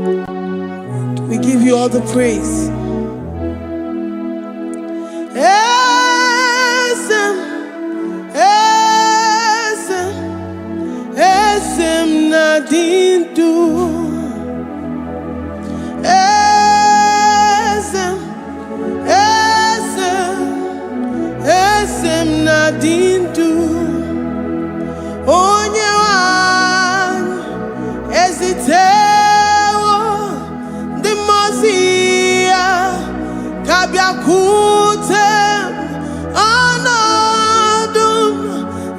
We give you all the praise. Esem nadindu. Esem nadindu. Onyewan ezitewo the mozia kabiakutem anodum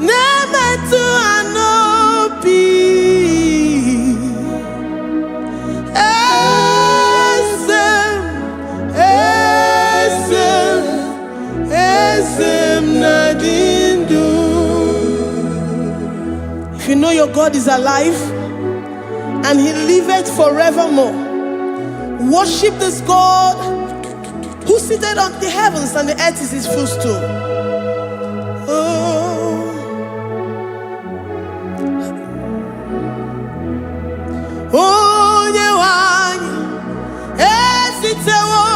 nemetu anopi. Esem nadindu. If you know your God is alive and he liveth forevermore, worship this God who seated on the heavens and the earth is his footstool. Oh, Nyewani, esitewo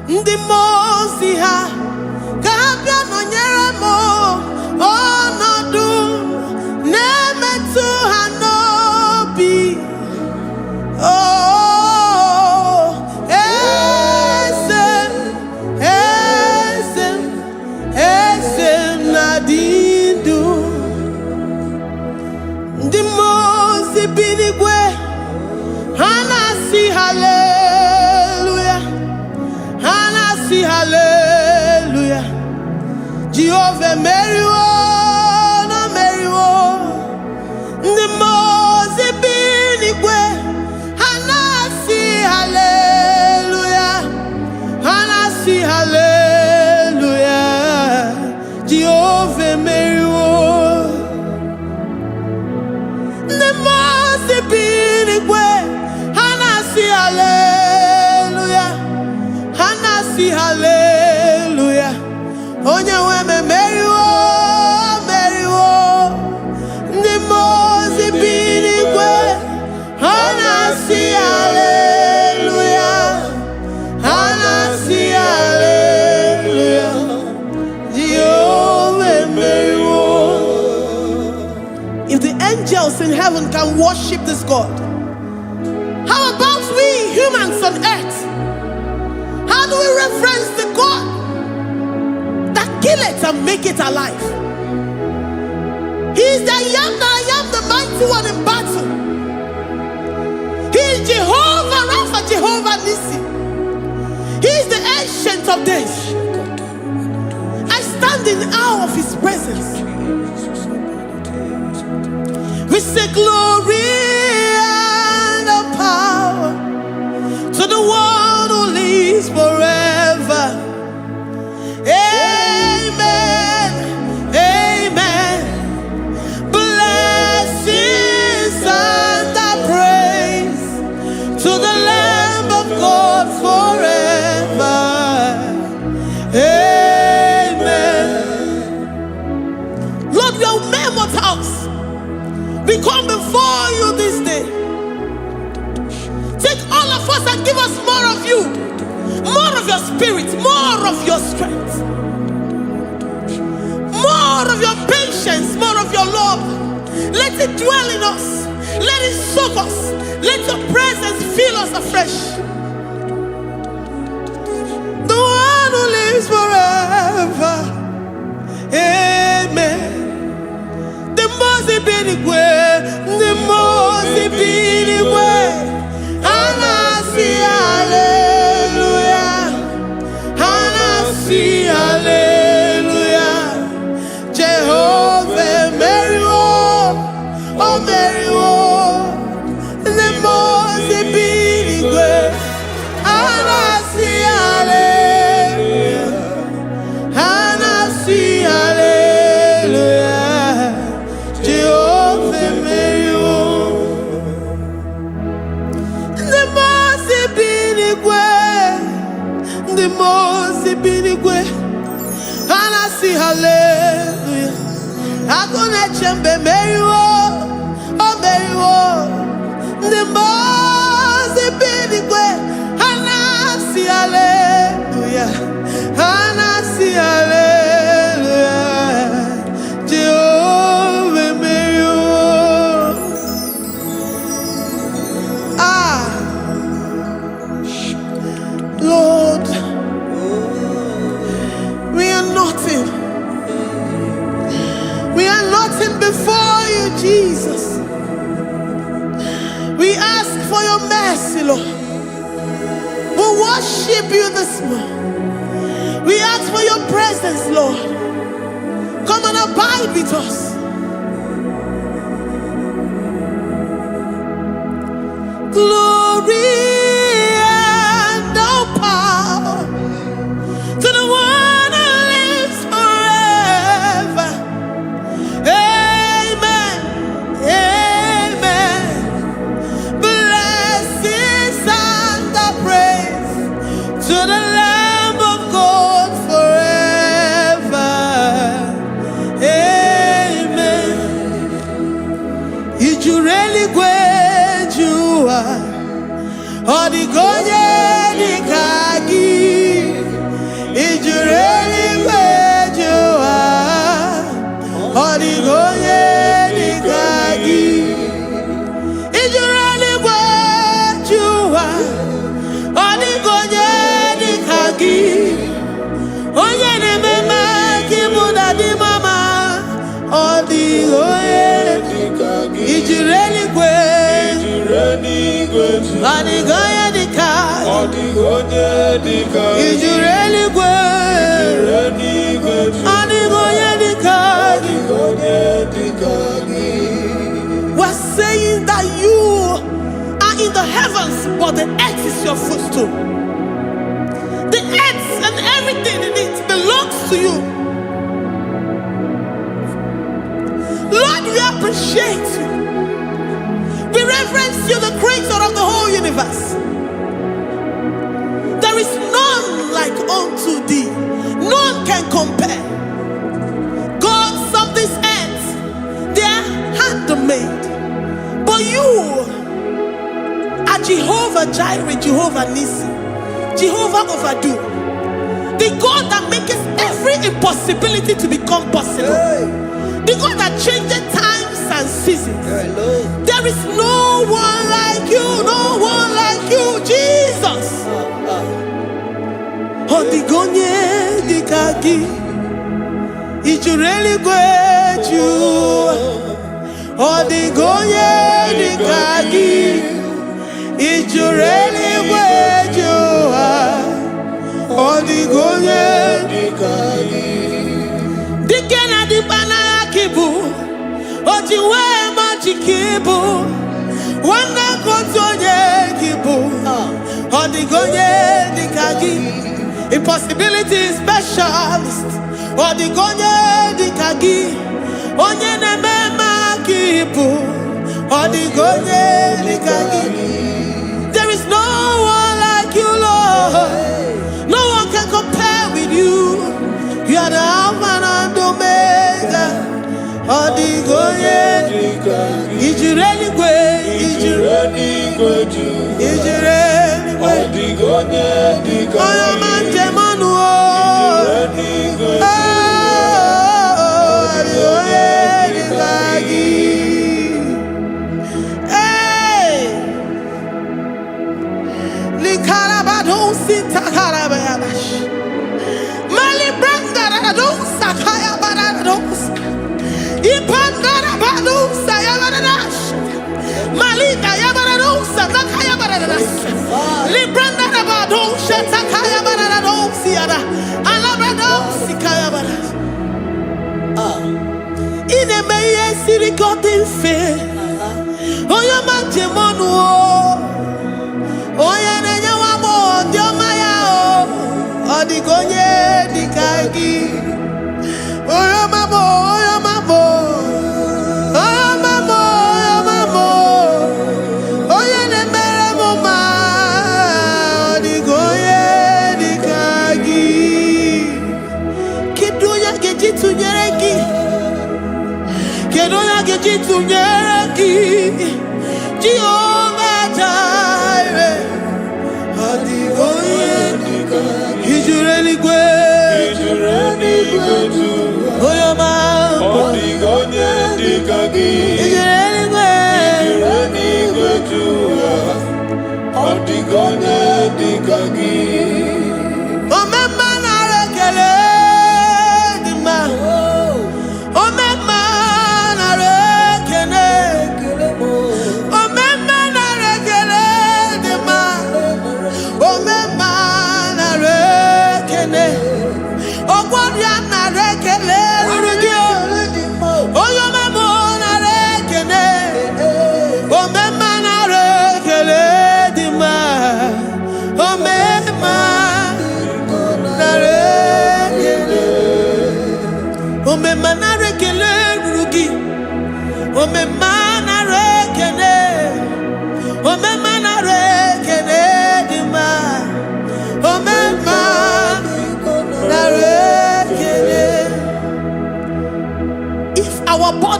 ndi mosi ha, kapia no nyeremo, onodu, nemetu hanobi. Oh, esem nadindu. Ndi mosi binigwe, hanasi hallelujah, hanasi hallelujah. Jehovah Meriwo, no Meriwo. Ndi mosi binigwe, hanasi hallelujah, hanasi hallelujah. Jehovah Meriwo. Ndi mosi binigwe, hanasi hallelujah, hanasi hallelujah. Onye weme Meriwo, Meriwo. Ndi mosi binigwe, hanasi hallelujah, hanasi hallelujah. Jehovah Meriwo. If the angels in heaven can worship this God, how about we humans on earth? How do we reference the God that kill it and make it alive? He is the I am, the mighty one in battle. He is Jehovah Rapha, Jehovah Nissi. He is the ancient of days. I stand in awe of his presence. We say glory and power to the one who lives forever. Amen, amen. Blessings and praise to the Lamb of God forever. Amen. Lord, we are mere mortals. We come before you this day. Take all of us and give us more of you, more of your spirit, more of your strength, more of your patience, more of your love. Let it dwell in us. Let it soak us. Let your presence fill us afresh. The one who lives forever. Amen. The most binigwe, the most binigwe. Hanasi hallelujah, hanasi hallelujah. Jehovah Meriwo, oh Meriwo. The most binigwe, hanasi hallelujah, hanasi hallelujah. Jehovah Meriwo. The most binigwe, hanasi hallelujah. Agone chembe Meriwo, oh Meriwo. The most ask for your mercy, Lord. We worship you this morning. We ask for your presence, Lord. Come and abide with us. Glory and all power to the one who lives forever. Amen. Amen. Blessings and the praise to the Lamb of God forever. Amen. Did you really go? Odigonye dikagi, ijureli wejoa. Odigonye dikagi, ijureli wejoa. Odigonye dikagi, onye nemema kimuda di mama. Odigonye dikagi, ijureli wejoa. Odigonye dikagi, odigonye dikagi, ijureli wejoa. Odigonye dikagi. We're saying that you are in the heavens, but the earth is your footstool. The earth and everything in it belongs to you. Lord, we appreciate you. We reverence you, the creator of the whole universe. There is none like unto thee. None can compare. God of this earth, they are handmade. But you are Jehovah Jireh, Jehovah Nissi, Jehovah Overdo. The God that makes every impossibility to become possible. The God that changes times and seasons. There is no one like you, no one like you, Jesus. Odigonye dikagi, ijureli wejoa. Odigonye dikagi, ijureli wejoa. Odigonye dikagi. Dikena dibana kibu, ojiwe majikibu. Wana kotonye kibu, odigonye dikagi. Impossibility specialist, odigonye dikagi. Onye nemema kibu, odigonye dikagi. There is no one like you, Lord. No one can compare with you. You are the Alpha and Omega. Odigonye dikagi. Ijureli ijureli odigonye dikagi. Oyamanje manu odigonye dikagi. Hey, likarabado sitakarabayabash. Mali branga radosa kaya baradosa. Ipangara badosa yabaradosa. Malika yabaradosa nakaya baradosa. Libranda rabadosa takaya baradosa yada. Alabradosa kaya baradosa. Ine meye siri godin fe. Oya manje monu o. Oya nenya wamo dioma ya o. Odigonye dikagi. Oya mamo, oya mamo. Oya mamo, oya mamo. Oya nemere moma. Odigonye dikagi. Kidunya gejitu nyereki. Kedonya gejitu nyereki. Jehovah Jireh. Odigonye dikagi. Ijureli wejoa. Oya mamo. Odigonye dikagi. Ijureli wejoa. Odigonye dikagi. Omema na rekele dima. Omema na rekele.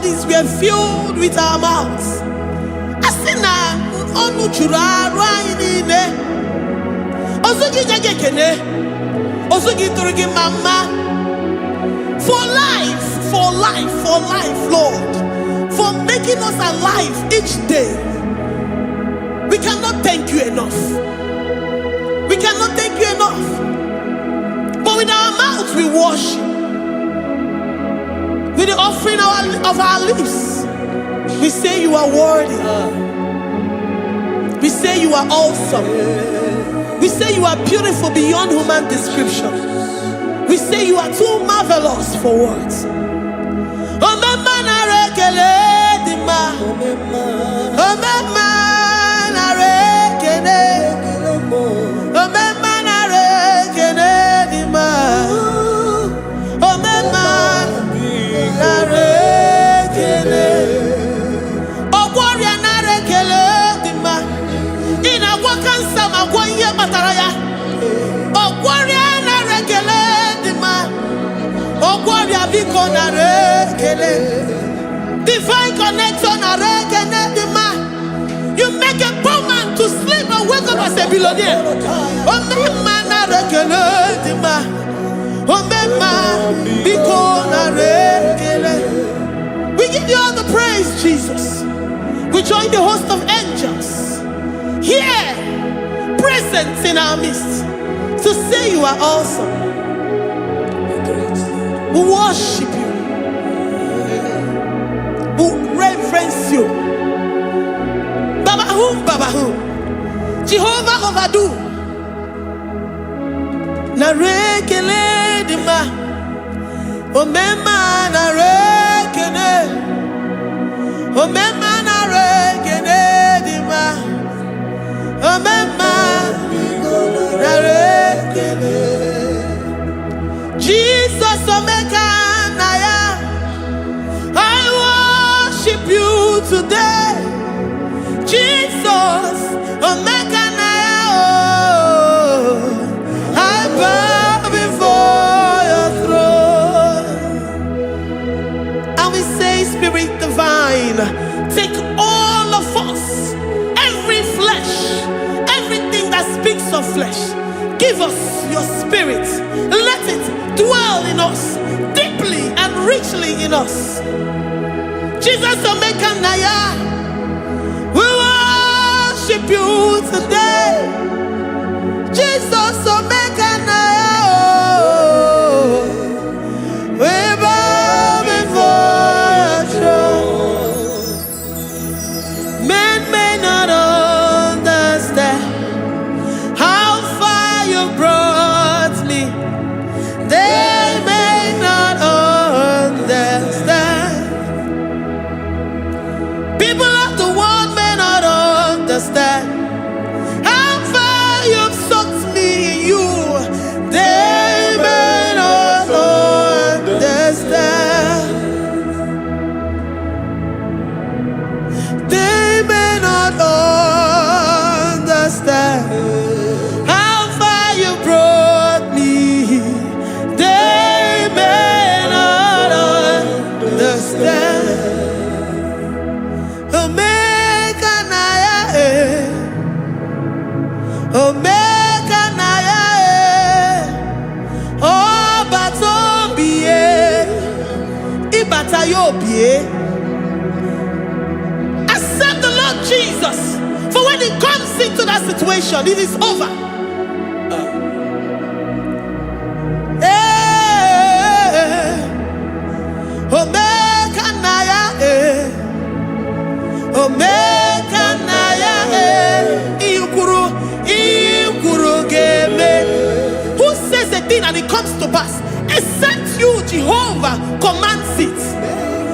bodies were filled with our mouths. Asina onu chura rainine. Osugi jagekene. Osugi turigi mama. For life, Lord. For making us alive each day. We cannot thank you enough. We cannot thank you enough. But with our mouths we worship. With the offering of our lips, we say you are worthy. We say you are awesome. We say you are beautiful beyond human description. We say you are too marvelous for words. Divine connection. You make a poor man to sleep and wake up as a billionaire. We give you all the praise, Jesus. We join the host of angels here, present in our midst, to say you are awesome. We worship you. We reverence you. Baba whom? Jehovah overdo. Na rekele dima. Omema na rekene. Omema na rekene dima. Omema na rekene. Jesus omeka naya. I worship you today. Jesus, omeka naya. I bow before your throne. And we say, Spirit divine, take all of us, every flesh, everything that speaks of flesh. Give us your spirit. Let it dwell in us, deeply and richly in us. Jesus, omeka naya. We worship you today. Jesus, omeka naya. We bow before your throne. Men may not understand how far you brought me. They may not understand. People of the world may not understand how far you've sucked me in you. They may not understand. They may not understand how far you brought me. They may not understand. Omeka naya, omeka naya, oh batobie, ibatayobie. Accept the Lord Jesus, for when He comes into that situation, it is over. Omeka naya, omeka naya, ikuru geme. Who says a thing and it comes to pass? Except you, Jehovah, commands it.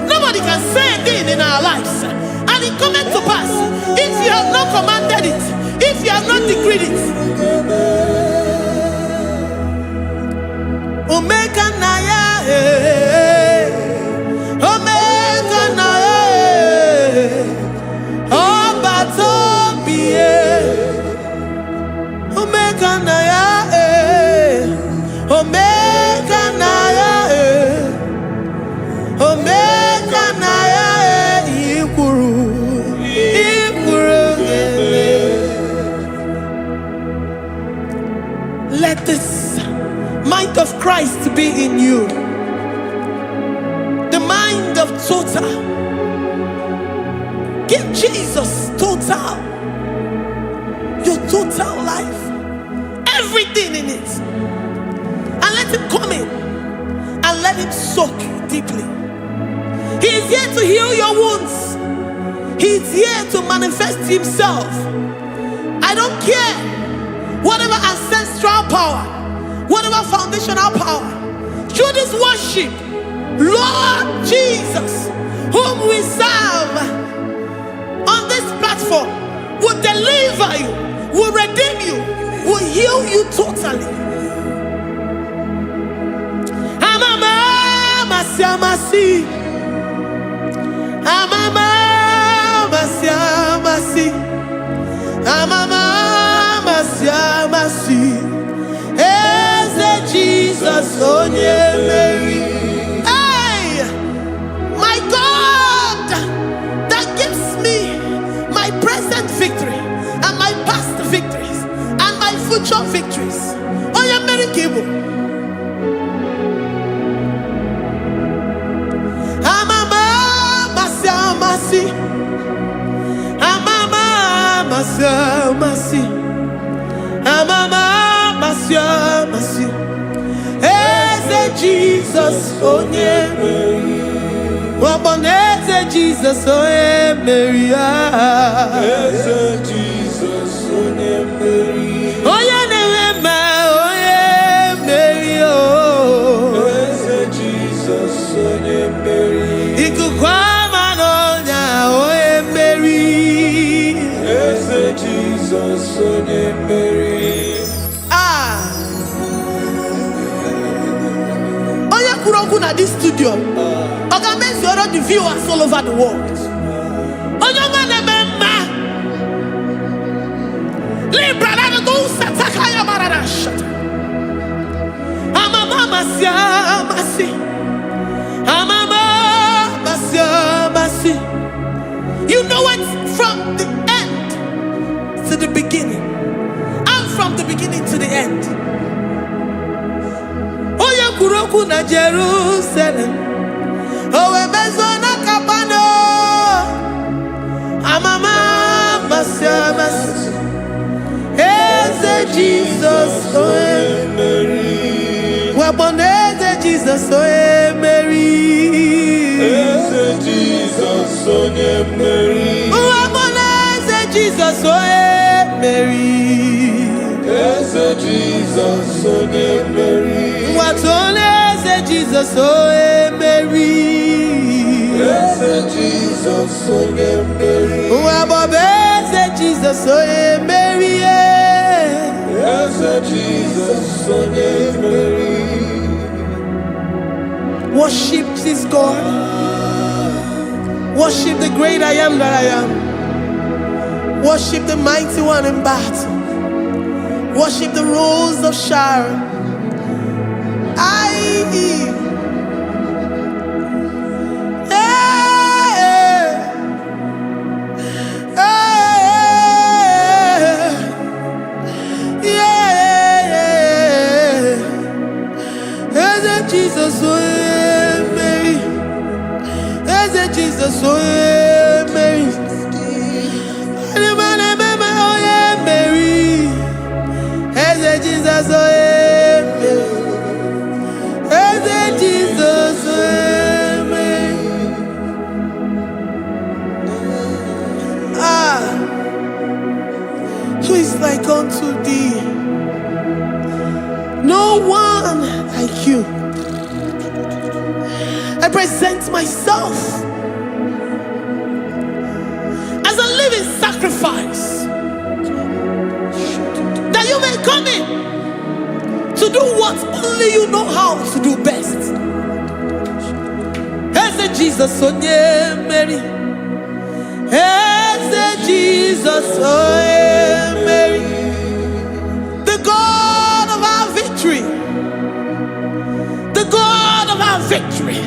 Nobody can say a thing in our lives and it comes to pass if you have not commanded it, if you have not decreed it. Omeka naya, omeka naya, oh batobie, omeka naya, omeka naya, omeka naya. Christ be in you. The mind of total. Give Jesus total. Your total life. Everything in it. And let him come in. And let him soak deeply. He is here to heal your wounds. He is here to manifest himself. I don't care. Whatever ancestral power, whatever foundational power, through this worship, Lord Jesus, whom we serve on this platform, will deliver you, will redeem you, will heal you totally. Amamasi, amamasi, amamasi, Eze Jesus, onye Mary. Hey, my God, that gives me my present victory and my past victories and my future victories. Onye Mary Kibu. Amamasi, amamasi, amamasi, Eze Jesus, onye Mary. Eze Jesus, onye Mary. Eze Jesus, onye Mary. Onye Nehema, onye Mary. Eze Jesus, onye Mary. Ikukwama n'ọnya, onye Mary. Eze Jesus, onye Mary. At this studio, organize all the viewers all over the world. You know it from the end to the beginning, and from the beginning to the end. Kuroku na Jerusalem, owe bezona kapano, amama masiamas, Eze Jesus, oe Mary, waboneze Jesus, oe Mary, Eze Jesus, oe Mary, waboneze Jesus, oe Mary, Eze Jesus, oe Mary. Eze Jesus, oh Mary. Eze Jesus, oh Mary. Eze Jesus, oh Mary. Eze Jesus, oh Mary. Worship this God. Worship the great I am that I am. Worship the mighty one in battle. Worship the rose of Sharon. Jesus, oh Mary, Eze Jesus, oh Mary, Mary, Eze Jesus, oh Jesus, who is like unto thee? No one like you. I present myself as a living sacrifice, that you may come in to do what only you know how to do best. Eze Jesus, oh Mary. Eze Jesus, oh Mary. The God of our victory. The God of our victory.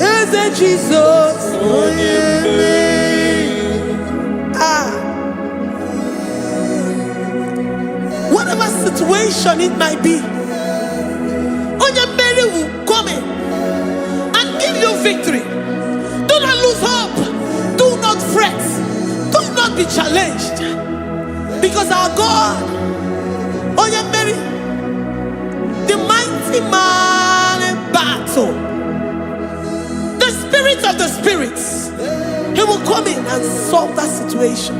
Eze Jesus, oh Mary. situation it might be, Onyemere will come in and give you victory. Do not lose hope. Do not fret. Do not be challenged. Because our God, Onyemere, the mighty man in battle, the spirit of the spirits, he will come in and solve that situation.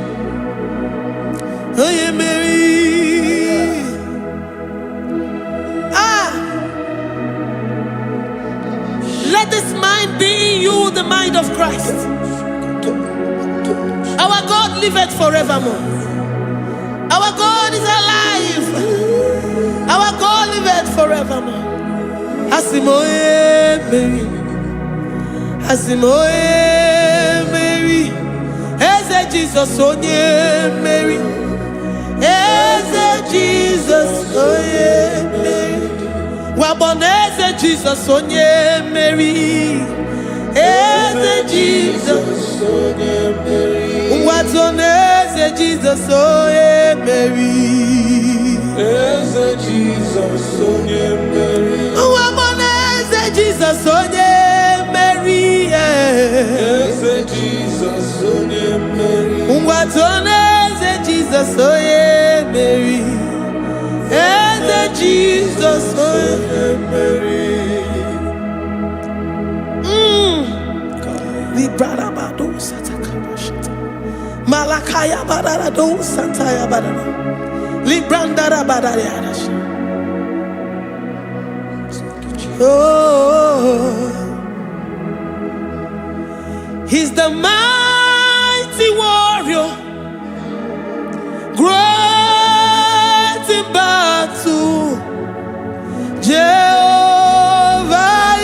Onyemere. Let this mind be in you, the mind of Christ. Our God liveth forevermore. Our God is alive. Our God liveth forevermore. Asimoye Mary. Asimoye Mary. Eze Jesus onye Mary. Eze Jesus onye Mary. Waboneze Jesus onye Mary. Eze Jesus onye Mary. Watoneze Jesus onye Mary. Eze Jesus onye Mary. Waboneze Jesus onye Mary. Eze Jesus onye Mary. Watoneze Jesus onye Mary. Eze Jesus onye Mary. Librarabado satakabashita. Malakaya bararado santaya barara. Librandara barariadash. Oh, he's the mighty warrior, great in battle. Jehovah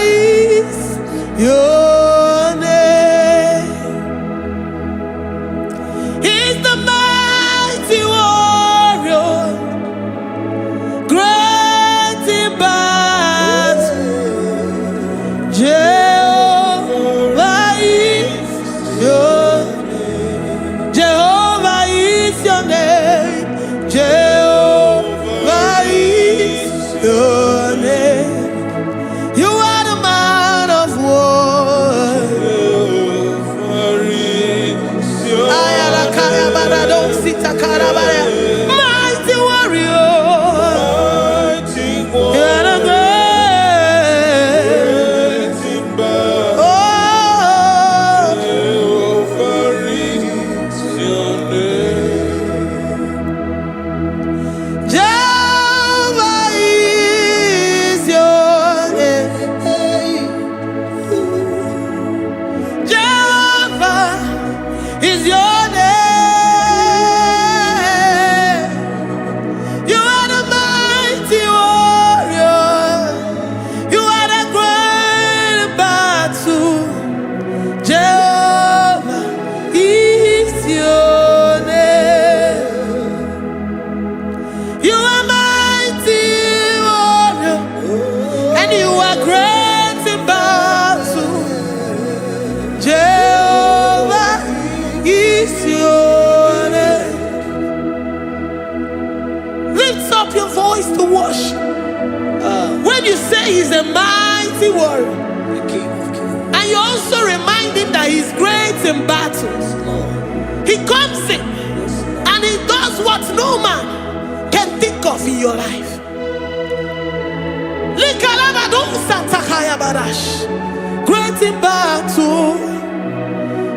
is your name. He's the mighty warrior, great in battle. Jehovah is your name. Jehovah is your name. Jehovah is your name. You are the man of war. Mighty warrior. You are the great. Oh, Jehovah is your name. Jehovah is your name. Jehovah is your name. You are the mighty warrior. You are the great battle. Jehovah is your name. You are mighty warrior, and you are great in battle. Jehovah is your name. Lift up your voice to worship. When you say he's a mighty warrior, the King of Kings. and you also remind him that he's great in battles, he comes in and he does what no man can think of in your life. Great in battle,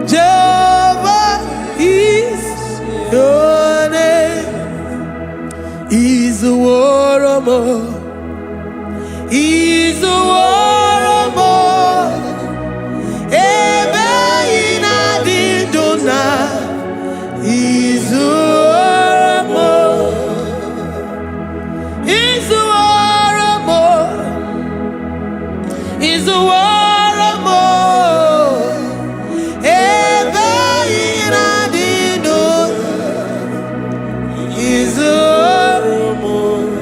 Jehovah is your name. He's a warrior. He's a warrior. Ebe ina didona. He's a warrior. He's a warrior. He's a warrior. Ebe ina didona. He's a warrior.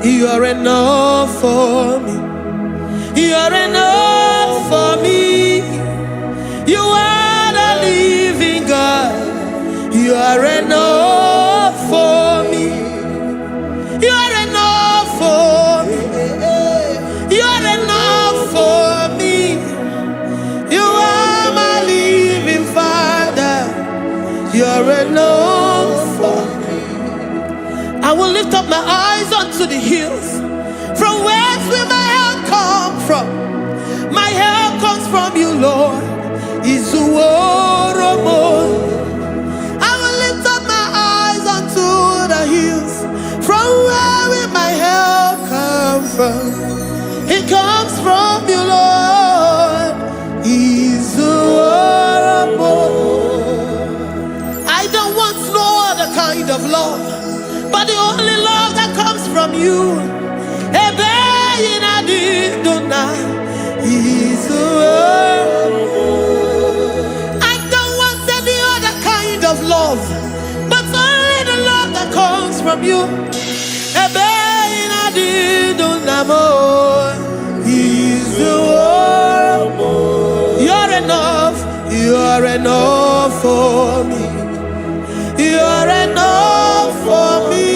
You are enough for me. You are enough for me. You are the living God. You are enough for me. You are enough for me. I will lift up my eyes unto the hills. From whence will my help come from? My help comes from you, Lord. Izuoromo. I will lift up my eyes unto the hills. From where will my help come from? It comes from you, Lord. Izuoromo. I don't want no other kind of love, but the only love that comes from you. I don't want any other kind of love, but only the love that comes from you. You're enough. You're enough for me. You're enough for me.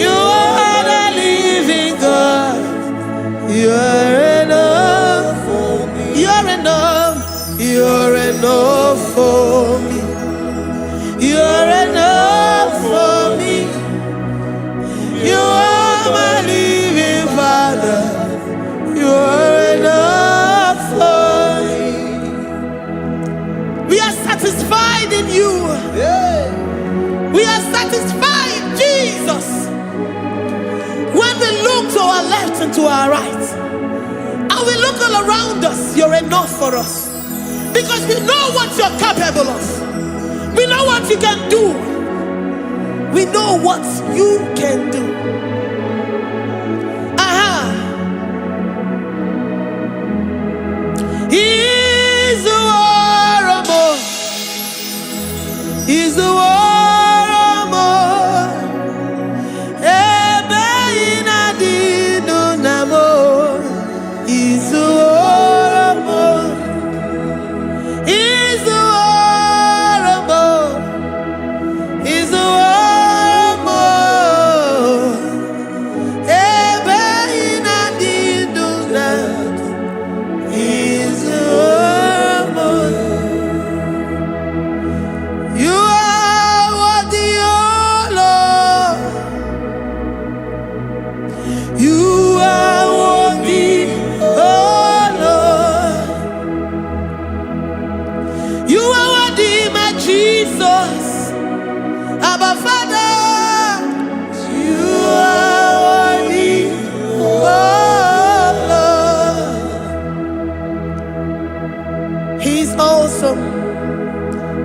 You are the living God. You're enough for me. You're enough. You're enough for me. You're enough for me. You are my living Father. You're enough for me. We are satisfied in you. We are satisfied, Jesus. When we look to our left and to our right, and we look all around us, you're enough for us. Because we know what you're capable of. We know what you can do. We know what you can do. He's the war. He's the war.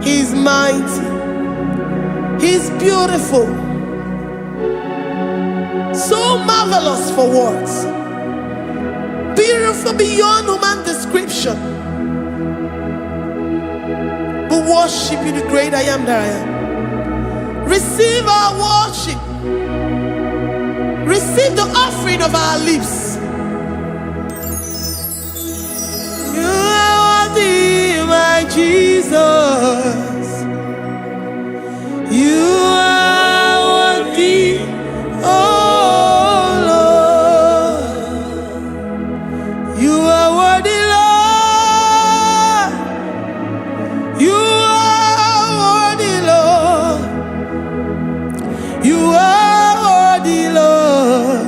He's mighty. He's beautiful. So marvelous for words. Beautiful beyond human description. We worship you, the great I am that I am. Receive our worship. Receive the offering of our lips. You are worthy, my Jesus. You are worthy, oh Lord. You are worthy, Lord. You are worthy, Lord. You are worthy, Lord.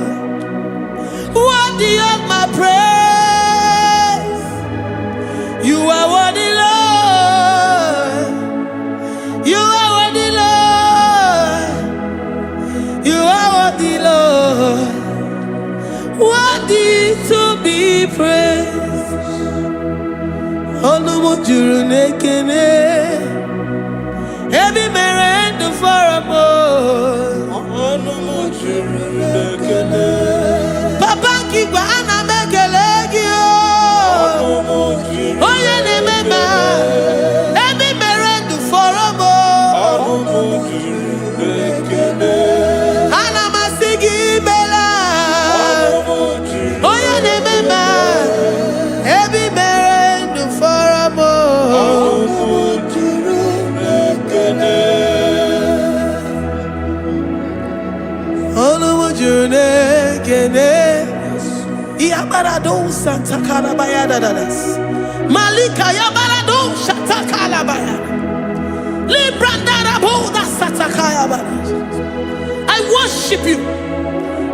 Worthy of my praise. You are worthy, Lord. You are worthy, Lord. You are worthy, Lord. Worthy to be praised. Onumujuru nekene. Every merend for a more. Onumujuru nekene. Papa kigwa ana mekelegio. Onumujuru. Oye ne mema. Every merend for a more. Onumujuru nekene. Ana masigi bela. Onumujuru. Oye ne mema. Every merend for a more. Onumujuru nekene. Onumujunekene. Iabarado Santa Calabayadadas. Malika Yabarado Shata Calabaya. I worship you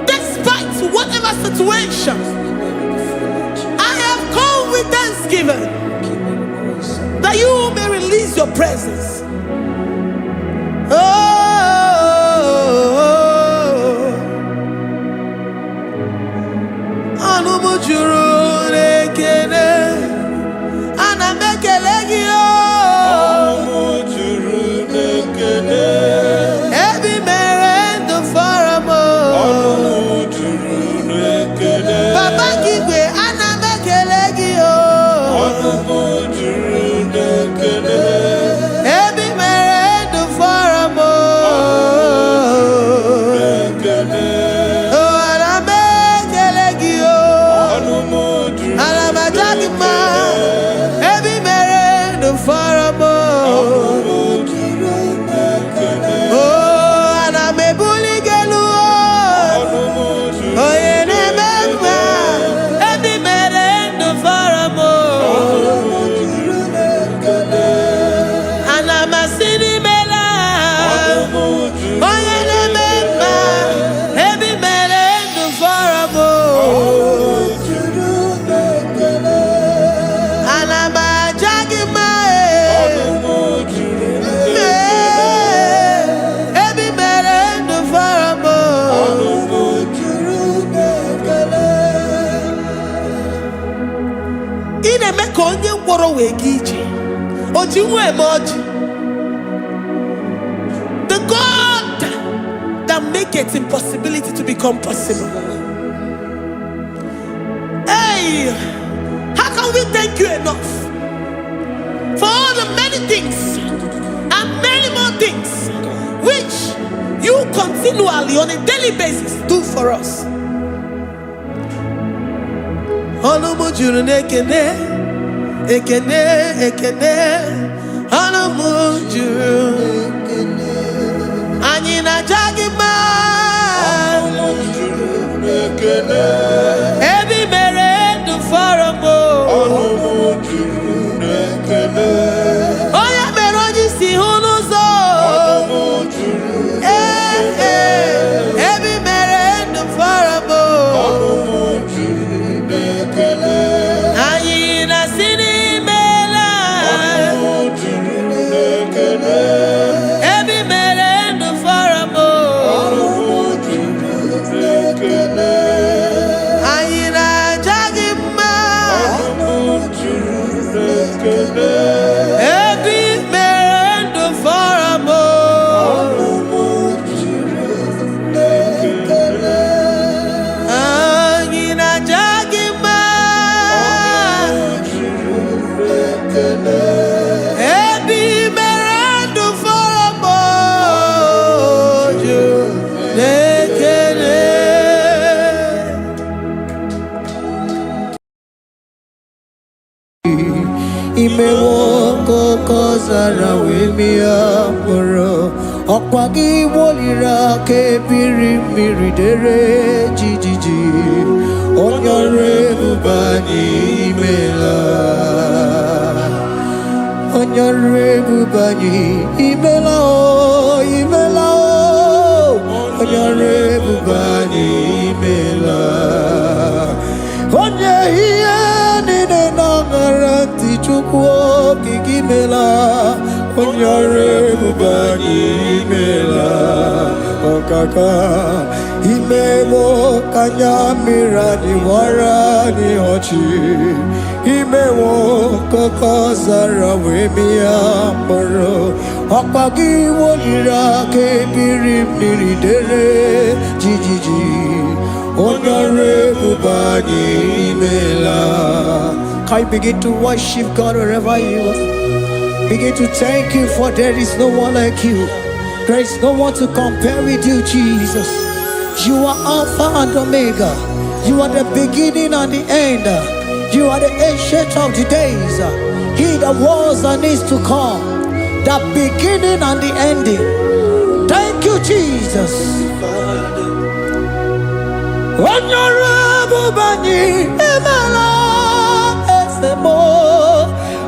despite whatever situation. I have come with thanksgiving that you may release your presence. The God that makes impossibility to become possible. Hey, how can we thank you enough for all the many things and many more things which you continually on a daily basis do for us? Ekene Anamujuru Anyina Jagima Ebi mere du faramo Oya meroji si hunuzo Ebi mere du faramo Anyina sini Imewoko kozara wemia moro Okwagi wolira ke biri miridere jijiji Onyore bubani imela Onyore bubani imela o imela o Onyore bubani imela Onye hiye nine nangaranti chukwo kikimela Onyore bubani imela Okaka Imemo kanyamira ni wara ni hochi Imewo koko zara wemia moro Okpagi wolira ke biri miridere jijiji Onyore bubani imela. Can you begin to worship God wherever you are? Begin to thank Him, for there is no one like you. There is no one to compare with you, Jesus. You are Alpha and Omega. You are the beginning and the end. You are the ancient of the days. He that was and is to come. The beginning and the ending. Thank you, Jesus. Honorable Bani Emala Esemo.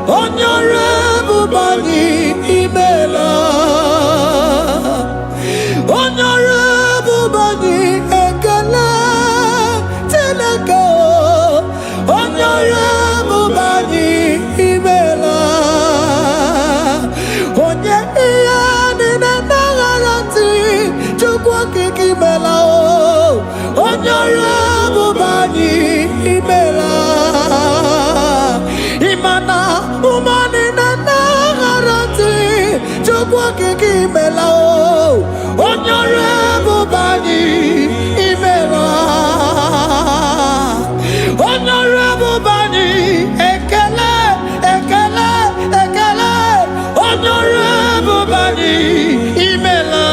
Honorable Bani Emela. kiki mela o onyore bubani imela onyore bubani ekele ekele ekele onyore bubani imela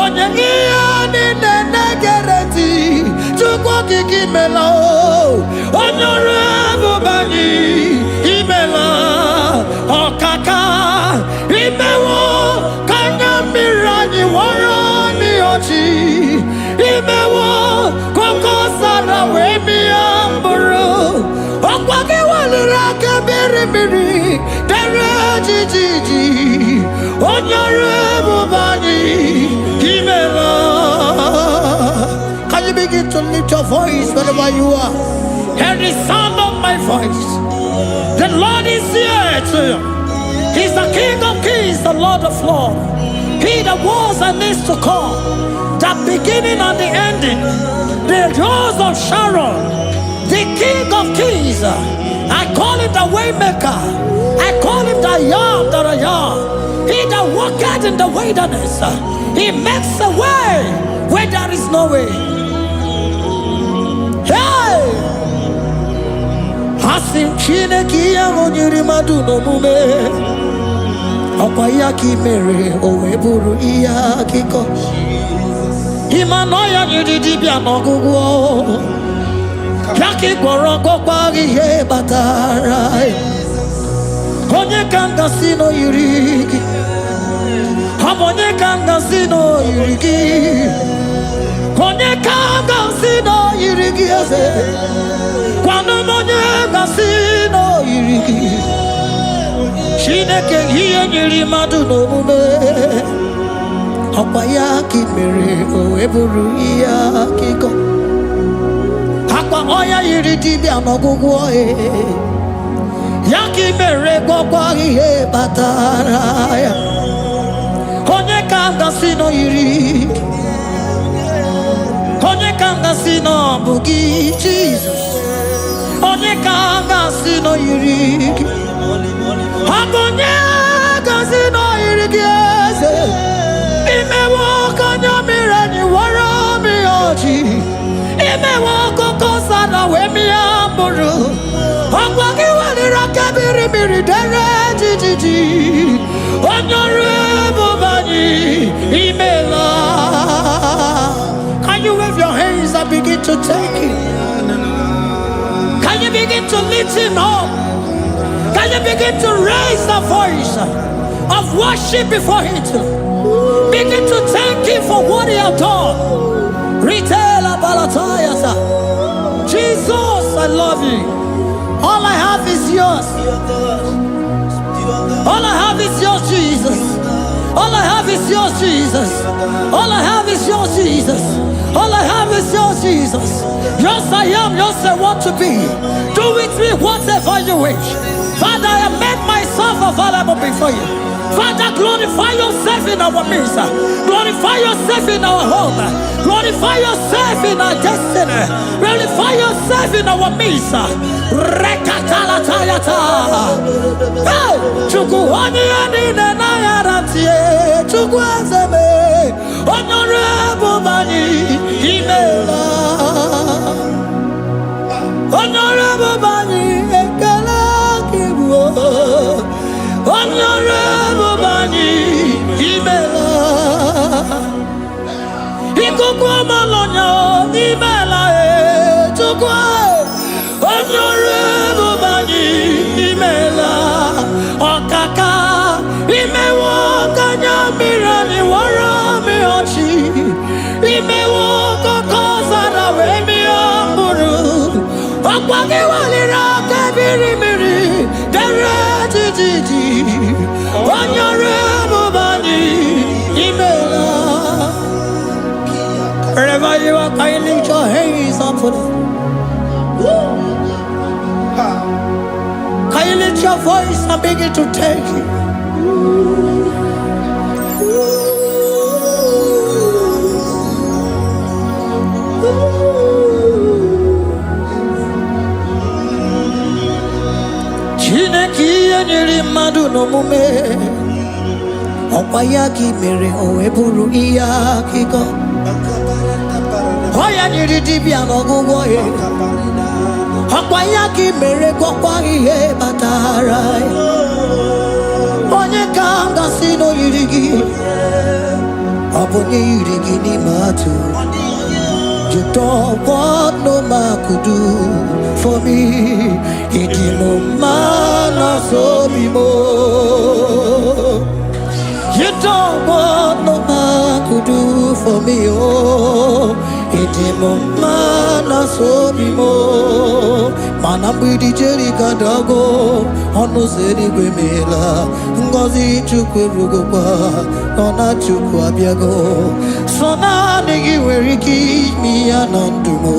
onye ni negereti chukwu kiki mela o onyore bubani imela okaka imewo kanya mirani warani ochi imewo koko sara we mi amburu okwake walira kabiri miri dere jijiji onyore bubani imela. Can you begin to lift your voice wherever you are? Hear the sound of my voice. The Lord is here to you. He's the King of Kings, the Lord of Lords. He that was and is to come, the beginning and the ending, the rose of Sharon, the King of Kings. I call him the Waymaker. I call him the Yam that I am. He that walketh in the wilderness, he makes a way where there is no way. Hey! Hasim Chineki Yamonyuri Maduno Mume Okwayaki Mere Oweburu Iyakiko Imanoya Yudibia Nogugo Yaki Goroko Kwagi He Batarai Konye Kanga Sino Yurigi Hamonye Kanga Sino Yurigi Konye Kanga Sino Yurigi Kwano monye kasino yiriki Shineke hiye nyiri madu no mume Hapaya kimere oeburu iya kiko Hakwa oya yiriti biano guguoe Yaki mere kwa hiye bataraya Konye kanga sino yiriki Konye kanga sino bugi Jesus Onye kanga sino yiriki Akonye kanga sino yiriki eze Imewo kanya mirani wara miyoji Imewo koko sana we miyamburu Akwaki walira kabiri miri dere jijiji Onyore bubani imela. Can you wave your hands and begin to take it? Can you begin to lift him up? Can you begin to raise the voice of worship before him? Begin to thank him for what he has done. Retailer Balatayasa. Jesus, I love you. All I have is yours. All I have is yours, Jesus. All I have is yours, Jesus. All I have is yours, Jesus. All I have is yours, Jesus. Yours I am, yours I want to be. Do with me whatever you wish. Father, I have made myself available before you. Father, glorify yourself in our midst. Glorify yourself in our home. Glorify yourself in our destiny. Glorify yourself in our midst. Rekatalatayata. Hey! Chukwani anine na yaratie. Chukwazeme. Honorable Bani Imela. Honorable Bani Ekala Kibu. Honorable Bani Imela. Ikukwa Malonya Imela Chukwa. Honorable Bani Imela. Okaka Imewo Kanya Mirani Wara Miyochi Imewo Koko Sara We Miyamburu Okwake Walira Kabiri Miri Dere Jijiji Onyore Bubani Imela. Wherever you are, can you lift your hands up for them? Can you lift your voice and begin to take it? Chineki yeniri madu no mume Opayaki mere o eburu iya kiko. Oya nyiri dibia no gugo e. Opayaki mere kokwa ihe batara. Onye kanga sino yirigi. Obonye yirigi ni matu. You don't want no man could do for me. It is no man so be more. You don't want no man could do for me. Oh, it is no man so be more. Manambi di Jerica Dago, Ono Zeri Gwemela, Ngozi Chukwerugopa, Nona Chukwabiago, Sona Nigi Weriki, mi Anandumo,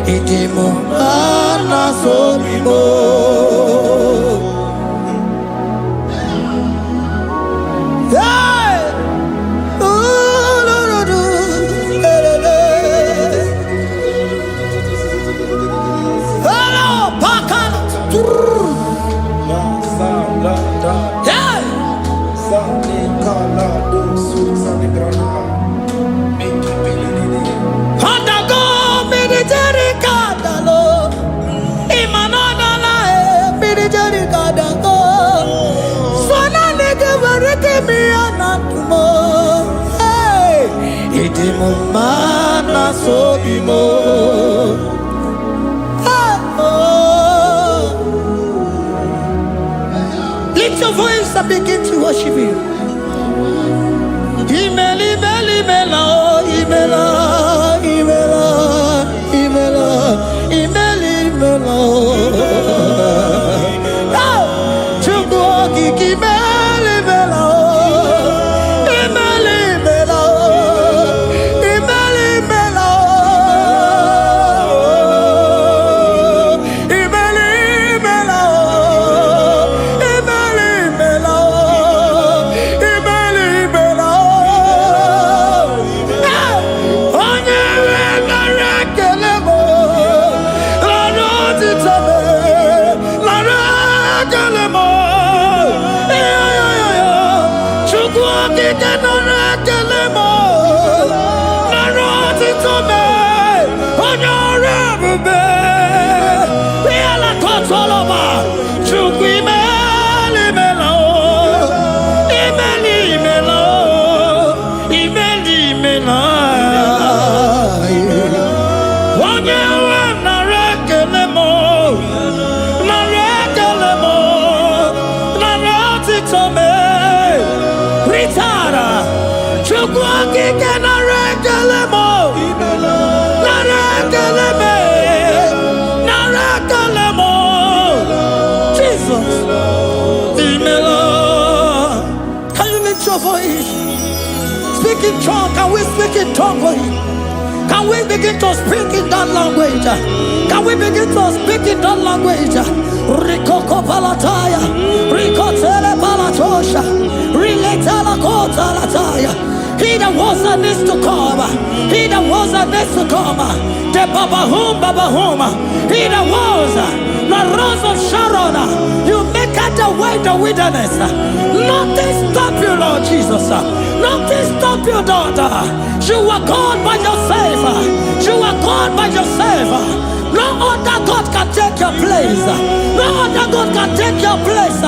Idimo, Ana Sobimo. Mana so bimo. Lift your voice and begin to worship Him. Imeli, meli, mela, imela, imela, imela, imeli, mela. Chukwuoki kimeli, mela. Speak in tongue. Can we speak in tongue for Him? Can we begin to speak in that language? Can we begin to speak in that language? Rikoko palataya, rikotele palatosha, riletala kota lataya. He that was and is to come. He that was and is to come. The Babahum, Babahum. He that was the rose of Sharon. You make out the way the wilderness. Nothing stop you, Lord Jesus. Nothing stop you, daughter. You are God by yourself. You are God by yourself. No other God can take your place. No other God can take your place.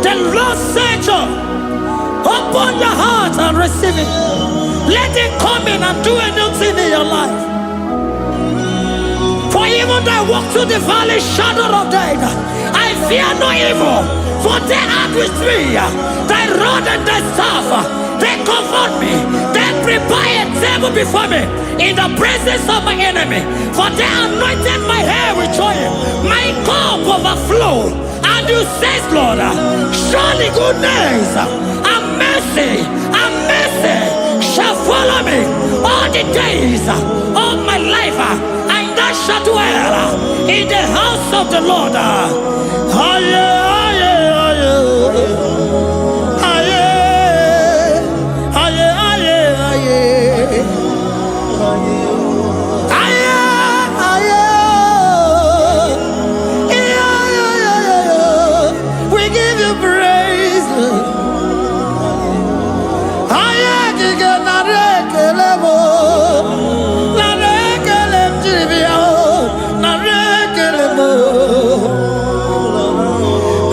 The Lord said, open your heart and receive it. Let it come in and do a new thing in your life. For even though I walk through the valley shadow of death, I fear no evil. For they are with me. Thy rod and thy staff, they comfort me. They prepare a table before me in the presence of my enemy. For they anointed my hair with oil. My cup overflow. And you say, Lord, surely goodness and mercy shall follow me all the days of my life. And I shall dwell in the house of the Lord. We give you praise.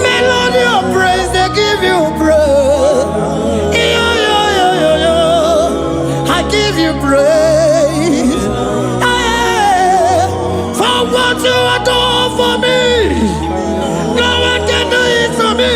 Melody of praise, they give you praise. I give you praise. For what you have done for me, no one can do it for me.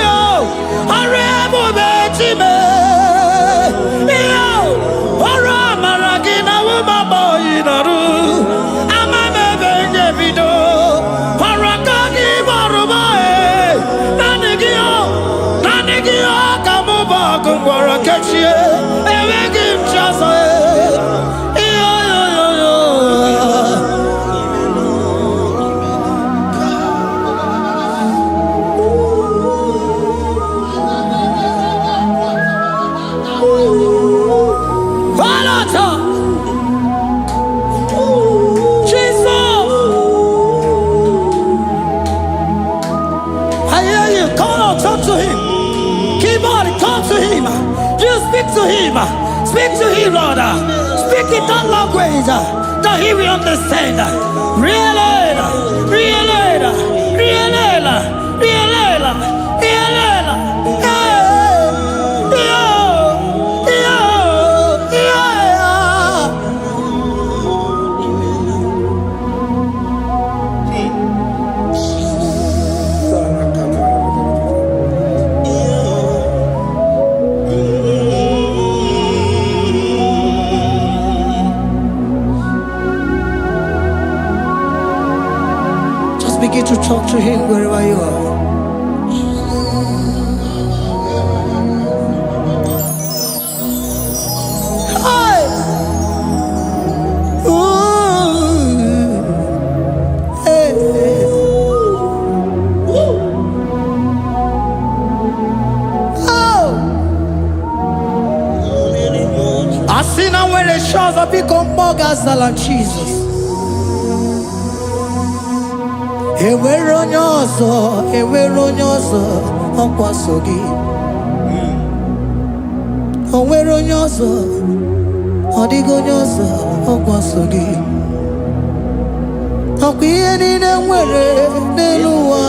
Speak to him, Lord. Speak in that language that he will understand. Begin to talk to him wherever you are. Hey! Ooh! Hey! Oh! I see now where the shores have become more gas than Jesus. Ewere onye ọzọ ọkwaso gị. O nwere onye ọzọ, ọ dịghị onye ọzọ ọkwaso gị. Ọkwa ihe niile nwere n'elu ụwa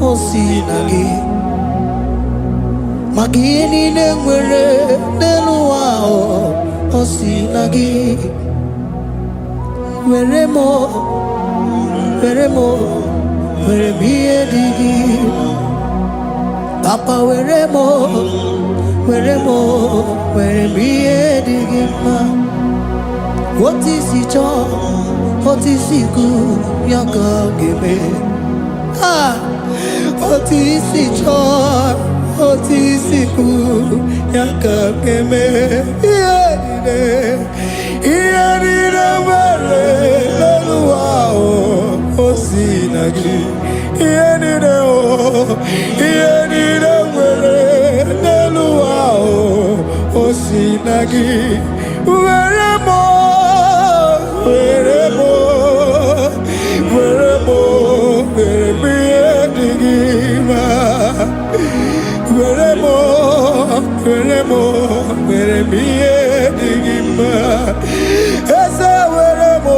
o si na gị. Maka ihe niile nwere n'elu ụwa o si na gị. Were m ihe dị gị. Papa were m ihe dị gị mma. Otu isi chọọ, otu isi kwu ya ka ọ ga-eme. Otu isi chọọ, otu isi kwu ya ka ọ ga-eme. Ihe niile nwere n'elu ụwa o si na gị. Ihe niile nwere n'elu ụwa o si na gị. Were m ihe dị gị mma. Were m ihe dị gị mma. Eze were m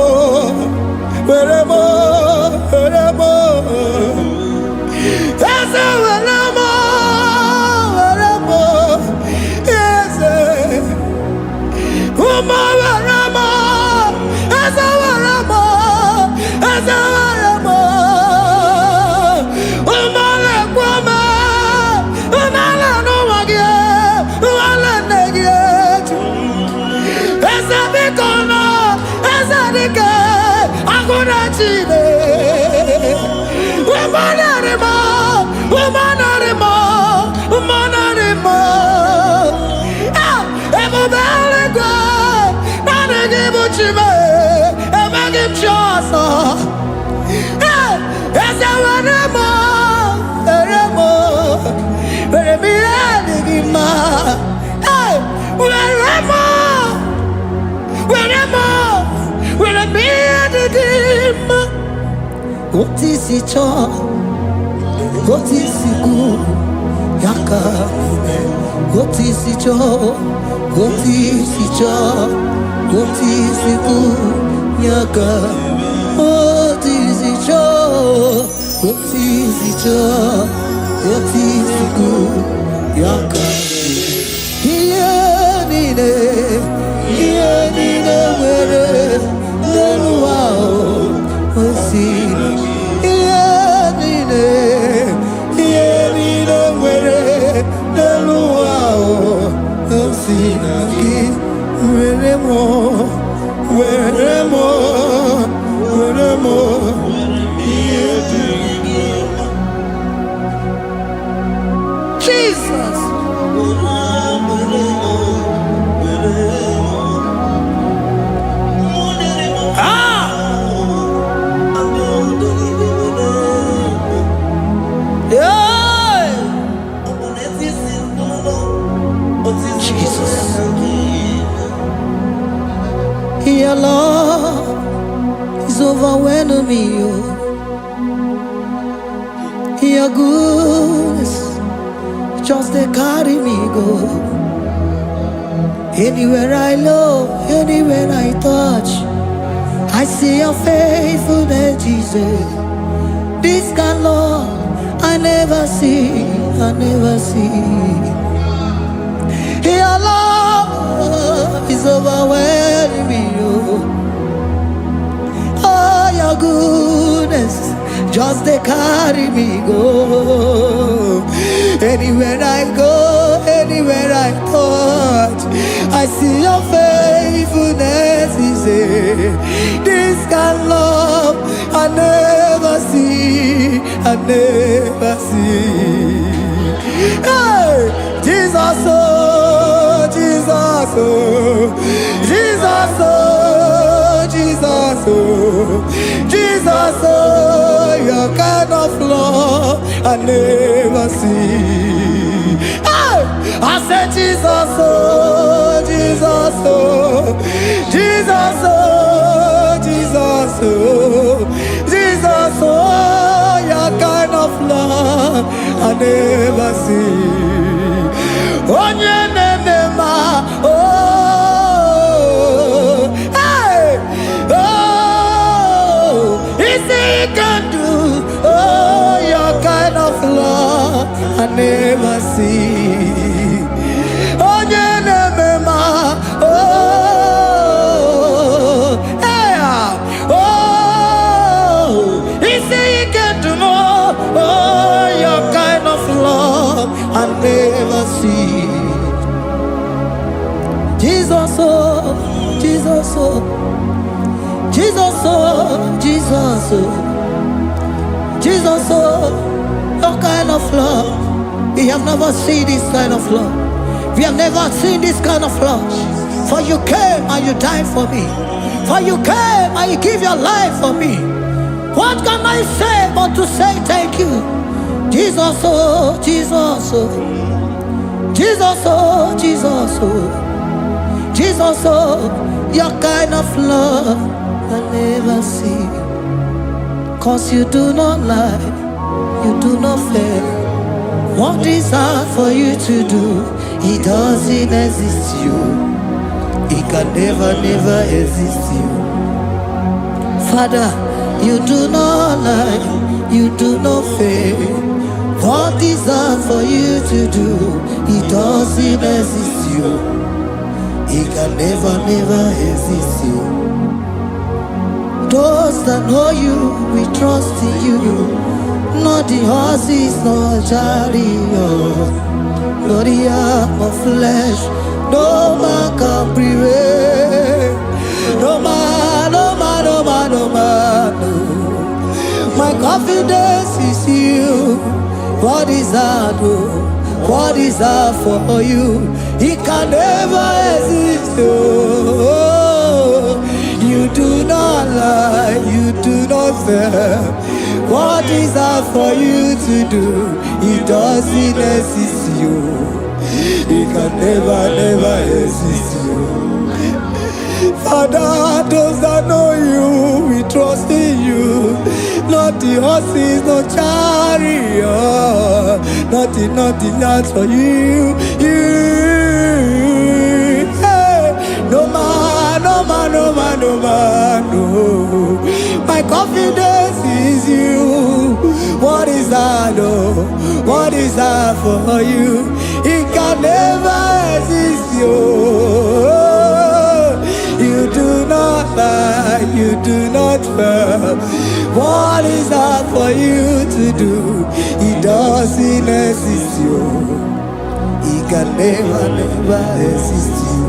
Eze were m What is it all? What is it good? Yaka. What is it all? What is it all? What is it good? Yaka. What is it all? What is it all? What is it good? Yaka. Jesus. Your love is overwhelming me. Your goodness just they carry me go. Anywhere I look, anywhere I touch, I see your faithfulness, Jesus. This kind of love I never see, I never see. Your love is overwhelming me. Oh, your goodness just they carry me go. Anywhere I go, anywhere I touch, I see your faithfulness. This kind of love I never see, I never see. Hey, Jesus, oh, Jesus, oh, Jesus, oh, Jesus, oh, Jesus, oh, your kind of love I never see. Hey, I said Jesus, oh, Jesus, oh, Jesus, oh, Jesus, oh, Jesus, oh, your kind of love I never see. Hey, oh, easy can do. Oh, your kind of love I never see. Oh, hey, oh, easy can do more. Oh, your kind of love I never see. Jesus, oh, Jesus, oh, Jesus, oh, Jesus, oh, Jesus, oh, your kind of love. We have never seen this kind of love. We have never seen this kind of love. For you came and you died for me. For you came and you give your life for me. What can I say but to say thank you? Jesus, oh, Jesus, oh, Jesus, oh, Jesus, oh, Jesus, oh, your kind of love I never see. 'Cause you do not lie, you do not fail. What is hard for you to do, it doesn't exist you. It can never, never exist you. Father, you do not lie, you do not fail. What is hard for you to do, it doesn't exist you. It can never, never exist you. Those that know you, we trust in you. Not the horses, not chariot, not the arm of flesh. No man can prevail. No man, no man, no man, no man. No. My confidence is you. What is hard? What is hard for you? It can never exist. Oh, you do not lie, you do not fail. What is hard for you to do? It doesn't exist you. It can never, never exist you. Father, those that know you, we trust in you. not the horses, no chariot, nothing that's for you. Hey, no man, no. My confidence is you. What is that, oh? What is that for you? It can never exist, you. You do not lie, you do not fail. What is that for you to do? It doesn't exist, you. It can never exist, you.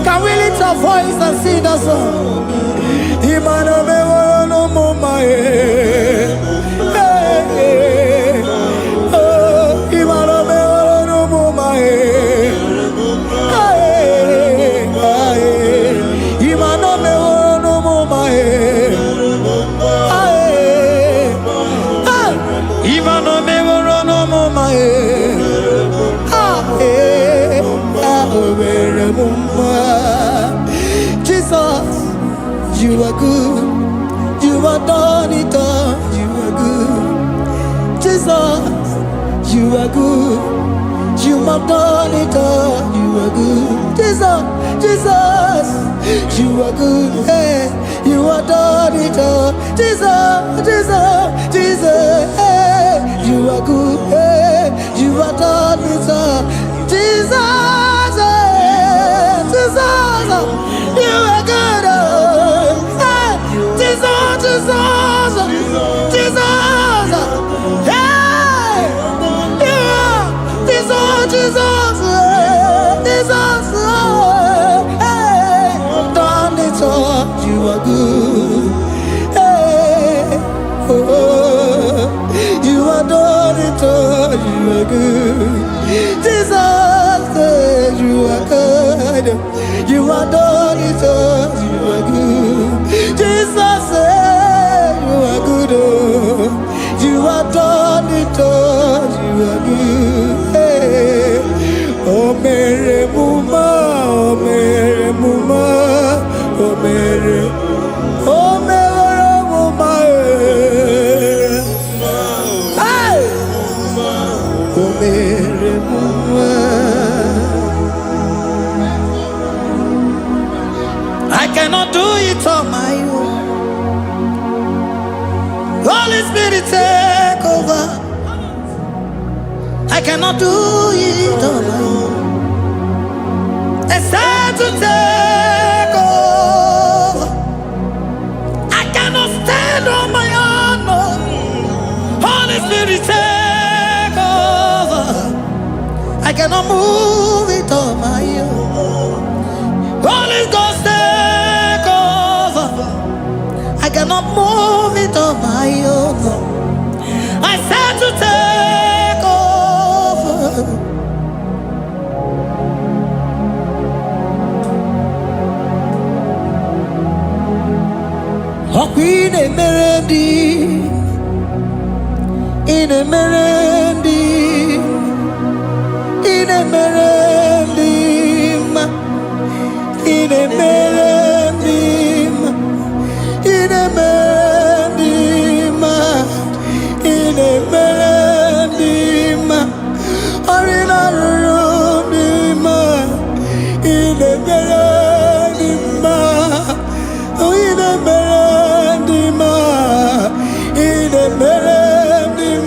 Can we lift our voice and sing that song? Jesus, you are good. You are done it all. You are good. Jesus, you are good. You have done it all. You are good. Jesus, you are good. Hey, you are done it all. Jesus, hey, you are good. Hey, you are done it all. Jesus, you are good. Hey, Jesus, hey, you are Jesus, hey, done it all. You are good. Hey, oh, you are done it all. You are good. Jesus, you are good. You are done it all. You are good. Jesus, you are good. Oh, you are done it all. You are good. Hey. Oh, Mary Muma, oh, Mary Muma, oh, Mary, oh, Mary Muma, hey, oh, Mary Muma. I cannot do it on my own. Holy Spirit, take over. I cannot do it on my own. It's time to take over. I cannot stand on my own. No. Holy Spirit, take over. I cannot move it on my own. Holy Ghost, take over. I cannot move it on my own. I said to take over. Oh, in a melody, in a melody, in a melody, in a melody, in a melody, in a melody, or in a melody, in a melody, in a melody, in a melody,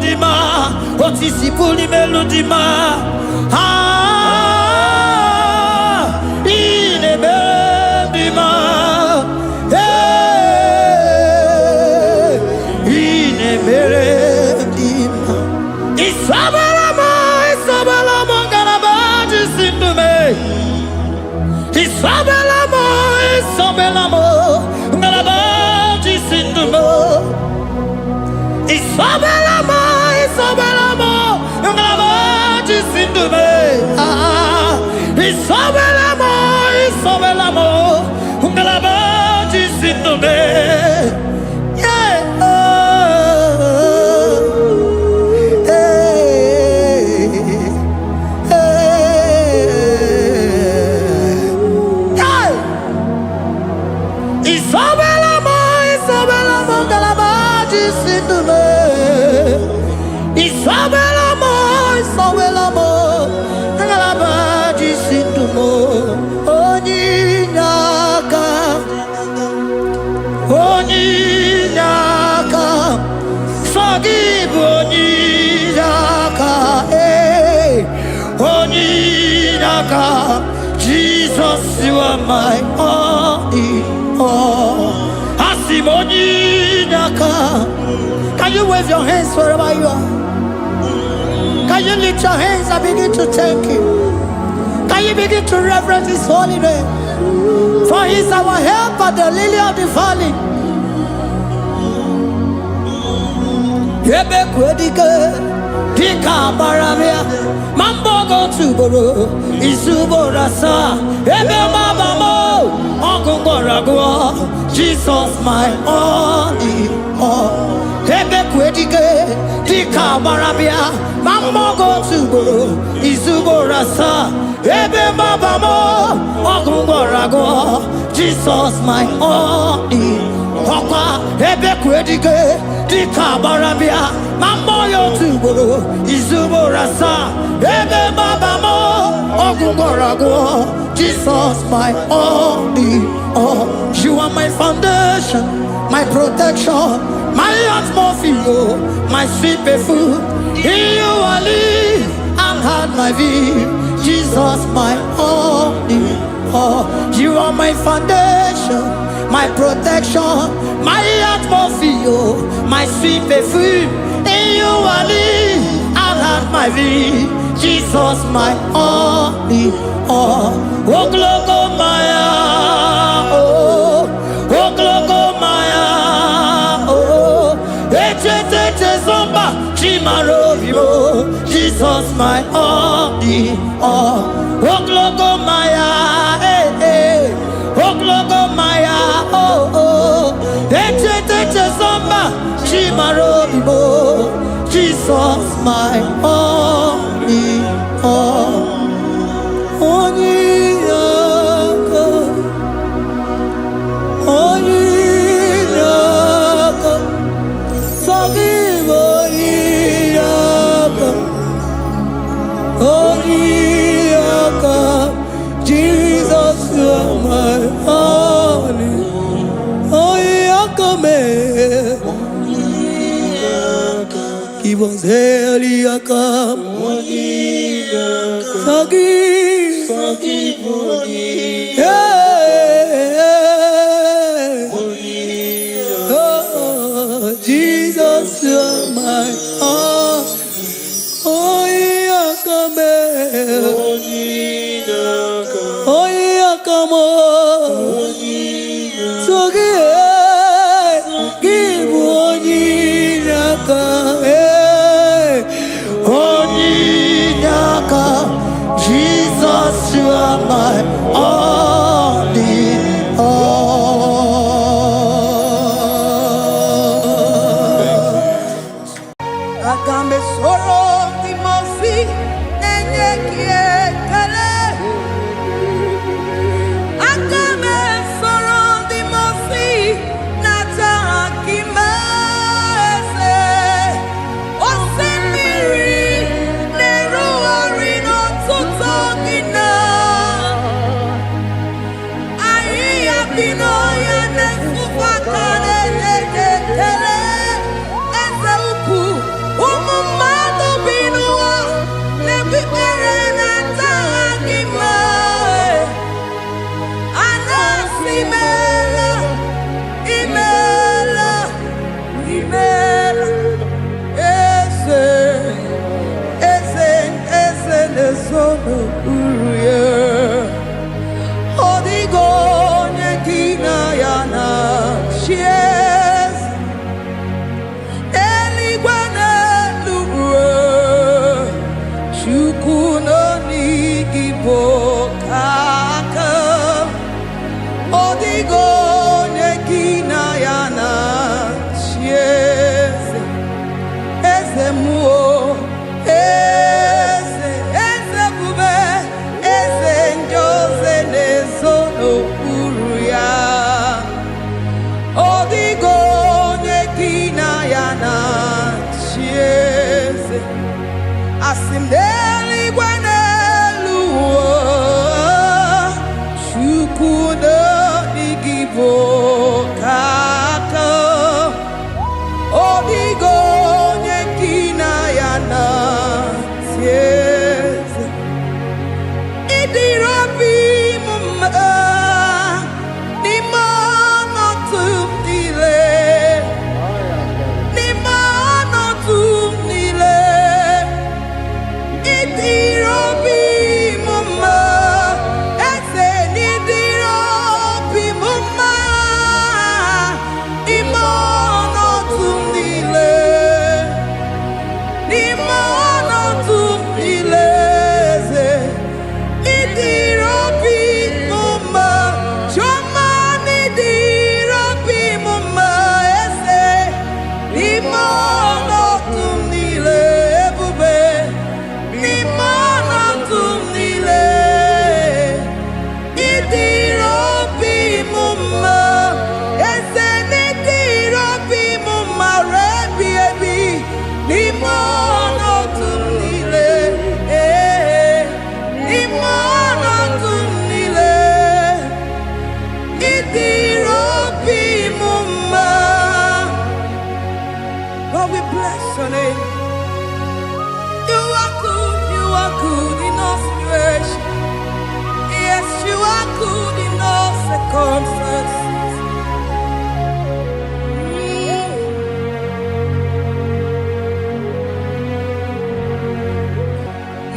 dima, otisi puli melodima. Ine bendima, ine bendima. Isabelamo, Isabelamo, galabaji sindume. Isabelamo, Isabelamo, galabaji sindume. Isabelamo, Isabelamo, galabaji sindume. Isabelamo, Isabelamo, galabaji sindume. Isabelamo, Isabelamo, galabaji sindumo. Onyinaka, onyinaka, forgive onyinaka, onyinaka. Jesus, you are my only all. Asim onyinaka. Can you wave your hands wherever you are? Can you lift your hands and begin to thank Him? Can you begin to reverence His holy name? For He is our help at the lily of the valley. Yebe kwedike, dika baramia, mambo go tuboro, isubora sa, ebe mabamo, ogungorago, Jesus my only all. Ebe kwedike, dika baramia, mambo go tuboro, isubora sa, ebe mabamo, ogungorago, Jesus my only all. Ebe kwedike, dika baramia, mambo yo tuboro, isubora sa, ebe mabamo, ogungorago, Jesus my only all. You are my foundation, my protection, my atmosphere, my sweet perfume. In you I live and had my being. Jesus my only all. You are my foundation, my protection, my atmosphere, my sweet perfume. In you I live and had my being. Jesus my only all. Oh glogo maya, oh glogo maya, oh ete zomba chimarovio. Jesus my only all. Oh glogo maya, oh glogo maya, oh ete zomba chimarovio. Jesus my only all. Onyinaka, onyinaka, forgive onyinaka, onyinaka. Jesus, you are my only. Onyinaka me, give us heliaka, forgive, forgive onyinaka. Oh, Jesus, you are my all. Onyinaka me, onyinaka mo, forgive onyinaka. Onyinaka, Jesus, you are my only all. Agambe soro timofi, nenye kiekele. Agambe soro timofi, nata akimese. Osemiri, neru orino tutogina. Aia bino ya nesufakane lekele. Eze upu, umu n'okpuru ya. Ọ dịghị onye gị na ya na-achị eze. Eluigwe n'elu ruo, Chukwu nọ n'IGBO aka. Ọ dịghị onye gị na ya na-achị eze. Eze mmụọ, eze, eze bube, eze ndị ozi na-ezo n'okpuru ya. Ọ dịghị onye gị na ya na-achị eze. Asị m n'eluigwe n'elu ụwa, Chukwu nọ n'IGBO aka. Ọ dịghị onye gị na ya na-achị eze. Ịdịrị obi m mma n'ime ọnọdụ m niile, n'ime ọnọdụ m niile. Ịdịrị obi m mma, eze, n'ịdịrị obi m mma n'ime ọnọdụ m niile, n'ime ọnọdụ m niile, eze. Ịdịrị obi m mma, Chioma, n'ịdịrị obi m mma, eze, n'ime ọnọdụ m niile, ebube, n'ime ọnọdụ m niile. Ịdịrị obi m mma, eze, n'ịdịrị obi m mma, rebi ebi, n'ime ọnọdụ m niile, n'ime ọnọdụ m niile. Ịdịrị obi m mma. God, we bless your name. You are good in all situations. Yes, you are good in all circumstances.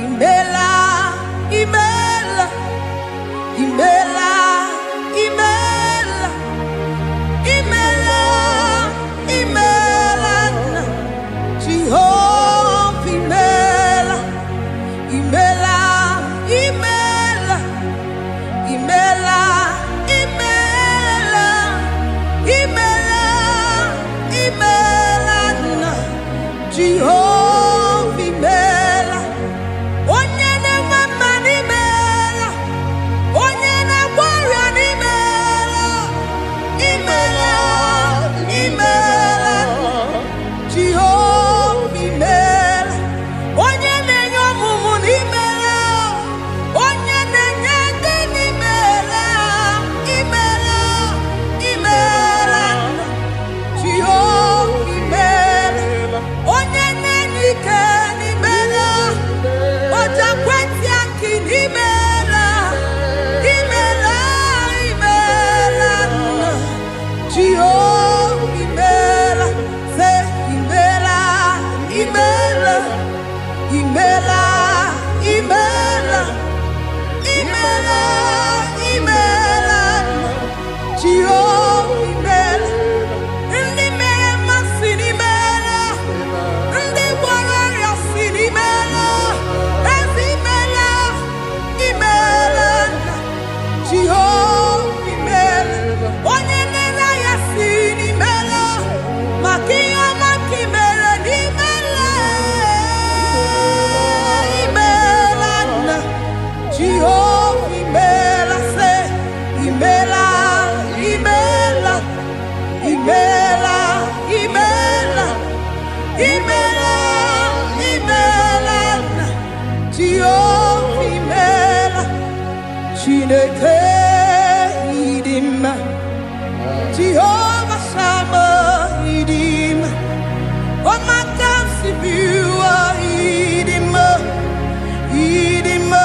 Imela, imela, imela, imela, imela, imela, Jehovah, imela, imela, imela, imela, imela, imela, imela, Jehovah, imela. Onye na-enwe mma n'imela, onye na-agwọ ọrịa n'imela, imela, imela, Jehova imela. Onye na-enye ọmụmụ n'imela, onye na-enye ndị n'imela, imela, imela, Jehova imela. Onye na-enye ike n'imela, oja kwenti aki n'imela, imela, imela, Jehova imela. Say imela, imela, imela, imela, imela, imela, Jehova imela. Ndị mere mmasị n'imela, ndị gwara ọrịa si n'imela, ezi imela, imela, Jehova imela. Onye na-ere ya si n'imela, maka ihe ọma ka imere n'imela, imela, Jehova imela. Say imela, imela, imela, imela, imela, imela, Jehova imela. Chineke ịdị mma, Jehova Sama ịdị mma. Ọmaka si biwa ịdị mma, ịdị mma,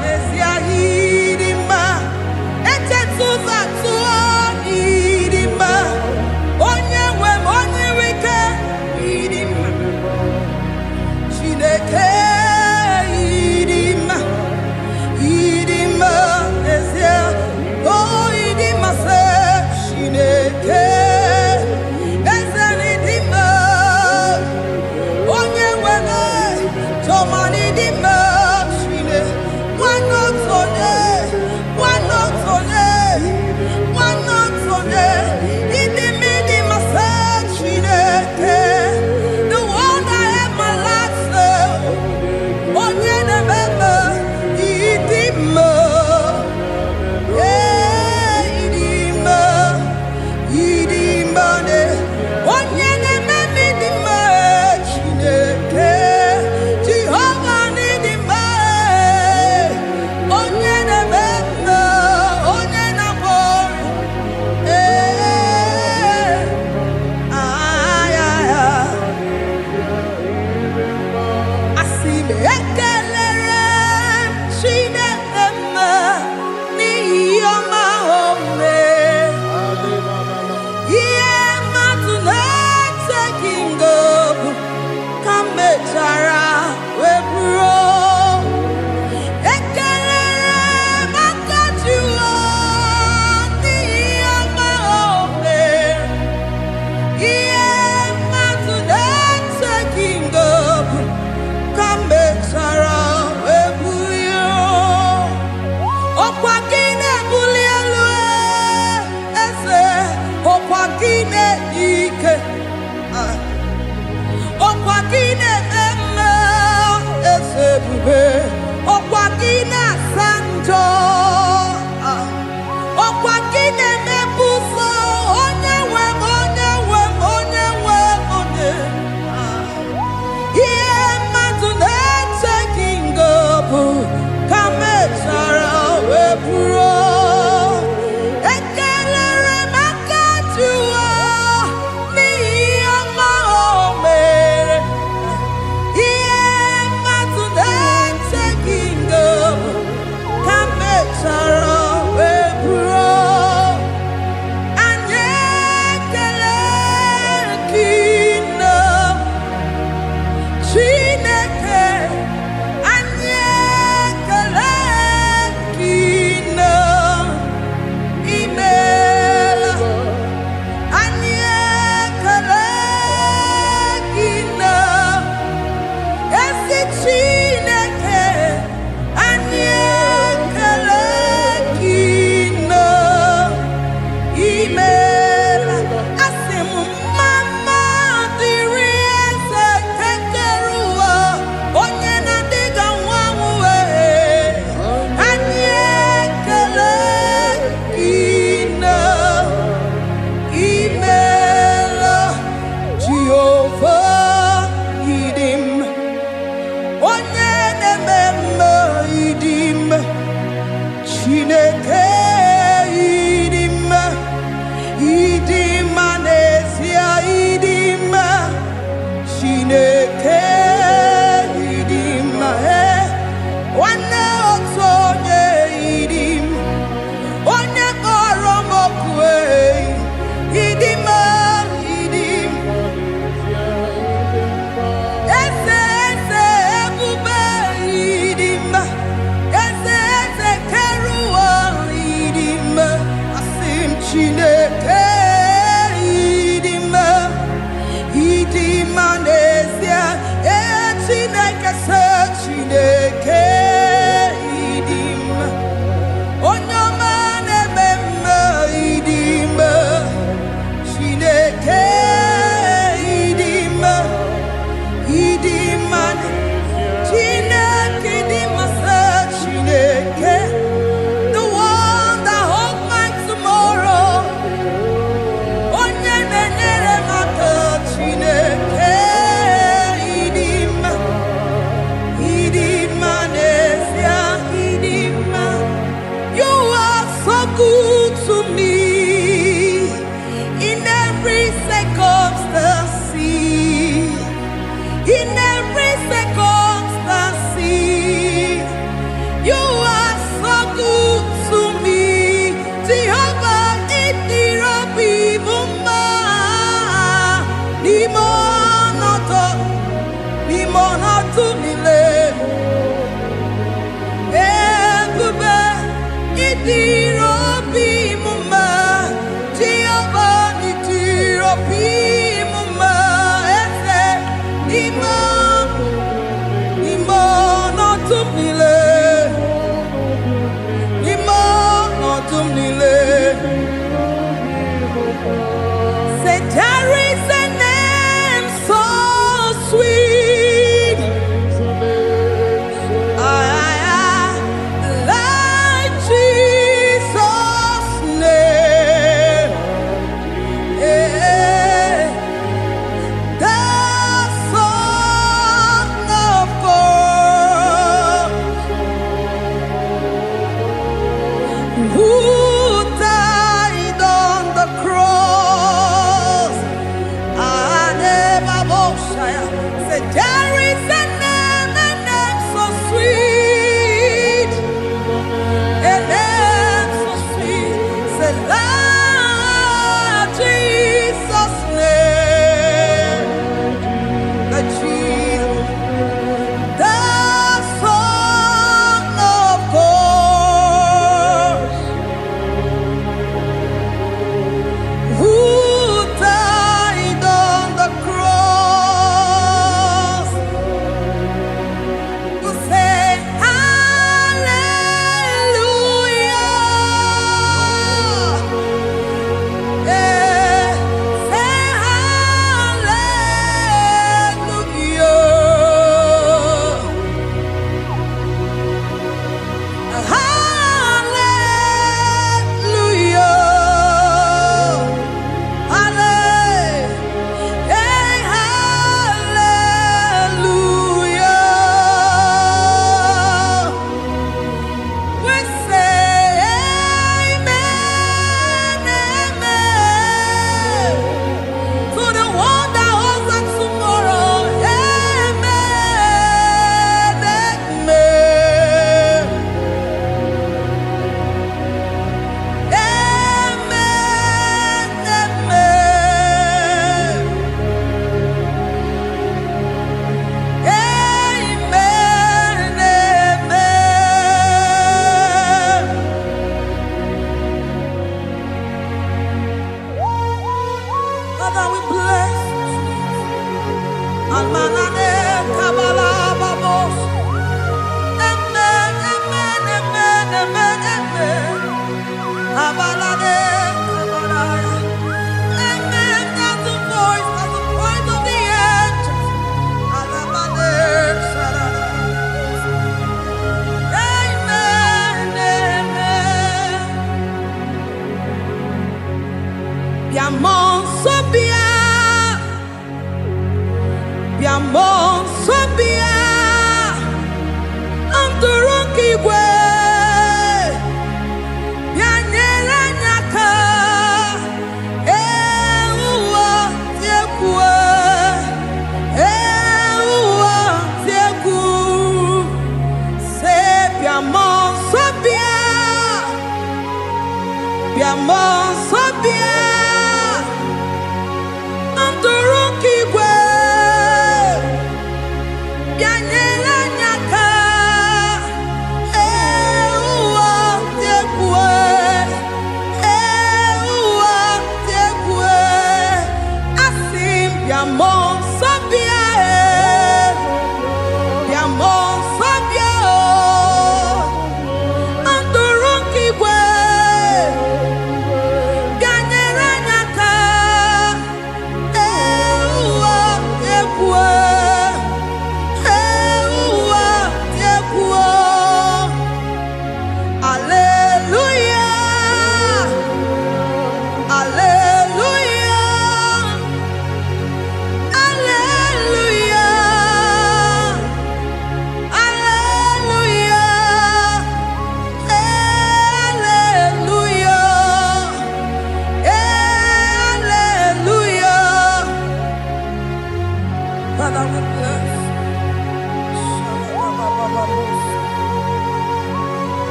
n'ezie ịdị mma. Echetụza tụọ ịdị mma. Onye nwe m, onye nwe ike, ịdị mma. Chineke ịdị mma.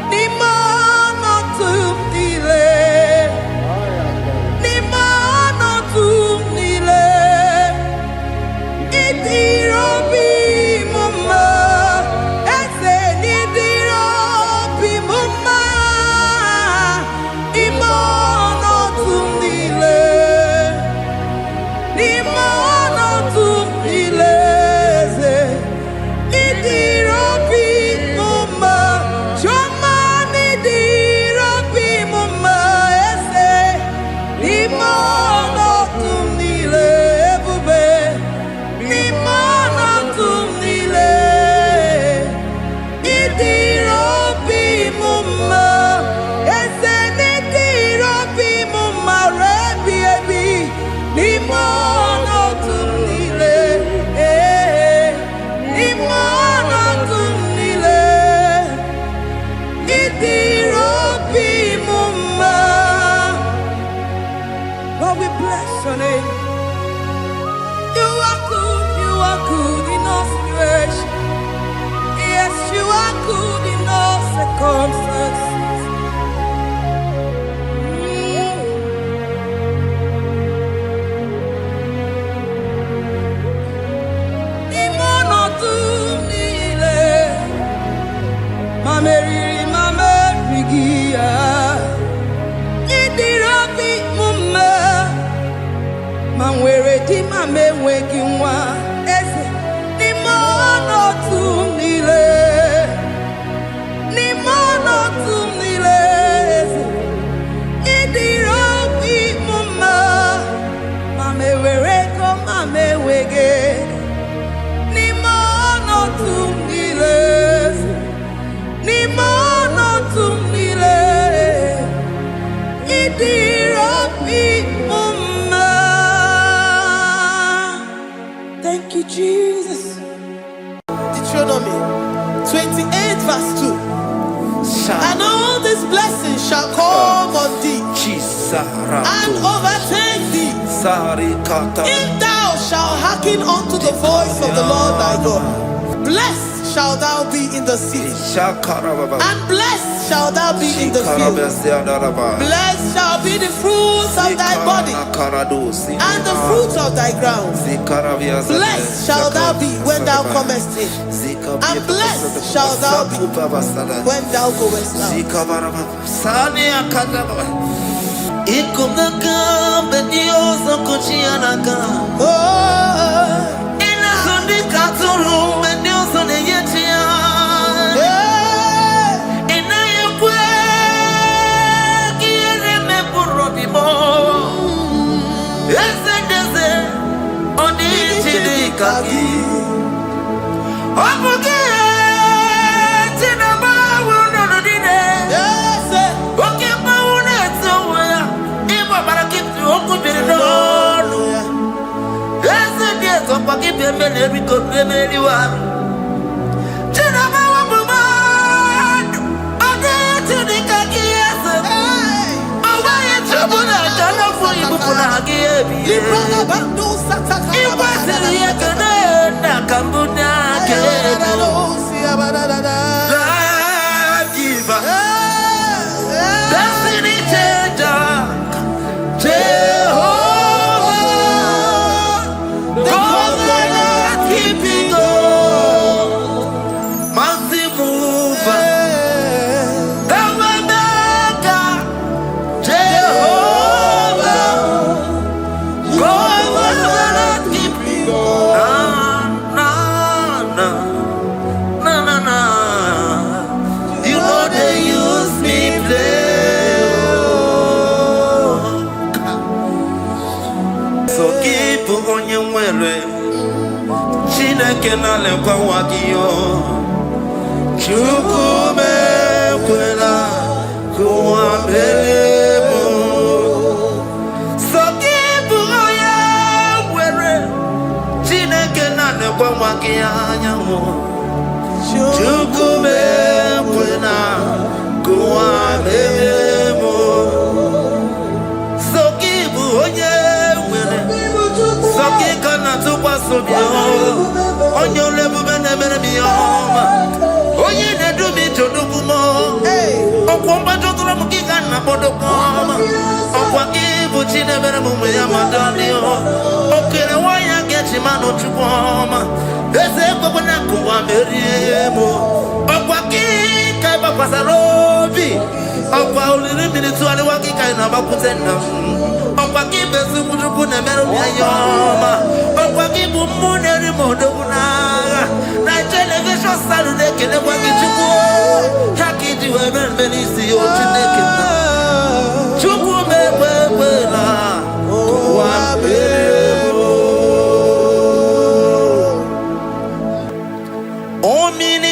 Di mono tu your name. You are good in all situations. Yes, you are good in all circumstances. Thank you, Jesus. Deuteronomy 28 verse 2. And all these blessings shall come on thee and overtake thee if thou shalt hearken unto the voice of the Lord thy God. Blessed shall thou be in the city, and blessed shall thou be in the field. Blessed shall be the fruit of thy body, and the fruit of thy ground. Blessed shall thou be when thou comest in, and blessed shall thou be when thou goest out.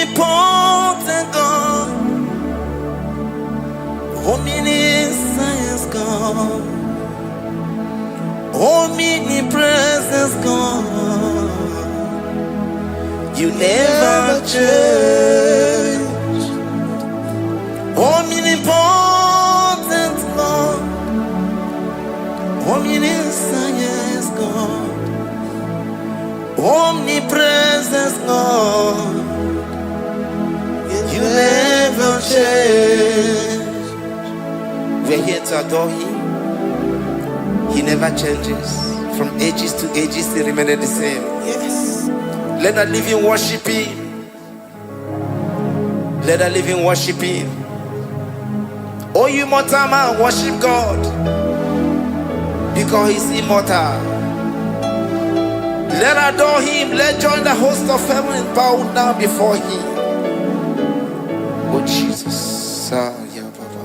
Omnipotent God, omniscience God, omnipresence God, you never change. Omnipotent God, omniscience We're here to adore him. He never changes. From ages to ages, he remains the same. Yes. Let the living worship him. Let the living worship him. Oh, you mortal man, worship God, because he's immortal. Let adore him. Let join the host of heaven and bow down before him. Oh Jesus. Yeah, Baba.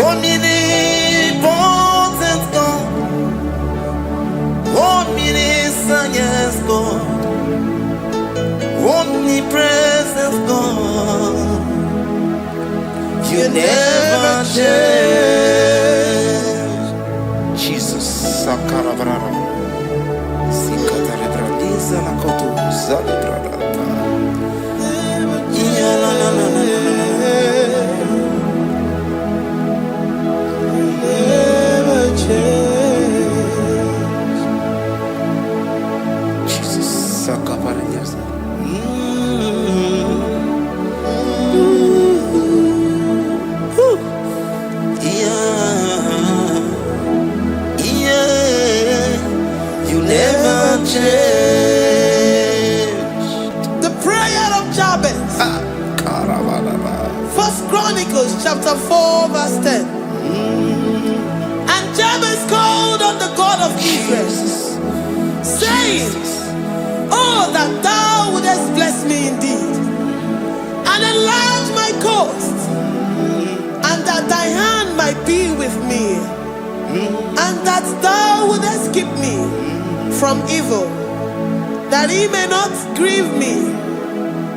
Omnipotent God, omniscient God, omnipresent God, you never change. Jesus. Sakarabrara. Sikatarebradiza nakoto zalebrada. Yeah, la, la, la, la, la, la. Never change. Jesus. Sakaparadiasa. First Chronicles chapter 4 verse 10. And Jabez called on the God of Israel, saying, oh, that thou wouldest bless me indeed, and enlarge my coast, and that thy hand might be with me, and that thou wouldest keep me from evil, that he may not grieve me.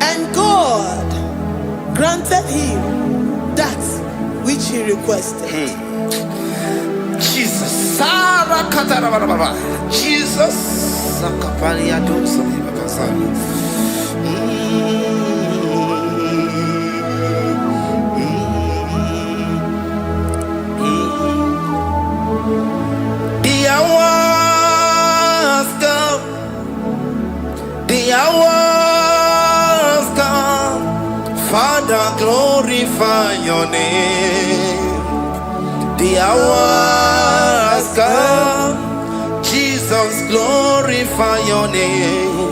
And God granted him that which he requested. Jesus. Jesus. The hours come. The hours come. Father, glorify your name. The hours come. Jesus, glorify your name.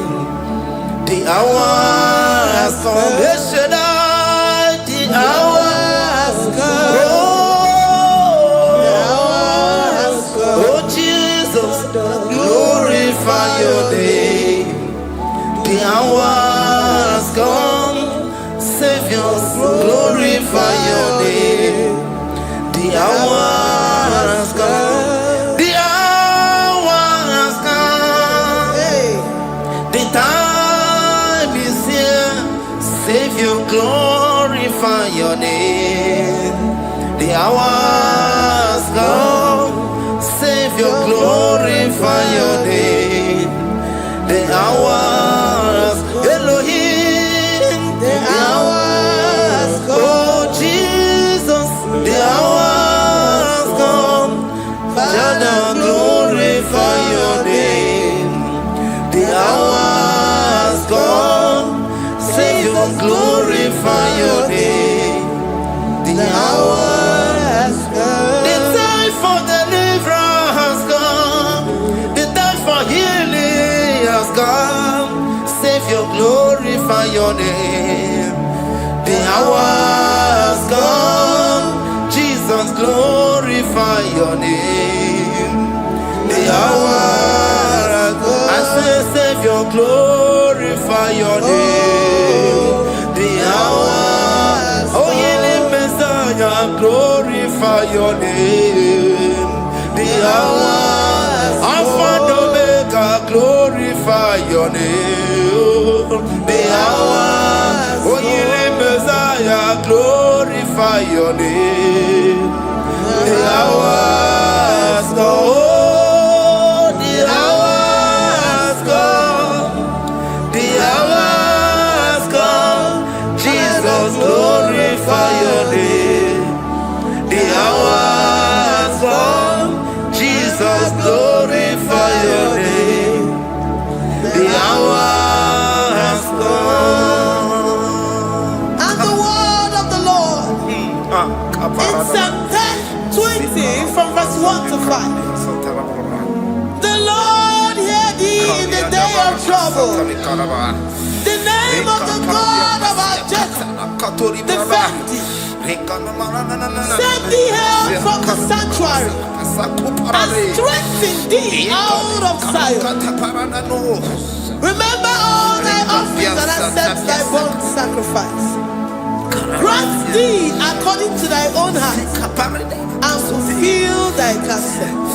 The hours come. Yes, Shaddai, the hours come. Oh, Jesus, glorify your name. The hours come. Savior, glorify your name. The hours come. The hours come. The time is here. Savior, glorify your name. The hours come. Savior, glorify your name. The hours, Elohim. The hours come. Oh Jesus, the hours come. Father, glorify your name. The hours come. Savior, glorify your name. The hours come. The time for deliverance has come. The time for healing has come. Savior, glorify your name. The hours come. Jesus, glorify your name. The hours come. I say, Savior, glorify your name. The hours. Oh, healing Messiah, glorify your name. The hours. Alpha and Omega, glorify your name. The hours. Oh, healing Messiah, glorify your name. The hours come. Oh, the hours come. The hours come. Jesus, glorify your name. The hours come. Jesus, glorify your name. The hours 5. The Lord hear thee in the day of trouble. The name of the God of our Jacob defend thee. Send thee help from the sanctuary and strengthen thee out of Zion. Remember all thy offerings and accept thy burnt sacrifice. Grant thee according to thy own heart and fulfill thy counsel.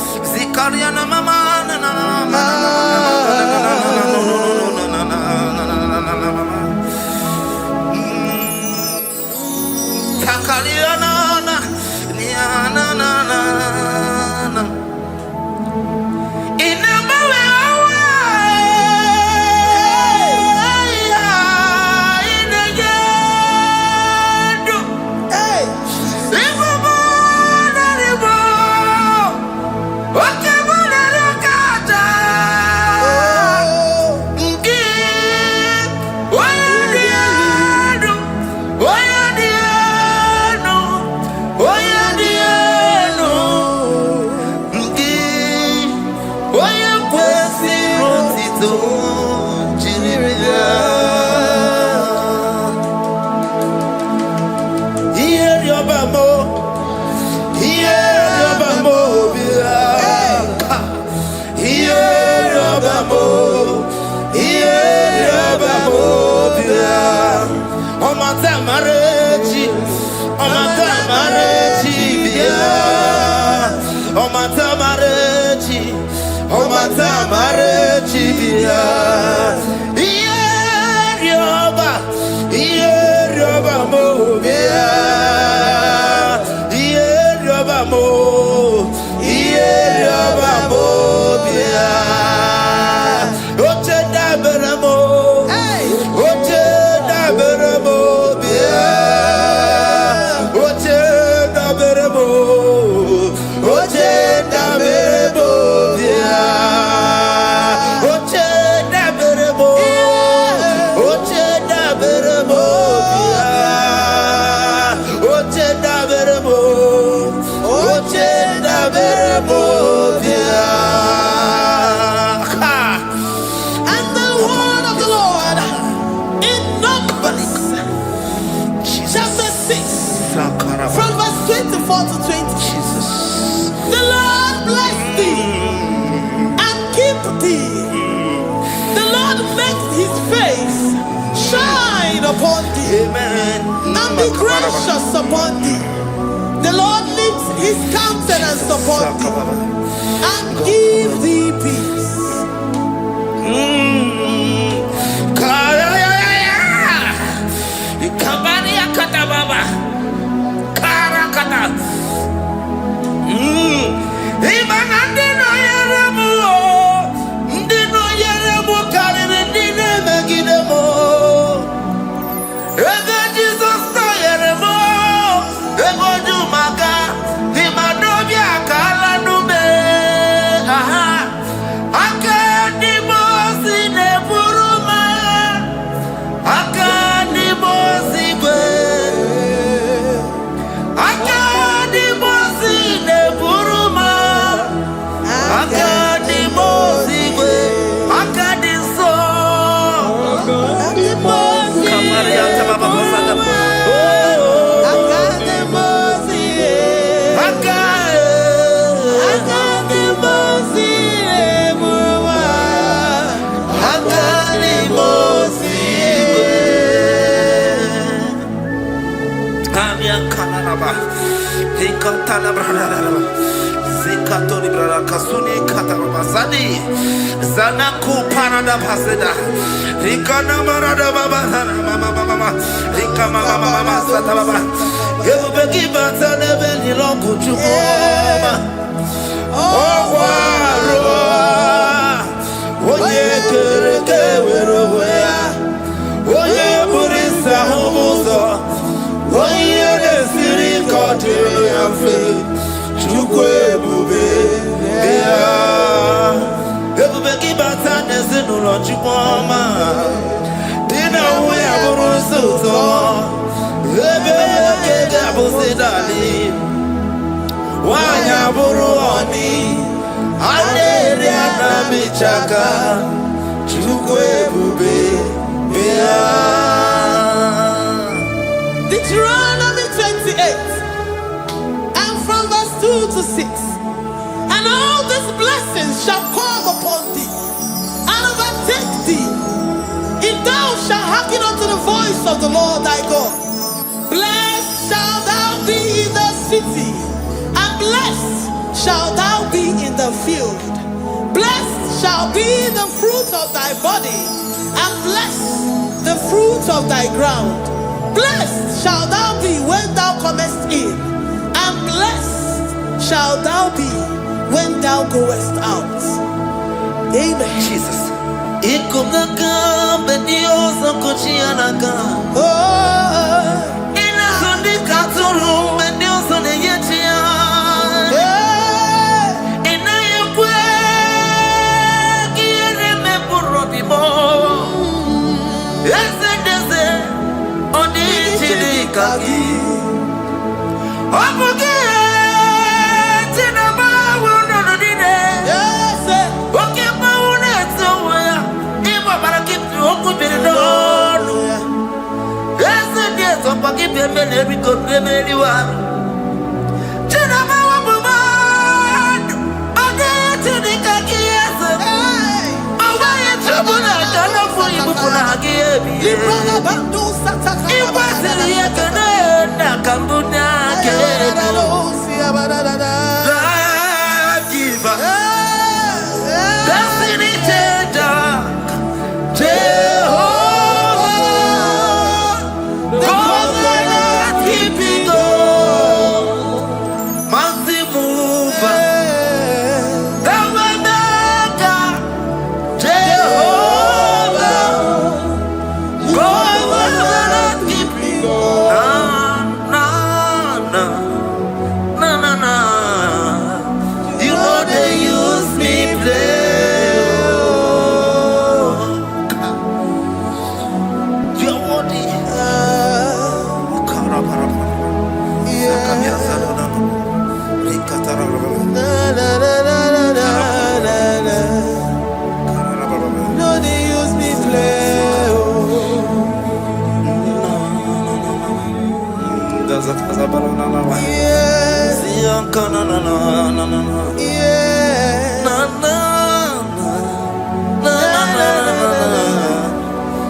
Upon thee, amen, and be gracious upon thee. The Lord lifts his countenance upon thee and give thee peace. wanya buruoni adere anamichaka chukwe bube bea. Deuteronomy 28 and from verse 2 to 6. And all these blessings shall come upon thee and overtake thee, if thou shalt hearken unto the voice of the Lord thy God. Blessed shalt thou be in the city, and blessed shalt thou be in the field. Blessed shall be the fruit of thy body, and blessed the fruit of thy ground. Blessed shalt thou be when thou comest in, and blessed shalt thou be when thou goest out. Amen. Jesus.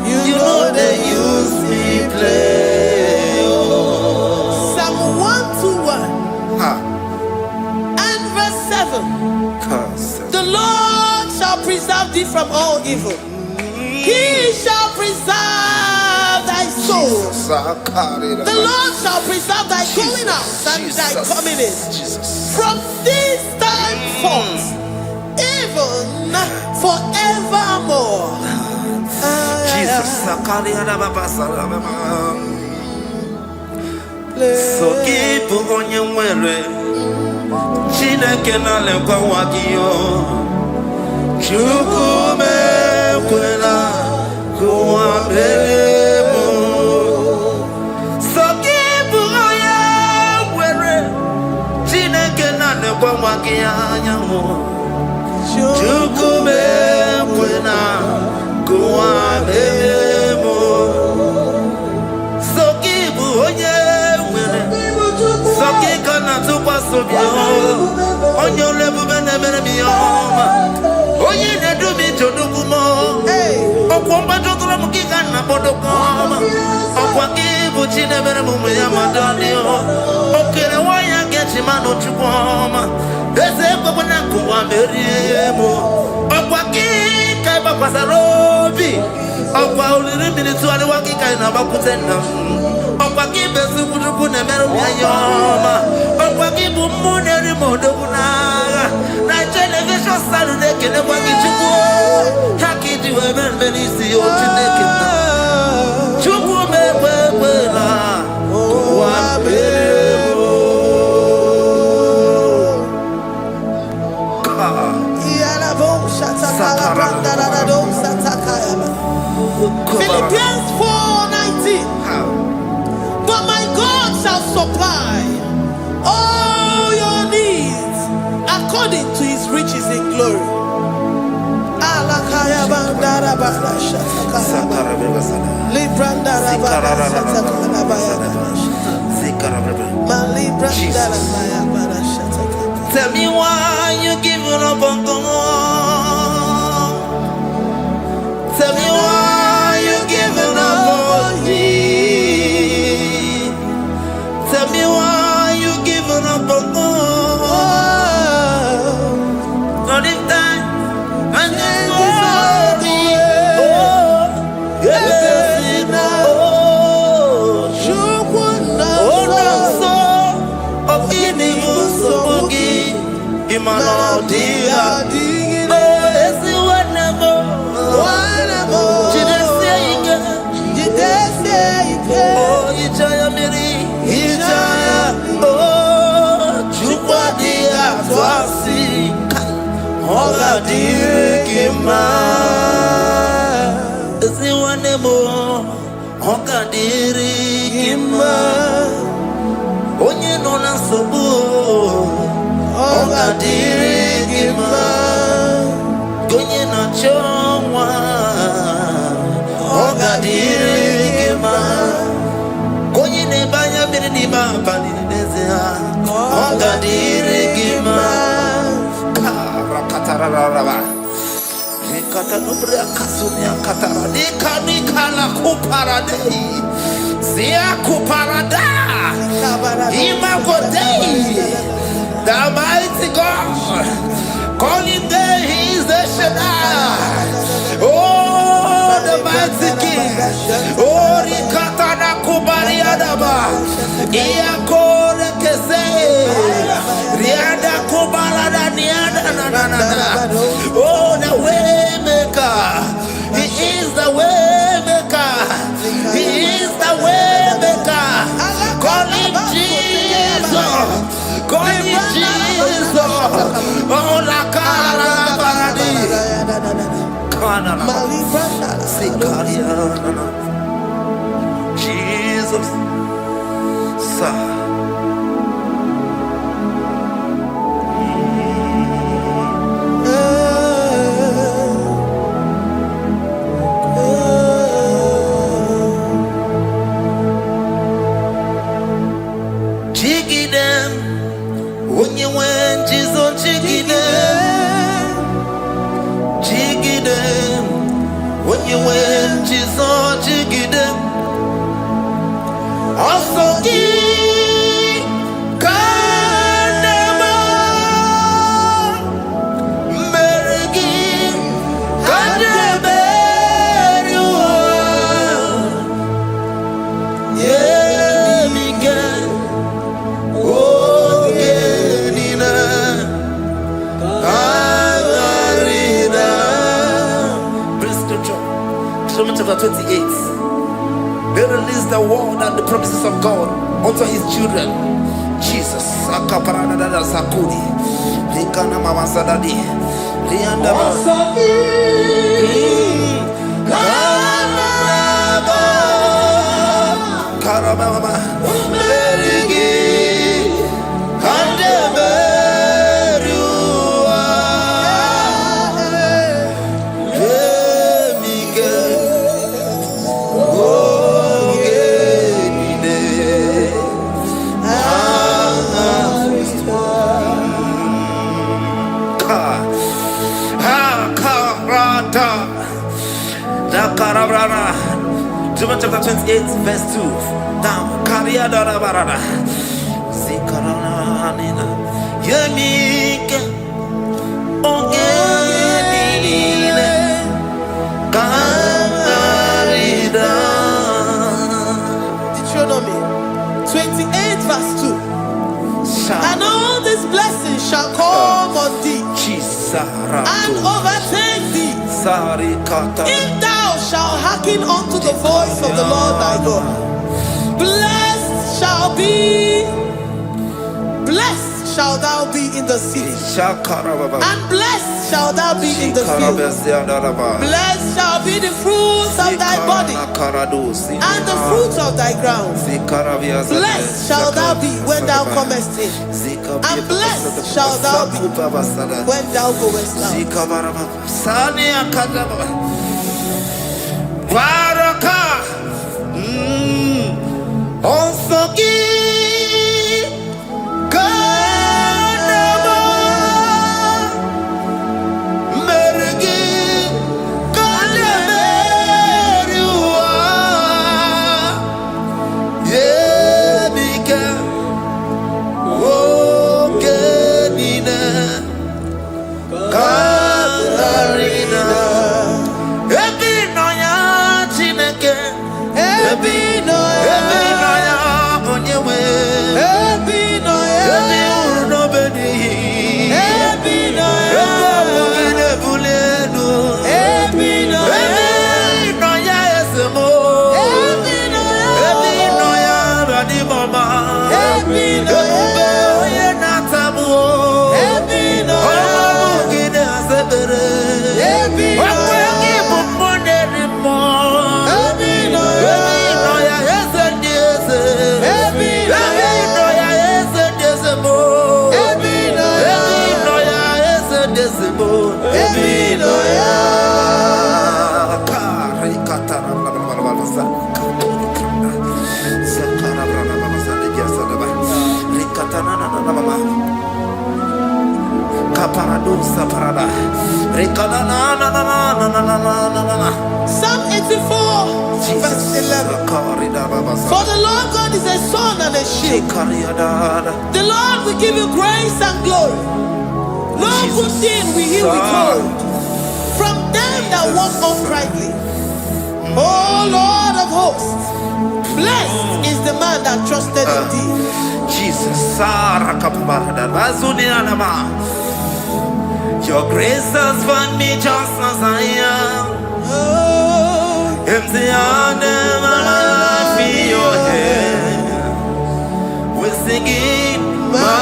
You know they use me play. Psalm 121 and verse 7. The Lord shall preserve thee from all evil. He shall preserve thy soul. The Lord shall preserve thy going out and thy coming in from this time forth, even forevermore. Jesus. So keep on your way. Chineke na lekwa wakio. Chukume kwela kuambelemo. So keep on your way. Chineke na lekwa wakianyamo. Chukume kwela kuambelemo. So keep on your way. So keep on to pass on your level and me oh, you need to meet your Dukumo. Oh, Combato Kikana Bodokoma. Oh, Wakibuchi never move Madonio. Okay, why I get him out of Chupoma. There's a Babanaku Amerimo. Oh, Waki Kaiba Pasarobi. Oh, while little minutes to the Waki Kaina. Okwaki besu kujuku ne meru yoma. Okwaki bumu ne rimodo kuna. Na television Saturday kene kwaki chuku. Haki diwe benisi o chineke na. Chuku mewe na. Wa beremo. Iyala bo shatakala brandara do satakaya. Philippians 4:19. But my God shall supply all your needs Tell me why you giving up on God. Tell me why you giving up on me. Tell me why you giving up on God. Not in time, and then worry. Oh, yes, oh, of eating so boogie. Imano dia, oh, it's the one more. Oh, Ijaya Miri, Ijaya, oh, Chupadia, Twasi, Hola Dirikima, is the one more, Hoga Dirikima, Onye Nona Sobu, Hoga Dirikima, Gonye na Chongwa, Hoga Dirikima. Banya bini bani nezia Onga dirigima Karakatara Nikata nubria kasunia katara Nika la kuparadei Zia kuparada Imagodei The mighty God Calling there he is the Shaddai. Oh, the mighty King. Oh, Rikatana Kubariadaba. Iakore Kese. Riada Kubalada Niada. Oh, the way maker. He is the way maker. He is the way maker. Call him Jesus. Call him Jesus. Oh, la cara paradi. Kana. Jesus. Sa. Jiggy them. When you went, Jesus, jiggy them. Jiggy them. When you went, Jesus, jiggy them. Also, Kandama. Merigi. Kandama. Yeah, Miguel. Chapter 28. They release the word and the promises of God unto his children. Jesus. Akaparanada Sakudi. Likana Mama Sadadi. Lianda Karababa. Merigi. Chapter 28, verse 2. Down. Karia Dora Barada. Zikarana Nina. Yamika. Ogenine. Kamarida. Deuteronomy 28, verse 2. And all these blessings shall come on thee and overtake thee if thou shalt hearken unto the voice of the Lord thy God. Blessed shall thou be in the city, and blessed shall thou be in the field. Blessed shall be the fruits of thy body and the fruits of thy ground. Blessed shall thou be when thou comest in, and blessed shall thou be when thou goest out. Psalm 84, verse 11. For the Lord God is a sun and a shield. The Lord will give you grace and glory. No good thing will he withhold from them that walk uprightly. O Lord of hosts, blessed is the man that trusted in thee. Jesus, your grace has found me just as I am. Empty handed, my life in your hand. We're singing majesty.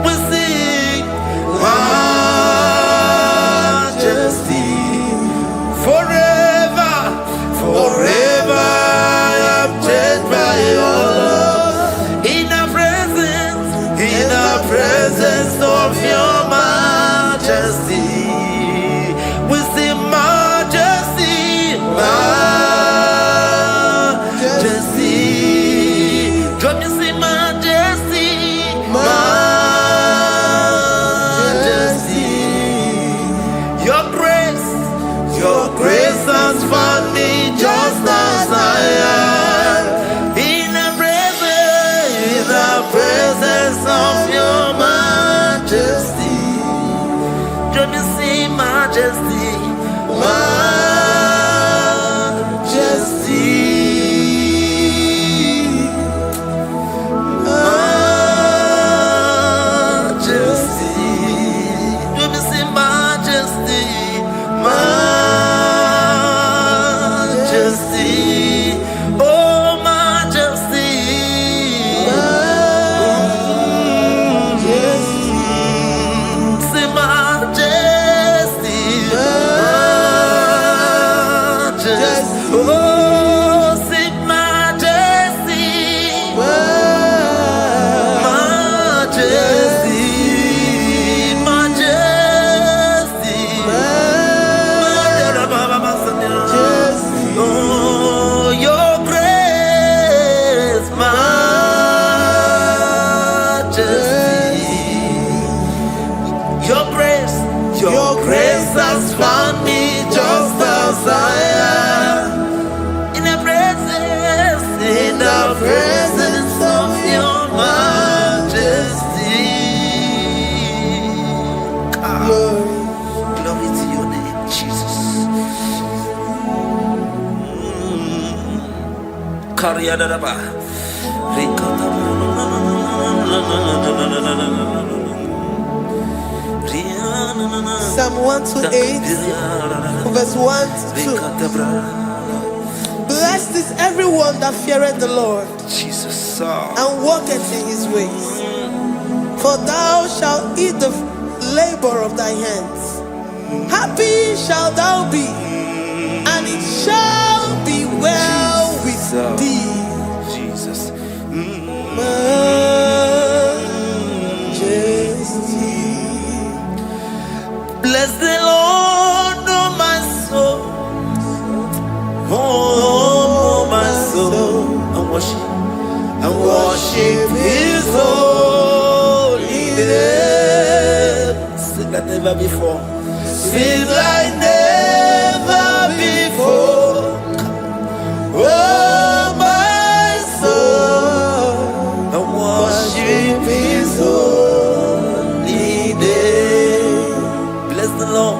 We sing majesty. Forever, forever I'm changed by your love. In the presence of your majesty, we see majesty, majesty. Come you see majesty, majesty. Your grace has found me just as I am. In the presence of your majesty, don't you see majesty, majesty, majesty, don't you see majesty, majesty, oh majesty. Your grace has found me just as I am. In the presence of your majesty. Glory to your name, Jesus. Psalm 128, verse 1 to 2. Blessed is everyone that feareth the Lord, Jesus, and walketh in his ways. For thou shalt eat the labor of thy hands. Happy shalt thou be, and it shall be well with thee. Jesus. Bless the Lord, oh my soul, oh my soul, and worship His holy name. Sing like never before. Sing like never before. Oh my soul, and worship His holy name. Bless the Lord.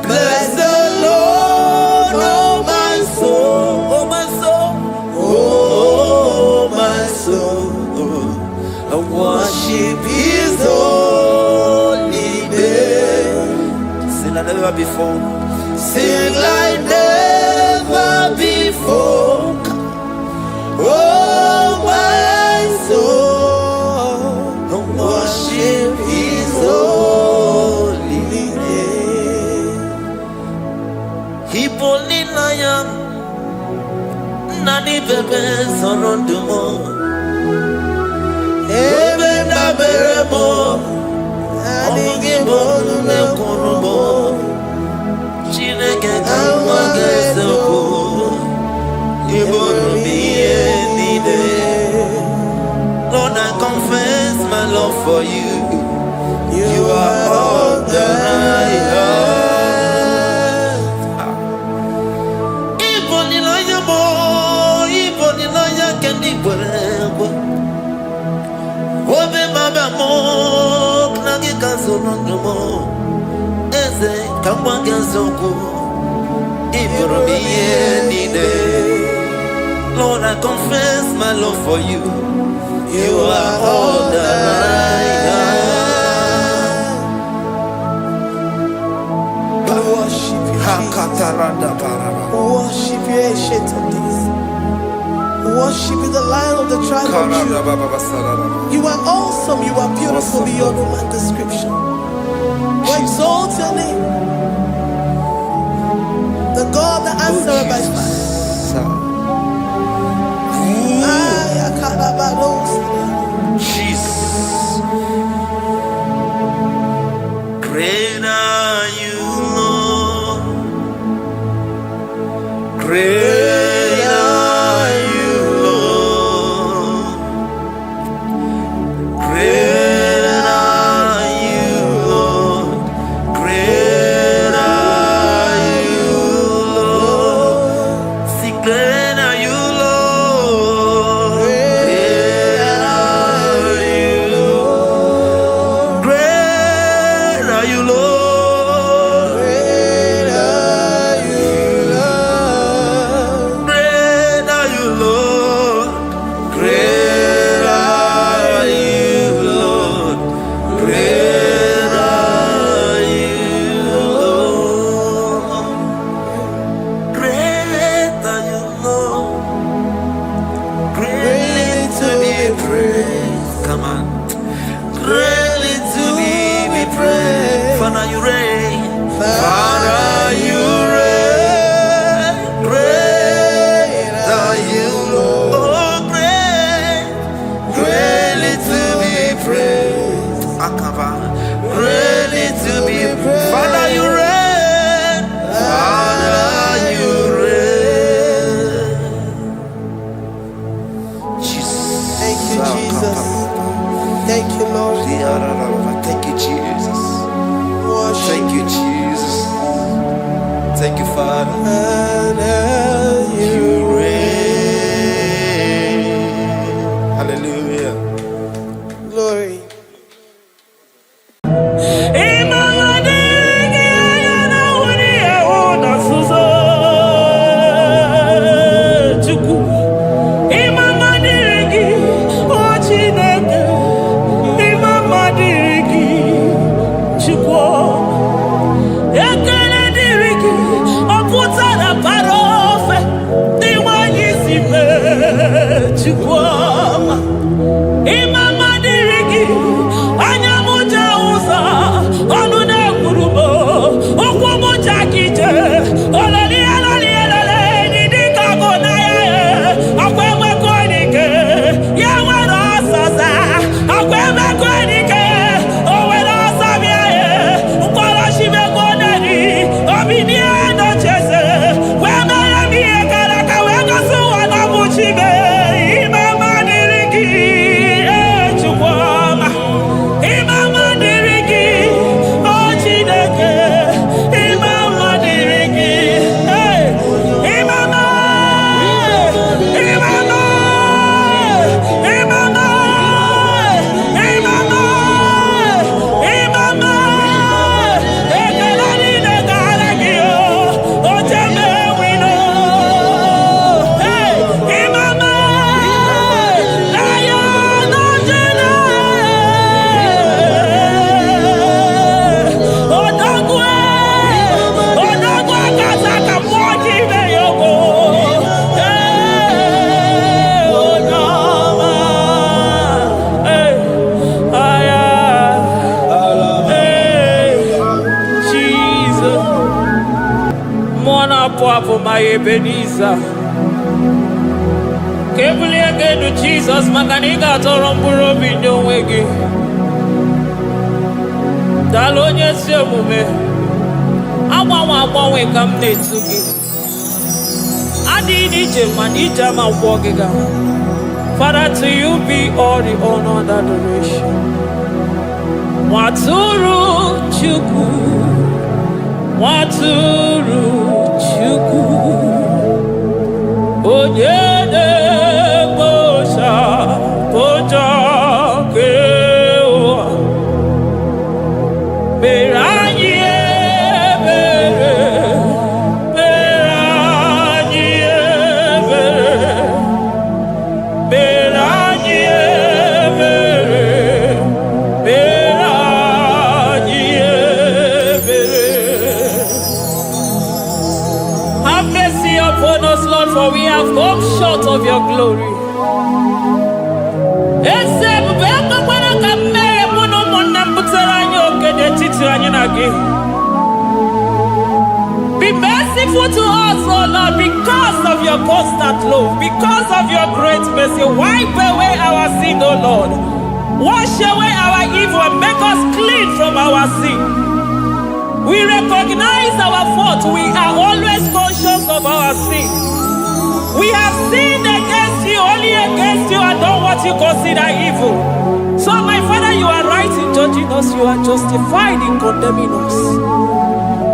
Bless the Lord, oh my soul, oh my soul, oh my soul, and worship His holy name. Sing like never before. Sing like never before. invoke. Oh, my soul, worship His holy name. Hipolinayan Nani bebe sorondumo Ebe da beremo Omugibo nune kunumo Chineke kama gesoko Ibo numiye nide Lord, I confess my love for you. You are all that I have. Even in I can be well. Obe baba mo, nagi kazono mo. Eze kama gesoko. Ibo numiye nide. Lord, I confess my love for you. You are all that I have. Worship you, Jesus. Worship you, ancient of days. Worship you, the Lion of the tribe of Judah. You are awesome. You are beautiful beyond human description. We exalt your name, the God that answered by fire. Jesus, great are you, Lord. Great are you, Lord. Great are you, Lord. Great are you, Lord. See, great are you, Lord. Thank you, Lord. Thank you, Jesus. Worship. Thank you, Jesus. Thank you, Father. You reign. Hallelujah. Glory. Ekele diriki, oputa Poapo my Ebenezer. Kebuli again to Jesus, Makaniga Toromburo Bindo Wegi. Dalonya Semume. Awa we come to give. Adi Nijam Manijama Wogiga. Father, to you be all the honor and adoration. Waturu Chuku. Waturu Chuku. Onyede Bosha Boja Kewa. Beranye Bere. Beranye Bere. Beranye Bere. Beranye Bere. Have mercy upon us, Lord, for we have come short of your glory. Be merciful to us, O Lord, because of your constant love, because of your great mercy. Wipe away our sin, O Lord. Wash away our evil and make us clean from our sin. We recognize our fault. We are always conscious of our sin. We have sinned against you, only against you, and done what you consider evil. So, my Father, you are right in judging us. You are justified in condemning us.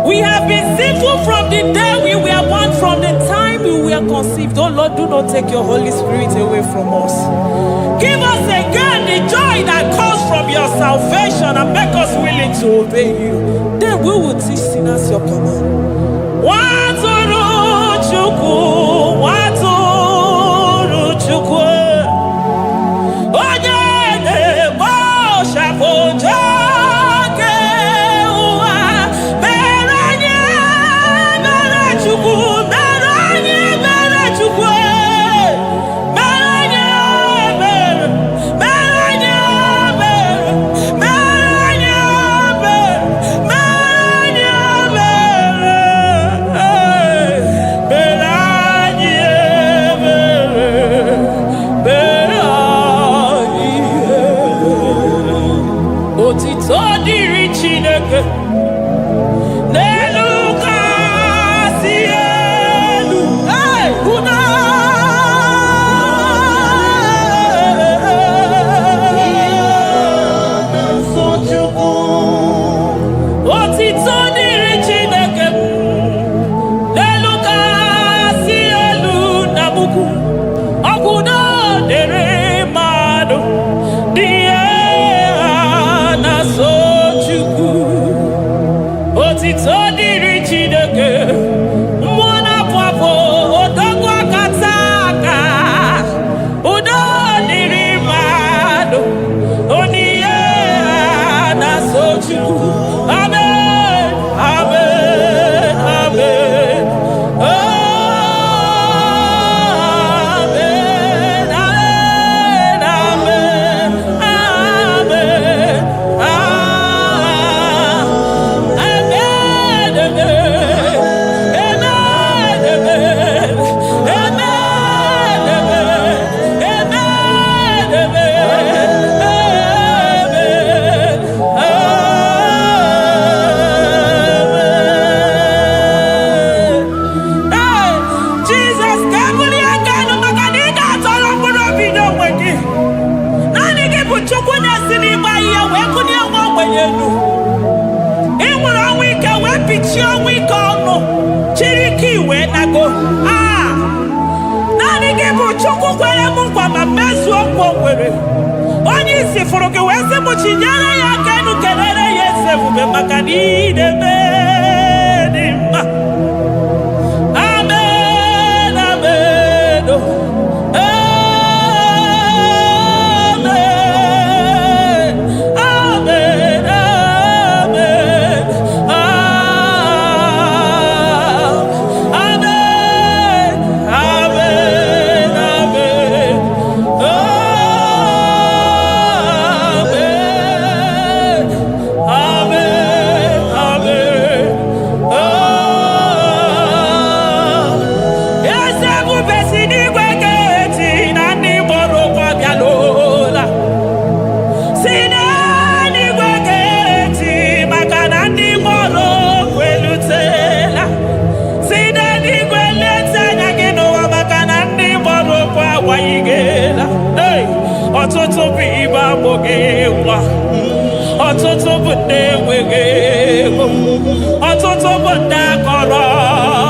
We have been sinful from the day we were born, from the time we were conceived. Oh Lord, do not take your Holy Spirit away from us. Give us again the joy that comes from your salvation and make us willing to obey you. Then we will teach sinners your command. Waturu Chuku, Waturu Chuku. Onyede Bosha Boja. mogewa. Ọtụtụ bụ ndị enweghị ego. Ọtụtụ bụ ndị akọrọ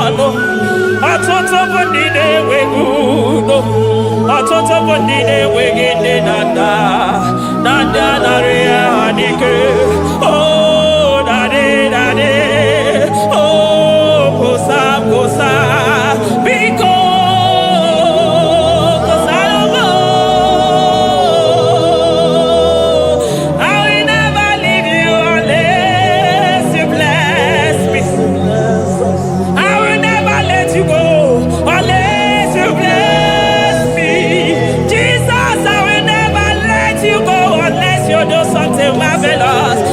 ọnụ. Ọtụtụ bụ ndị na-enweghị udo. Ọtụtụ bụ ndị na-enweghị nne na nna. Na ndị anarị ya n'ike. Oh, daddy, daddy. Oh, kosa, kosa. Biko. Marvelous.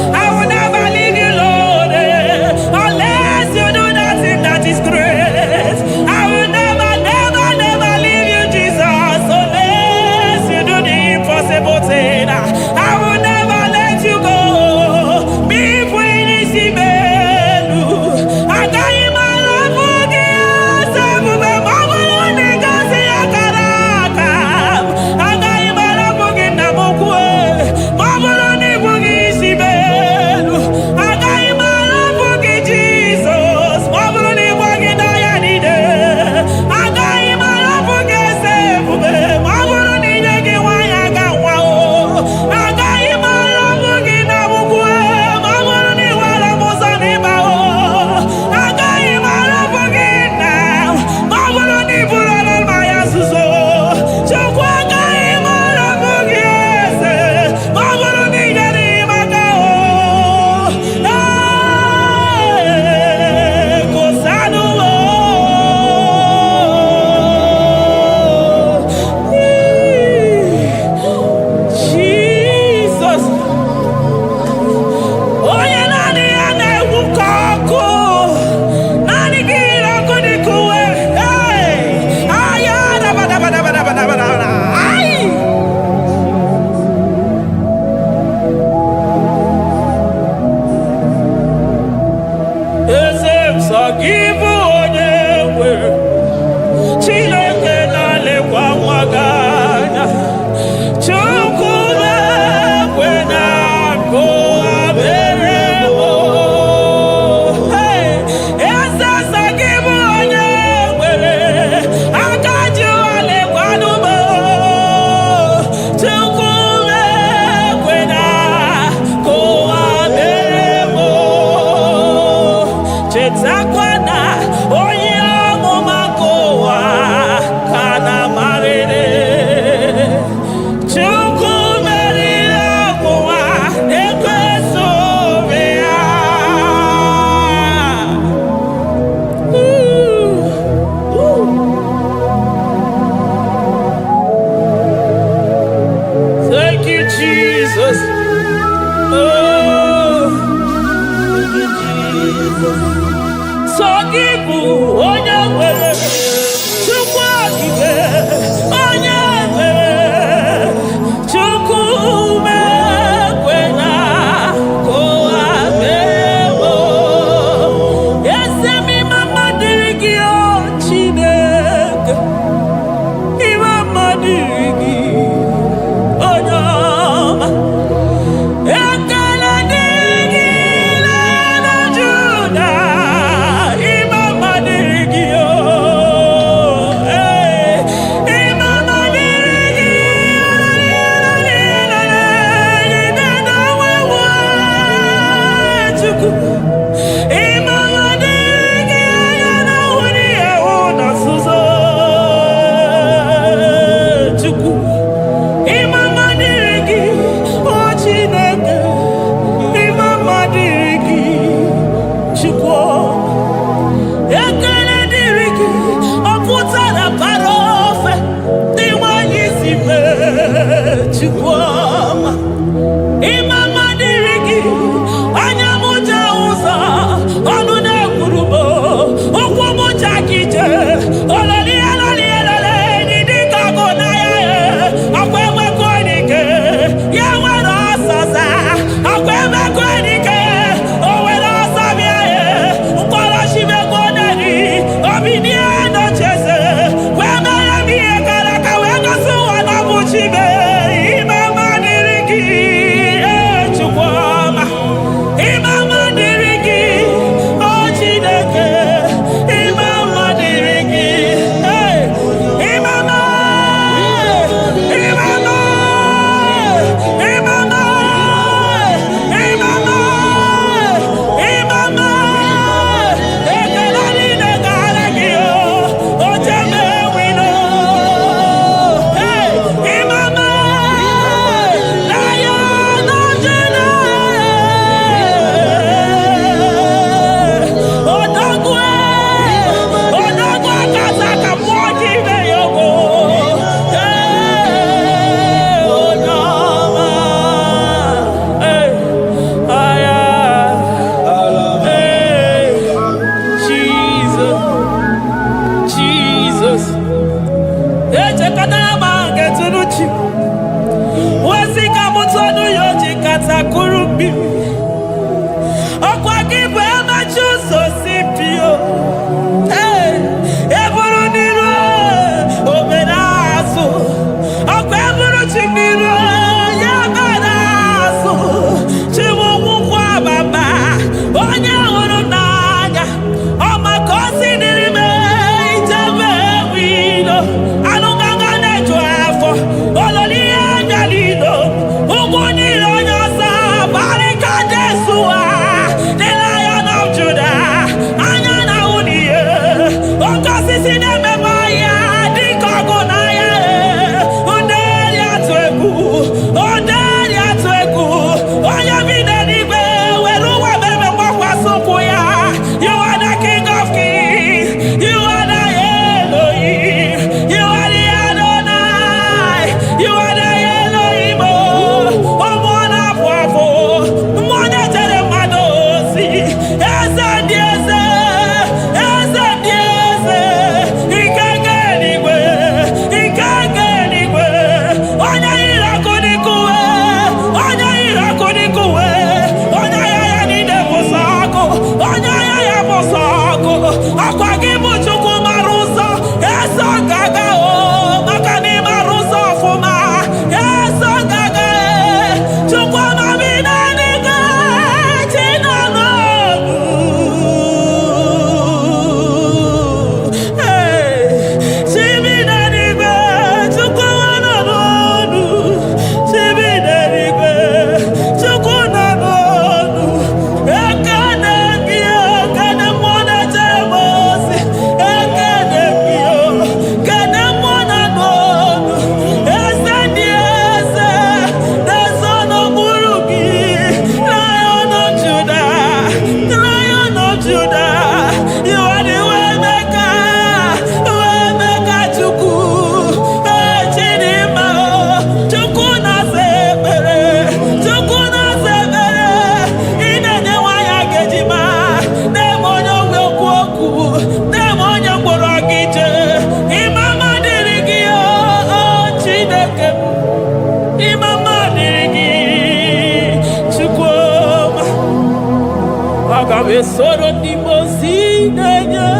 we soro di mosi nenye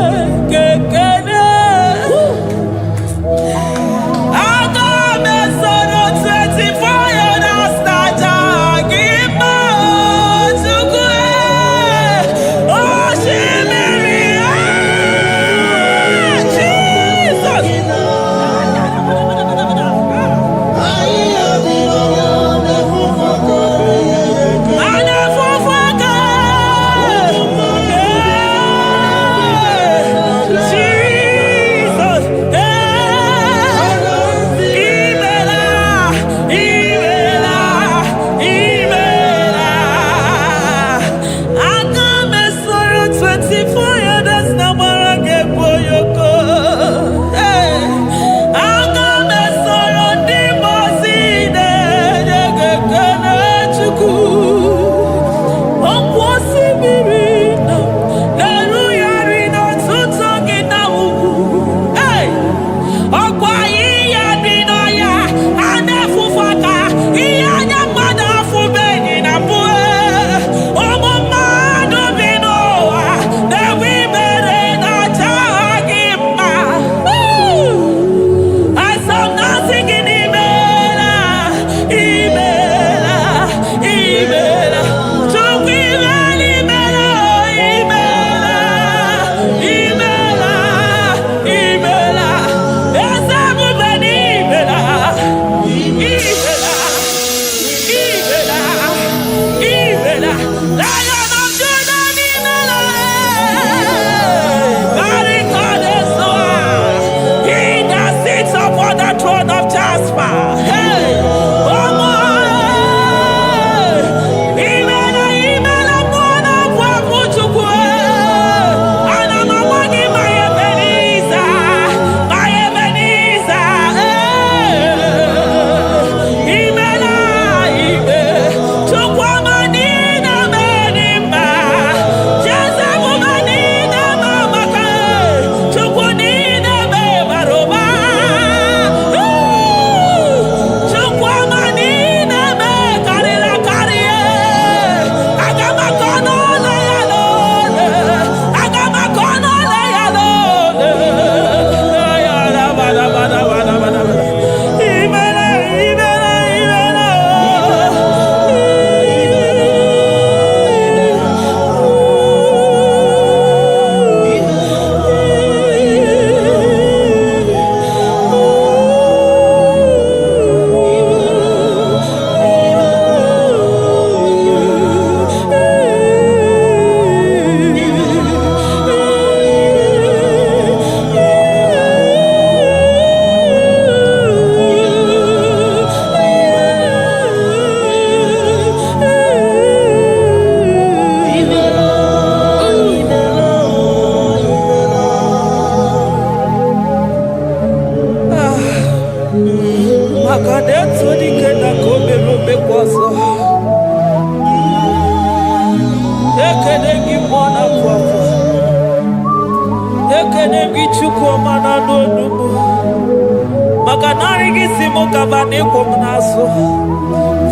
kekene. Aga me soro 24 years staja gima chukwe. Oh shimiri Jesus.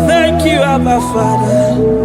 Thank you, Abba Father.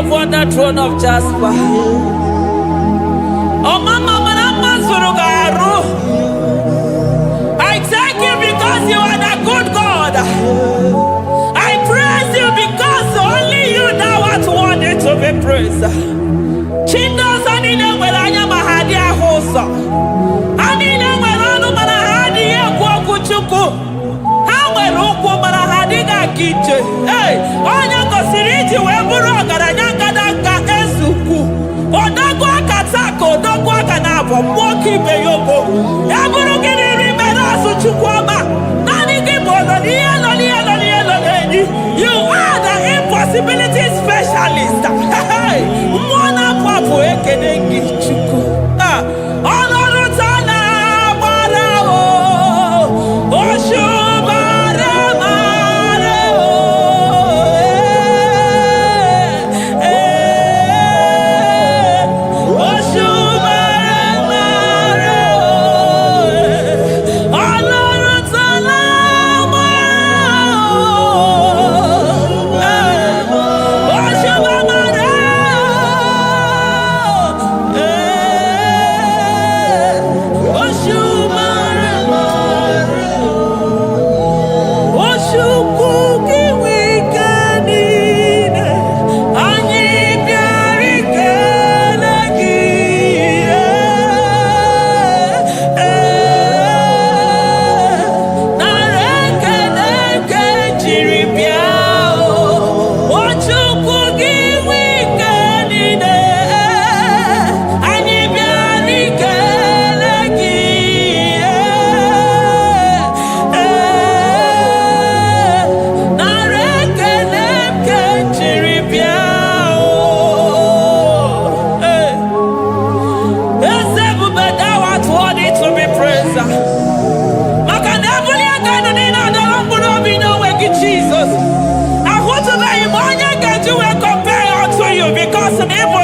upon the throne of Jasper. Oh, Mama, I thank you because you are the good God. I praise you because only you now are worthy to be praised. Chindos anine welanya mahadi ahosa. Anine welanu mahadi ekwo kuchuku. Hawe rukwo mahadi ga kiche. Hey, onya kosiriji weburu ogaranya kadanga esuku. Odagwa katako, odagwa kanabo, mwoki beyobo. Eburu gini rimena suchukwama. Nani gibono, you are the impossibility specialist. Hey, mwana papu ekenengi chuku. Olorutana barao, oshubara marao.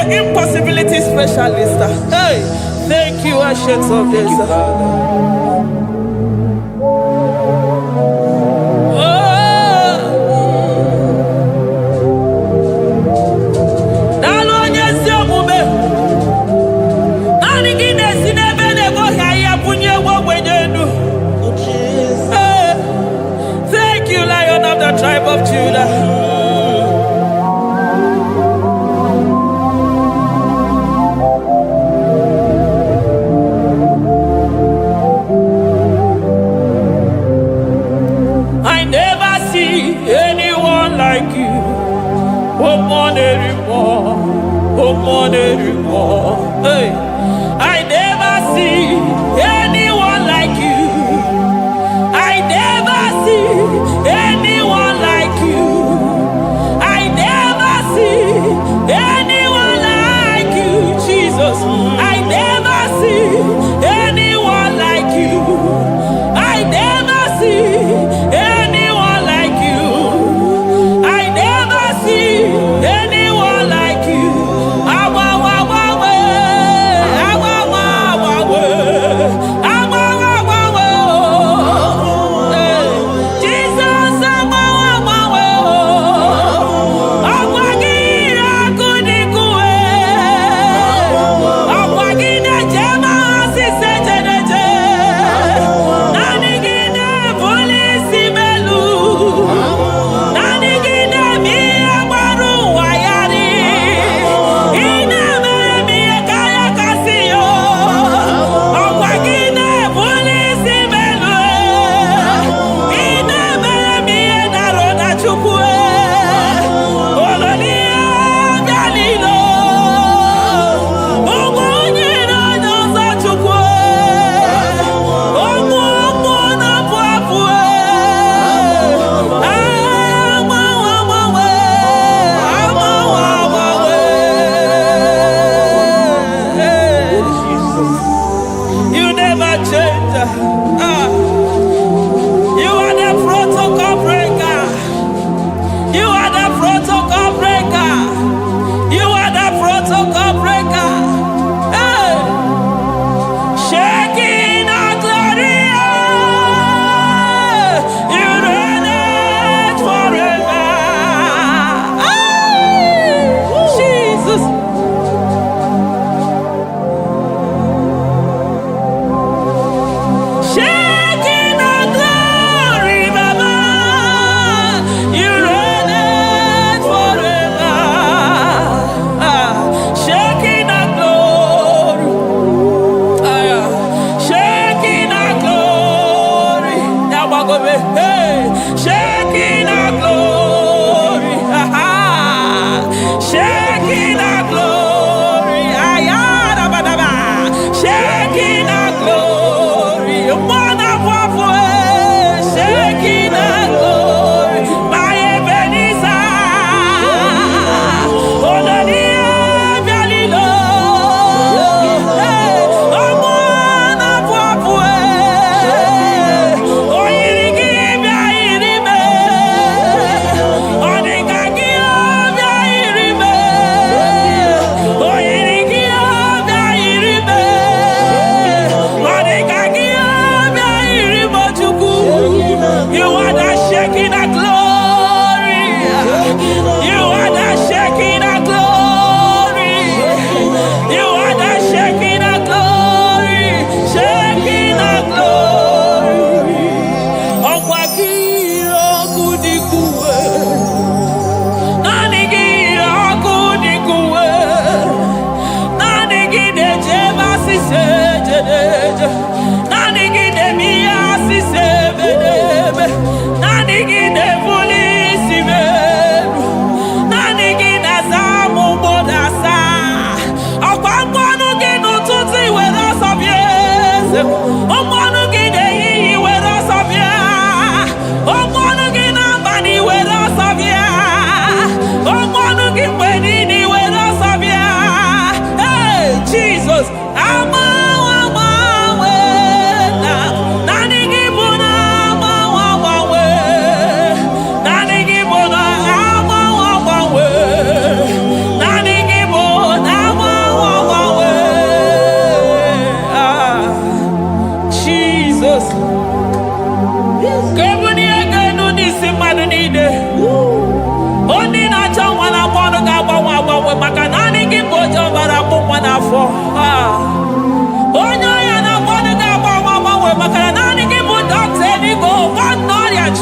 Impossibility specialist. Hey, thank you, Ancient of Days. Thank you, Lion of the tribe of Judah. Hey, I never see anyone like you. I never see anyone like you. I never see anyone like you, Jesus. I never see anyone like you. I never see anyone like you. I never see anyone like you.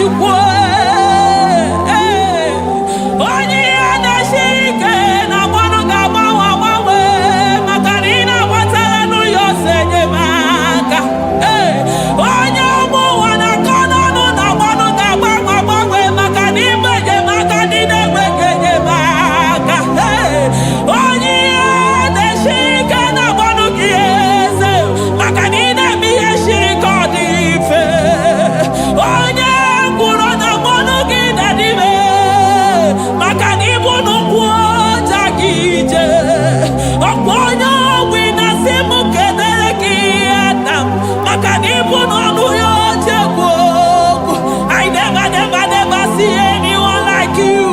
chukwu onye ya na-eshike na mmanụ ga-agbanwe agbanwe maka na ị na-agbatara n'ụyọ ose enyemaka onye ụmụ ụwa na-akọ n'ọnụ na mmanụ ga-agbanwe agbanwe maka na ịbụ enyemaka ndị na-enweghị enyemaka onye ya na-eshike na mmanụ gị eze maka na ị na-eme ihe shiri ka ọ dị mfe onye kwuru na mmanụ gị na-adịbe maka na ịbụ n'ụkwụ ọja gị ije ọkwa onye ọgwụ na-asị m kedere gị Adam maka na ịbụ n'ọnụ ya oche gwu okwu I never see anyone like you.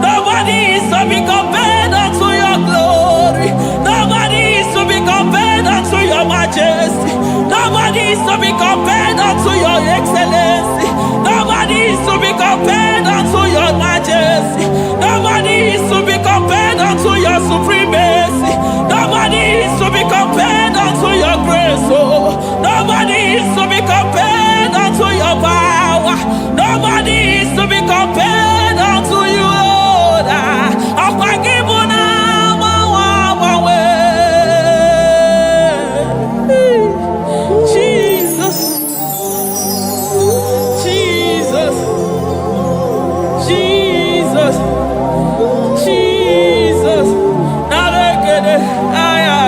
Nobody is to be compared unto your glory. Nobody is to be compared unto your majesty. Nobody is to be compared unto your excellency. Nobody is to be compared unto your majesty. Nobody is to be compared unto your supremacy. Nobody is to be compared unto your grace. Oh, nobody is to be compared unto your power. Nobody is to be compared unto you, Lord. Jesus, Jesus, Jesus, Jesus. Narekede, aya,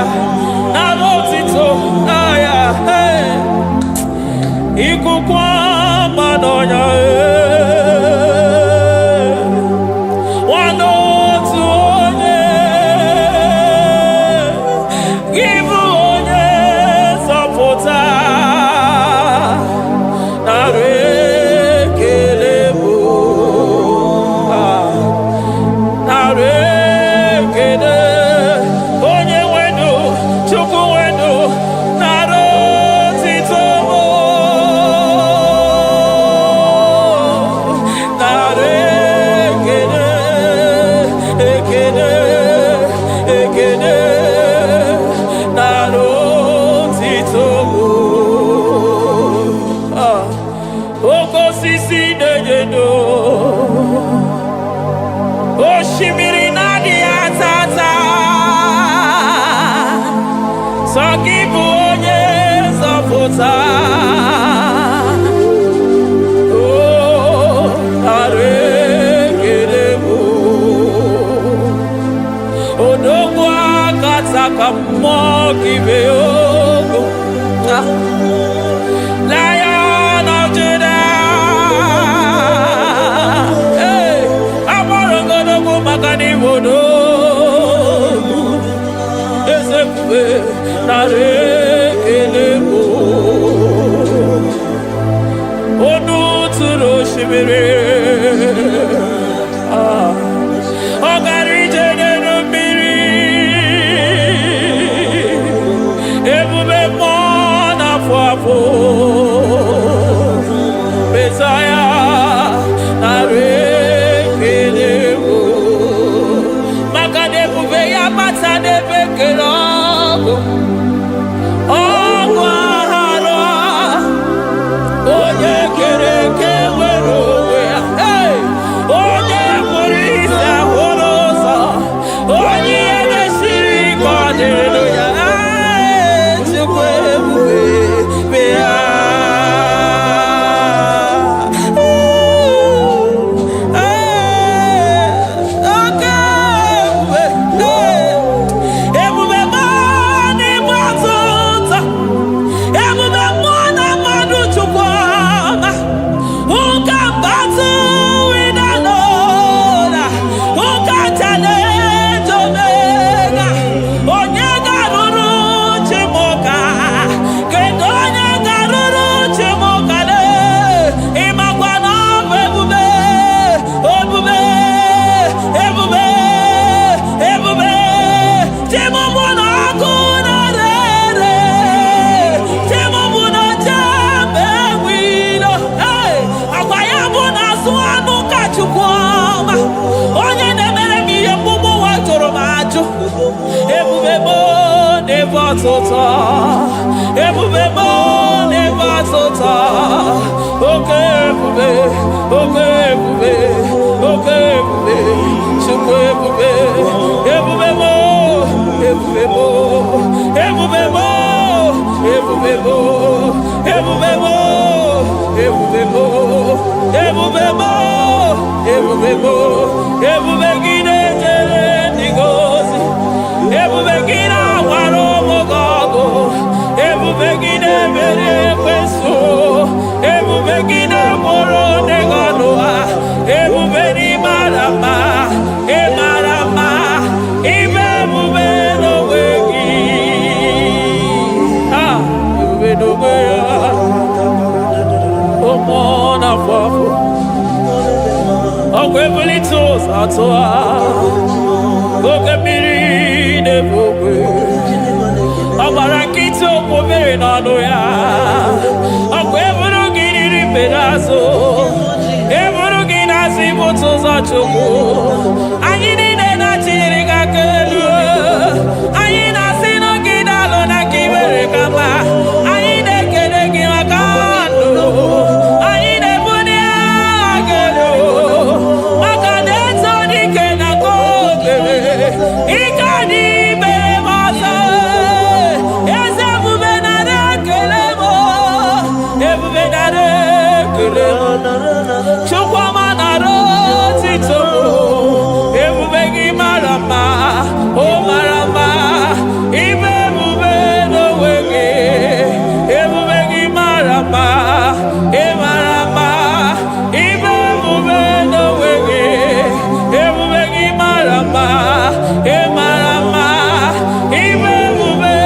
narotito, aya, hey. Ikukwa manonya, wanotu onye, ibu onye zọpụta, narekele bụ, narekele onye nwenu, Chukwu nwenu, narotito mụ. Oshimiri nadi atata Sokibu onye zọpụta Oh, arekerebo Odogwu akata ka mmụọ kibe ogo Lion of Judah Amorogodogo maka n'ibodo Ezekube narekelebo Onu tụrụ osimiri Ọ gara ije n'elu mmiri Ebube mmụọ na-afụ afụ Mesaya narekelebo maka na ebube ya bata n'ebe kere ọgụ ọgụ aghara onye kere eke nwere onwe ya onye kpụrụ isi ahụrụ ụzọ onye ihe mesiri ike ọ dịrị ya Chukwu ebube be ya ọtụtụ ebube m n'ebe sota. Okay, bube. Okay, bube. Okay, bube. Chukwe bube. Ebube mo. Ebube mo. Ebube mo. Ebube mo. Ebube mo. Ebube mo. Ebube mo. Ebube mo. Ebube gine jere nigozi. Ebube gina waro mogogo. Ebube gine mere kweso. Ebube gine moro neganoa. Ebube ni marama. E marama. Ibe ebube no wegi. Ah, ebube no wegi. Omona fafo. Ogwebuli toza toa. Gogemiri de bogwe. Abarakito pobere nano ya. Ogwebulu giri pedazo. Ebulu ginazi botoza choko. Anyini de na chiri kakelu. Anyina sino gidalo na kibere kama. Anyine kede kimakando. Anyine bune agelo. Makadeto di kena kobebe. Ikadi bebe masa. Eze bube nare kelemo. Ebube nare kelemo. Chukwa manaro titomo. Ebube gi marama. Oh marama. Ibe bube no wege. Ebube gi marama. E marama. Ibe bube no wege. Ebube gi marama. E marama. Ibe bube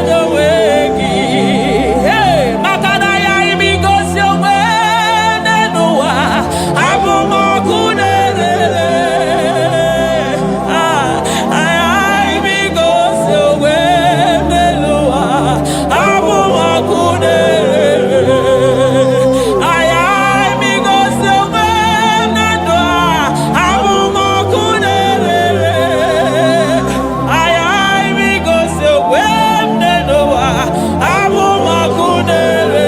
no wege. Hey, makana ya imigosi owe nenua. Abu mokunere. Ah, imigosi owe nenua. Abu mokunere. Ay, imigosi owe nenua. Abu mokunere. Ay, imigosi owe nenua. Abu mokunere.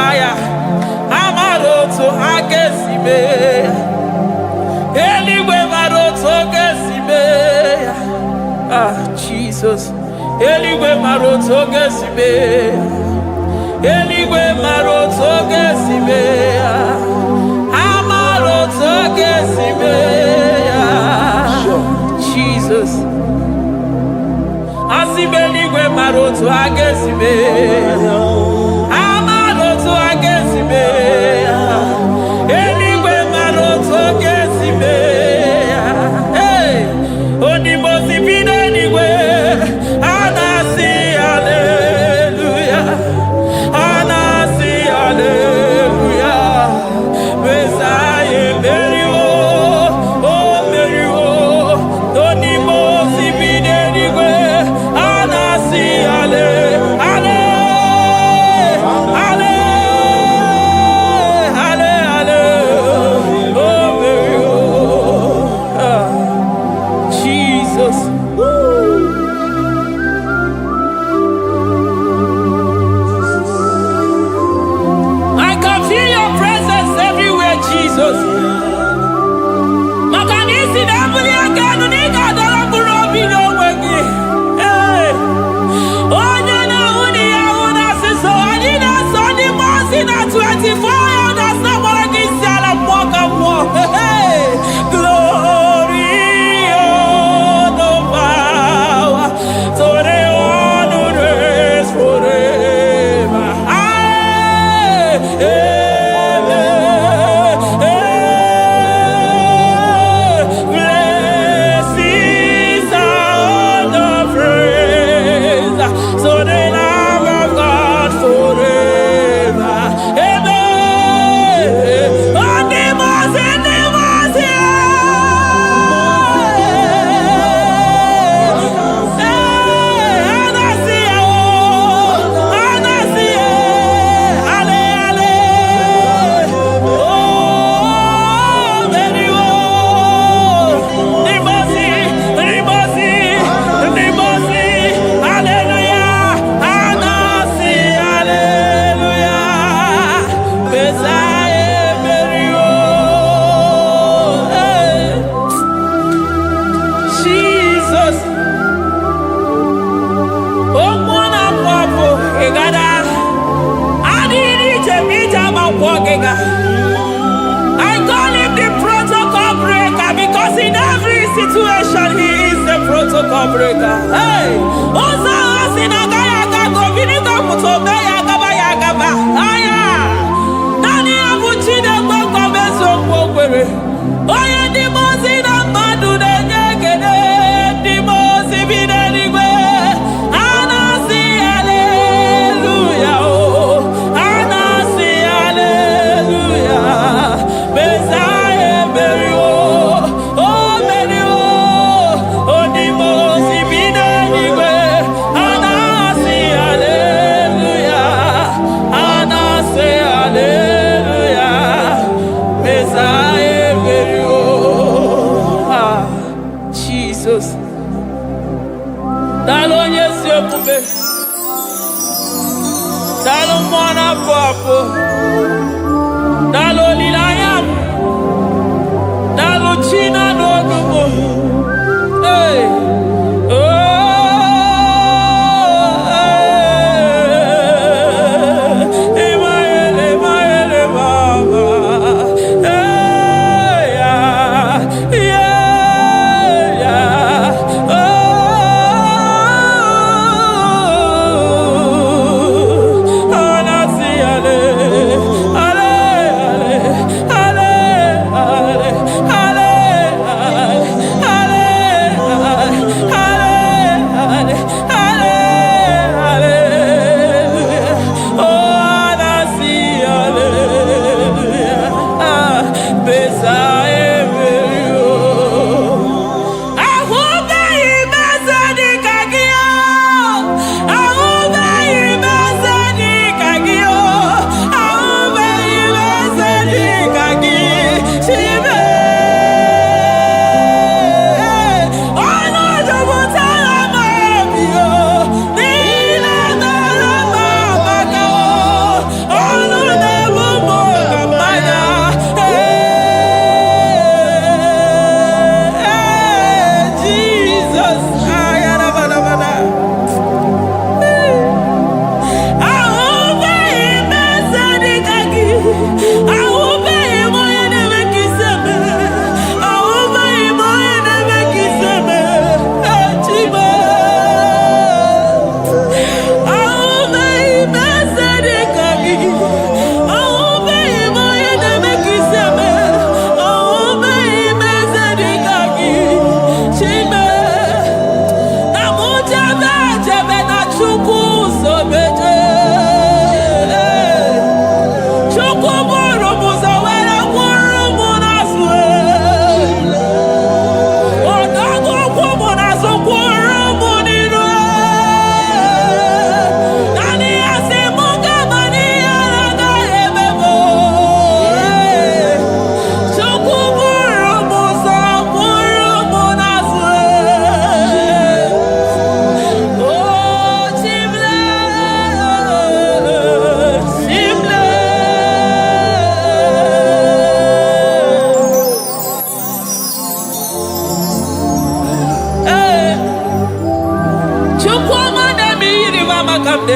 Aya, amaroto agesibe. Eligwe maroto agesibe. Ah, Jesus. Eligwe maroto gesibe. Eligwe maroto gesibe. Amaroto gesibe. Jesus. Asibeligwe maroto agesibe. Amaroto agesibe. Eligwe maroto gesibe. Hey, onimosipine eligwe. Anasi hallelujah. Anasi hallelujah. Messiah Merio. Oh Merio. Onimosipine eligwe. Anasi hallelujah. I call him the protocol breaker because in every situation he is the protocol breaker. Hey, Osa Asinagaya Gago Vinika Mutogaya Gabaya Gaba. Aya, Nani Abuchina Boko Beso Bokwe. Oya Dimosina Madu de Negede, Dimosi Binanigwe. Anasi hallelujah. Anasi hallelujah. Messiah Merio. Oh Merio. Oh Dimosi Binanigwe. Anasi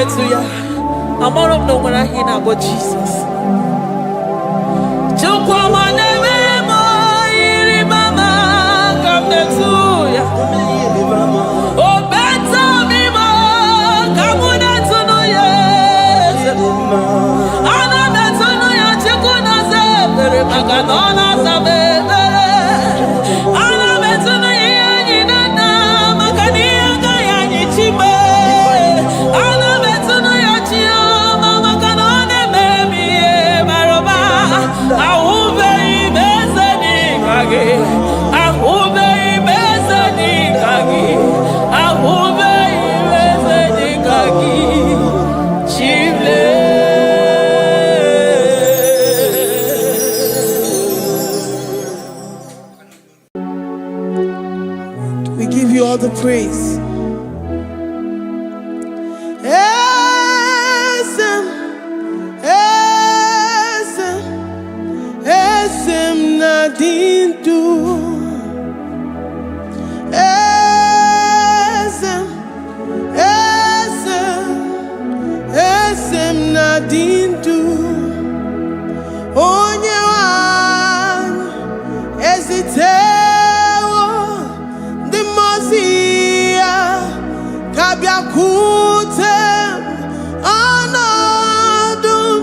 to ya. I'm all of no when I hear about Jesus. We give you all the praise. Esem nadindu. Esem nadindu. Onyewan ezitewo dimozia kabiakutem anadum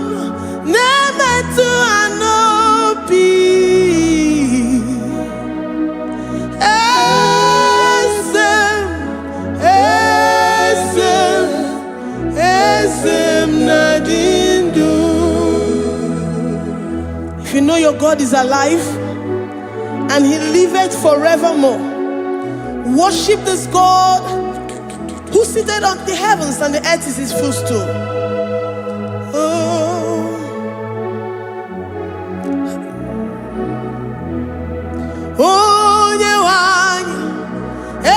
nemetu anopi. Esem nadindu. If you know your God is alive and he liveth forevermore, worship this God who seated on the heavens and the earth is his footstool. Oh. Onyewanyi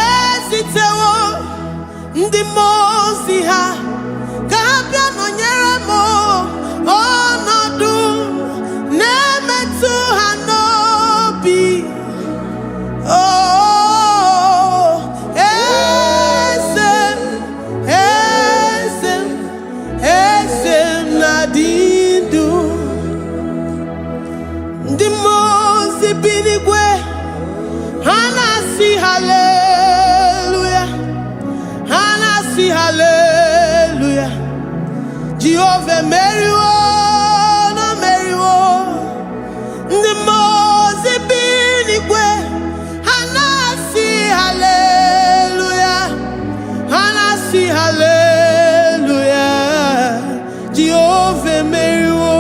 esitewo ndi mozi ha kabia nonyere mo onodu nemetu hanobi. Oh, esem nadindu. Ndi mozi binigwe hanasi hallelujah, hanasi hallelujah. Jehovah meriwo no meriwo. Ndi mozi binigwe hanasi hallelujah, hanasi hallelujah. Jehovah meriwo.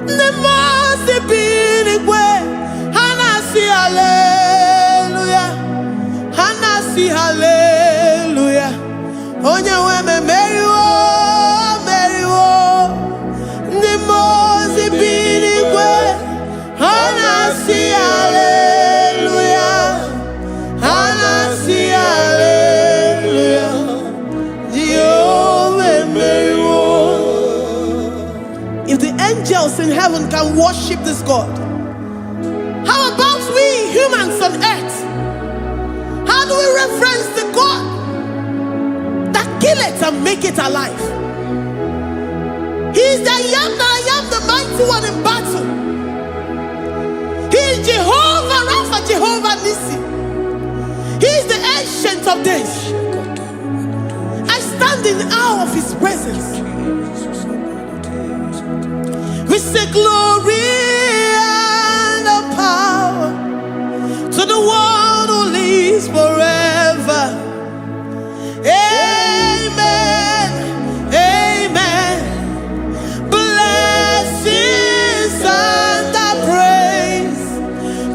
Ndi mozi binigwe hanasi hallelujah, hanasi hallelujah. Onye weme meriwo, meriwo. Ndi mozi binigwe hanasi hallelujah, hanasi hallelujah. Jehovah meriwo. If the angels in heaven can worship this God, how about we humans on earth? How do we reference the God that kill it and make it alive? He is the I am, the mighty one in battle. He is Jehovah Rapha, Jehovah Nissi. He is the ancient of days. I stand in awe of his presence. We say glory and power to the one who lives forever. Amen, amen. Blessings and praise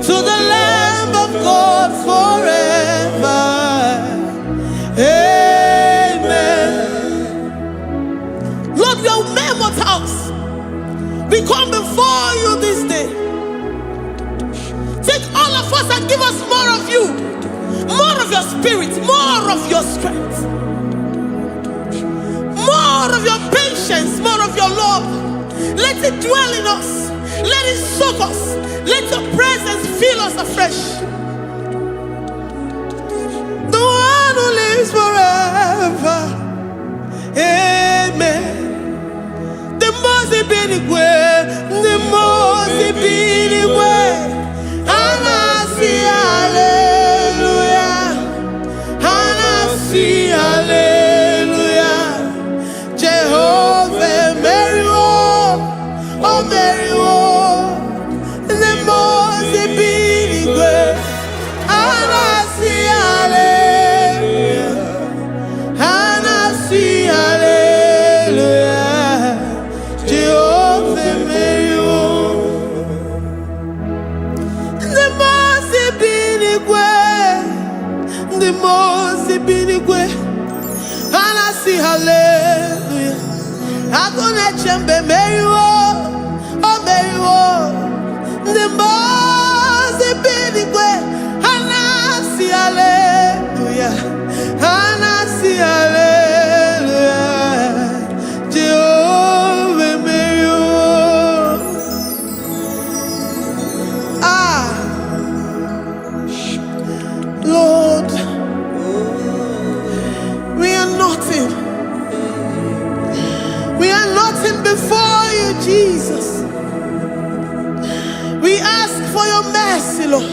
to the Lamb of God forever. Amen. Lord, we are mammoth house. We come before you this day. Take all of us and give us more of you, more of your spirit, more of your strength, more of your patience, more of your love. Let it dwell in us. Let it soak us. Let your presence fill us afresh. The one one who lives forever. Amen. The most big way, the most big way. And I see hallelujah. And I see hallelujah. Jehovah, Mary, oh Mary, the most big way. And I see hallelujah. And I see hallelujah. Jehovah, Mary, the most big way. The most big way. And I see hallelujah. I'm gonna chamber Mary, oh Mary, the most big way. And I see hallelujah. And I see hallelujah. Jehovah Mary, Lord, we are nothing. We are nothing before you, Jesus. We ask for your mercy, Lord.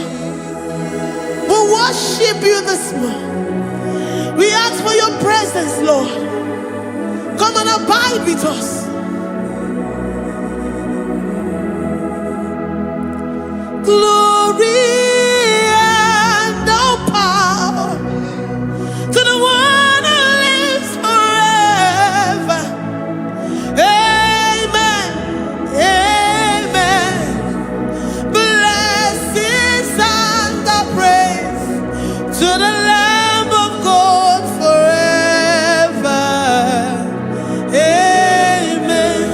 We worship you this morning. We ask for your presence, Lord. Come and abide with us. Glory and all power to the one who lives forever. Amen. Amen. Blessings and the praise to the Lamb of God forever. Amen.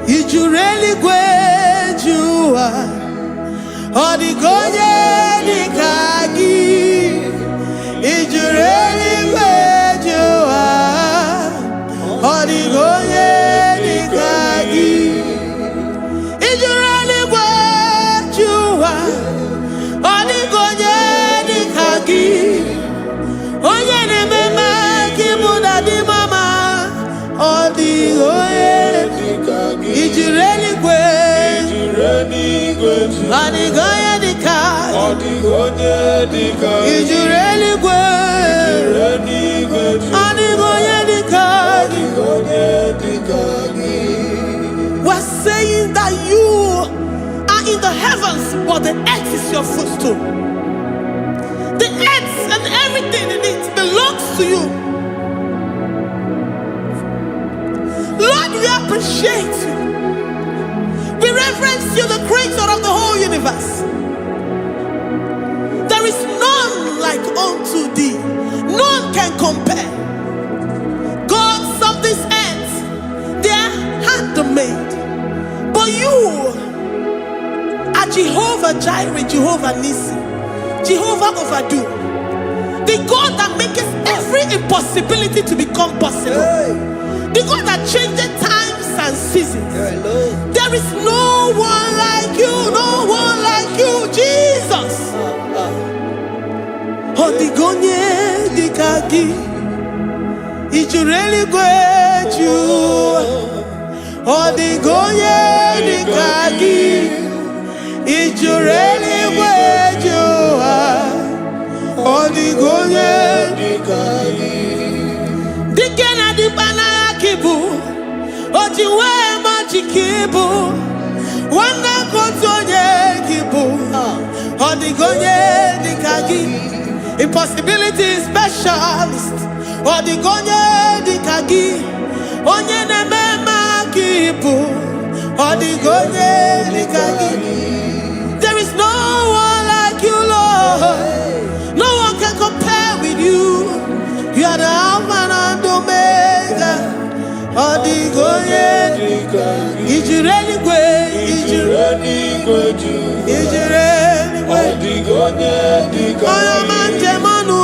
If you really great you are, or the Goye Kagi. If you really great you are, or the Goye Kagi. If you really great you are, or the Goye Kagi. Oye ne mema kimuda di mama, or the Goye Kagi. If you really great. Adigoye dika, is you really good? Adigoye dika. We're saying that you are in the heavens, but the earth is your footstool. The earth and everything in it belongs to you. Lord, we appreciate you. We reverence you, the creator of the whole universe. There is none like unto thee. None can compare. Gods of this earth, they are handmade. But you are Jehovah Jireh, Jehovah Nissi, Jehovah Overdo. The God that makes every impossibility to become possible. The God that changes times and seasons. There is no one like you, no one like you, Jesus. Odigonye dikagi, ichureli gweju. Odigonye dikagi, ichureli gweju. Odigonye dikagi. Dikena dipana kibu. Ojiwe majikibu, wana kotonye kibu. Odigonye dikagi, impossibility specialist. Odigonye dikagi, onye nemema kibu. Odigonye dikagi. There is no one like you, Lord. No one can compare with you. You are the Alpha and Omega. Odigonye dikagi, ijureli gwe, ijureli gwe, odigonye dikagi, oyamante manu,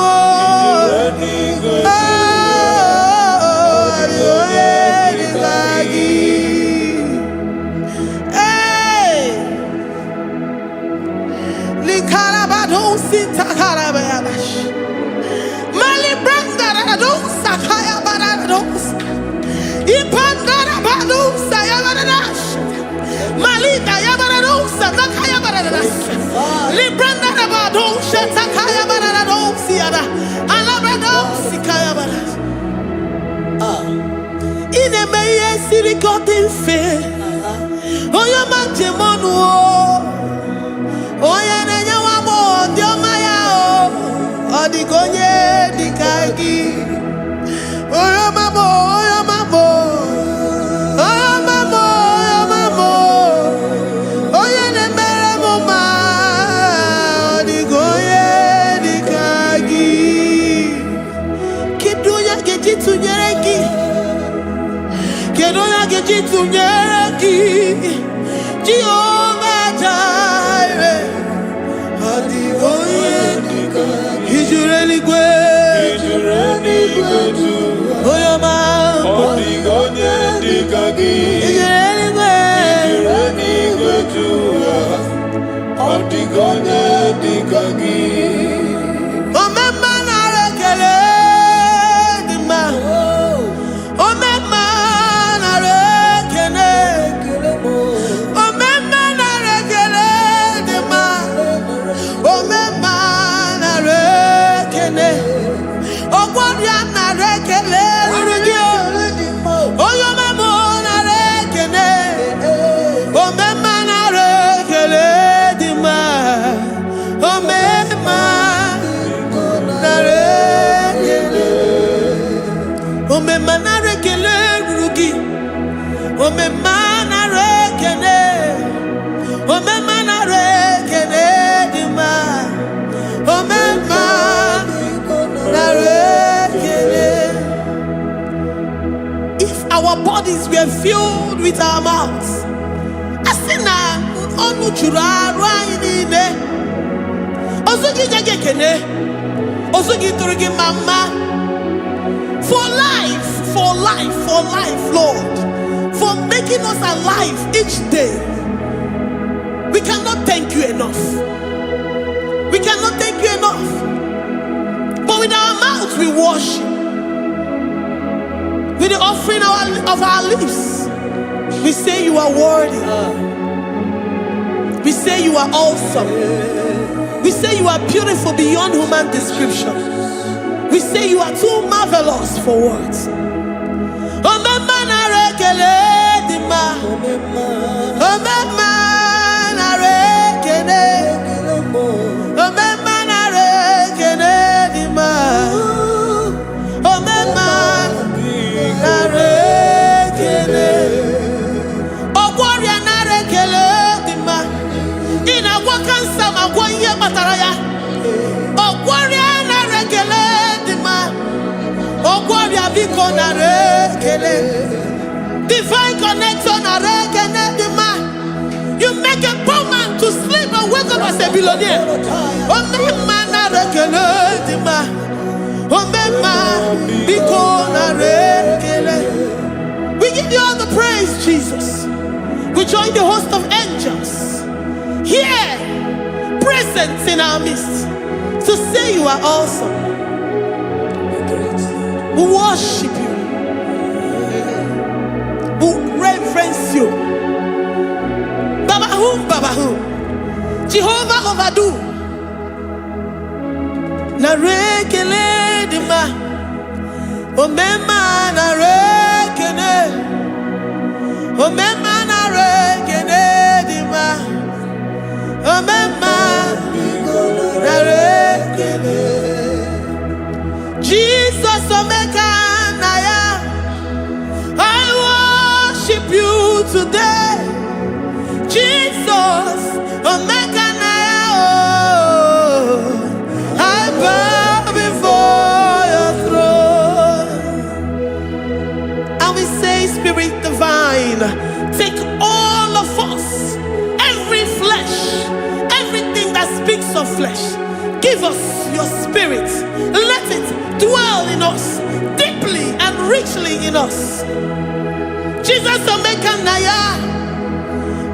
ijureli gwe, odigonye dikagi. Hey, likarabado sita karabayabash. Yabaradousa, Yabaradash. Malita, Yabaradousa, Takaya Baradas. Libranda Rabadosha, Takaya Baradosiada. Alabradosi, Kaya Baradas. In a meye sirikotin fe. Oya manjemonu. Oya nenya wamo, diomaya o. Odigonye dikagi. Oya mamo, oya mamo. Oya mamo, oya mamo. Oya nemere moma. Odigonye dikagi. Kidunya gejitu nyereki. Kedonya gejitu nyereki. Jehovah Jireh. Odigonye dikagi. Ijureli gwe. Oyoma. Odigonye dikagi. Ijureli gwe. Odigonye dikagi. Omema na rekele dima. Omema na rekele. Omema na rekele dima. Omema na rekele. Ogwaria na rekele rugio. Oyoma mo na rekele. Omema na rekele dima. Omema na rekele. Omema na rekele rugi. Omema na rekele. Omema na rekele dima. Omema na rekele. If our bodies were filled with our mouths, asina onu chura rainine. Osugi jagekene. Osugi turugi mama. For life, Lord. For making us alive each day. We cannot thank you enough. We cannot thank you enough. But with our mouths we worship. With the offering of our lips, we say you are worthy. We say you are awesome. We say you are beautiful beyond human description. We say you are too marvelous for words. Omema na rekele dima. Omema na rekele. Omema na rekele dima. Omema na rekele. Ogwaria na rekele dima. Ina wakansa magwanye mataraya. Ogwaria na rekele dima. Ogwaria biko na rekele. Divine connection na rekele dima. You make a poor man to sleep and wake up as a billionaire. Omema na rekele dima. Omema biko na rekele. We give you all the praise, Jesus. We join the host of angels here, present in our midst, to say you are awesome. We worship you. We reverence you. Babahum. Jehovah overdo. Na rekele dima. Omema na rekele. Omema na rekele dima. Omema na rekele. Jesus omeka na ya. I worship you today. Jesus omeka na ya. Oh, I bow before your throne. And we say, Spirit divine, take all of us, every flesh, everything that speaks of flesh. Give us your spirit. Let it dwell in us, deeply and richly in us. Jesus Omeka Naya,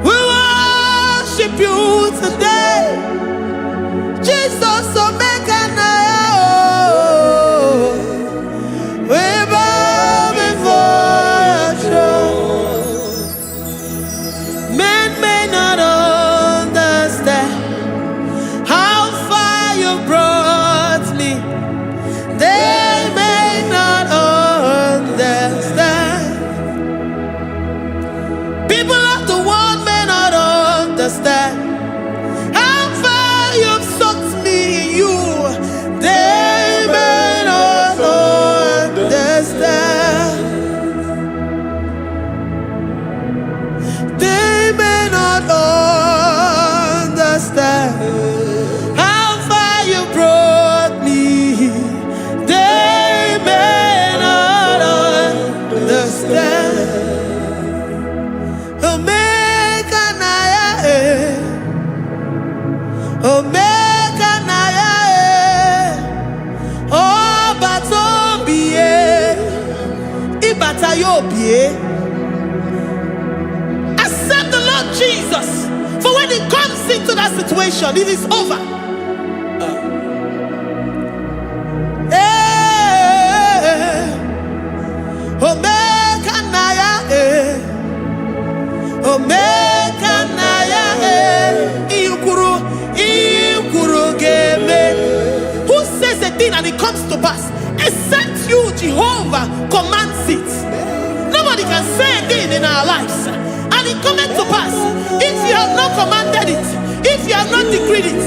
we worship you today. Jesus Omeka Naya, oh, we bow before your throne. Accept the Lord Jesus. For when He comes into that situation, it is over. Omega Naya, Omega Naya, Ikuru Game. Who says a thing and it comes to pass? Except you, Jehovah, commands it. Nobody can say a thing in our lives and it cometh to pass if you have not commanded it, if you have not decreed it.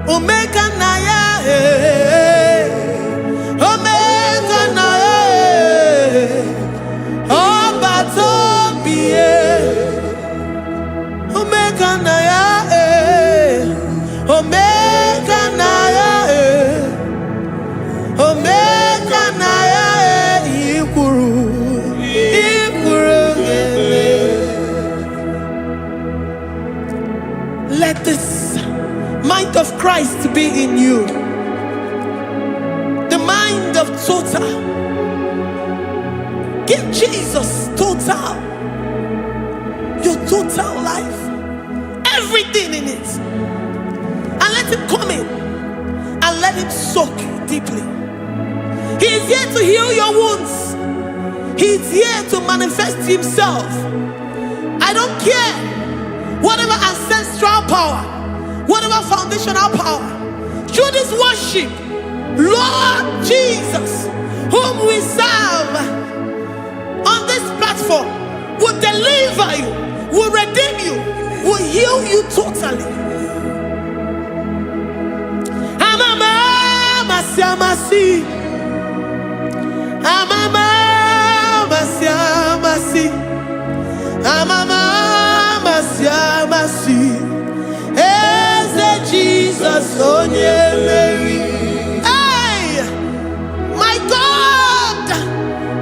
Omega Naya, Omega Naya, Obatobie, Omega Naya, Omega Naya, Omega Naya, Ikuru. Let this mind of Christ be in you. The mind of total. Give Jesus total. Your total life. Everything in it. And let Him come in. And let Him soak deeply. He is here to heal your wounds. He is here to manifest Himself. I don't care. Whatever ancestral power, whatever foundational power, through this worship, Lord Jesus, whom we serve on this platform, will deliver you, will redeem you, will heal you totally. Amama Masiamasi, Amama Masiamasi, Amama Masiamasi, Eze Jesus Onye Mary. Hey, my God,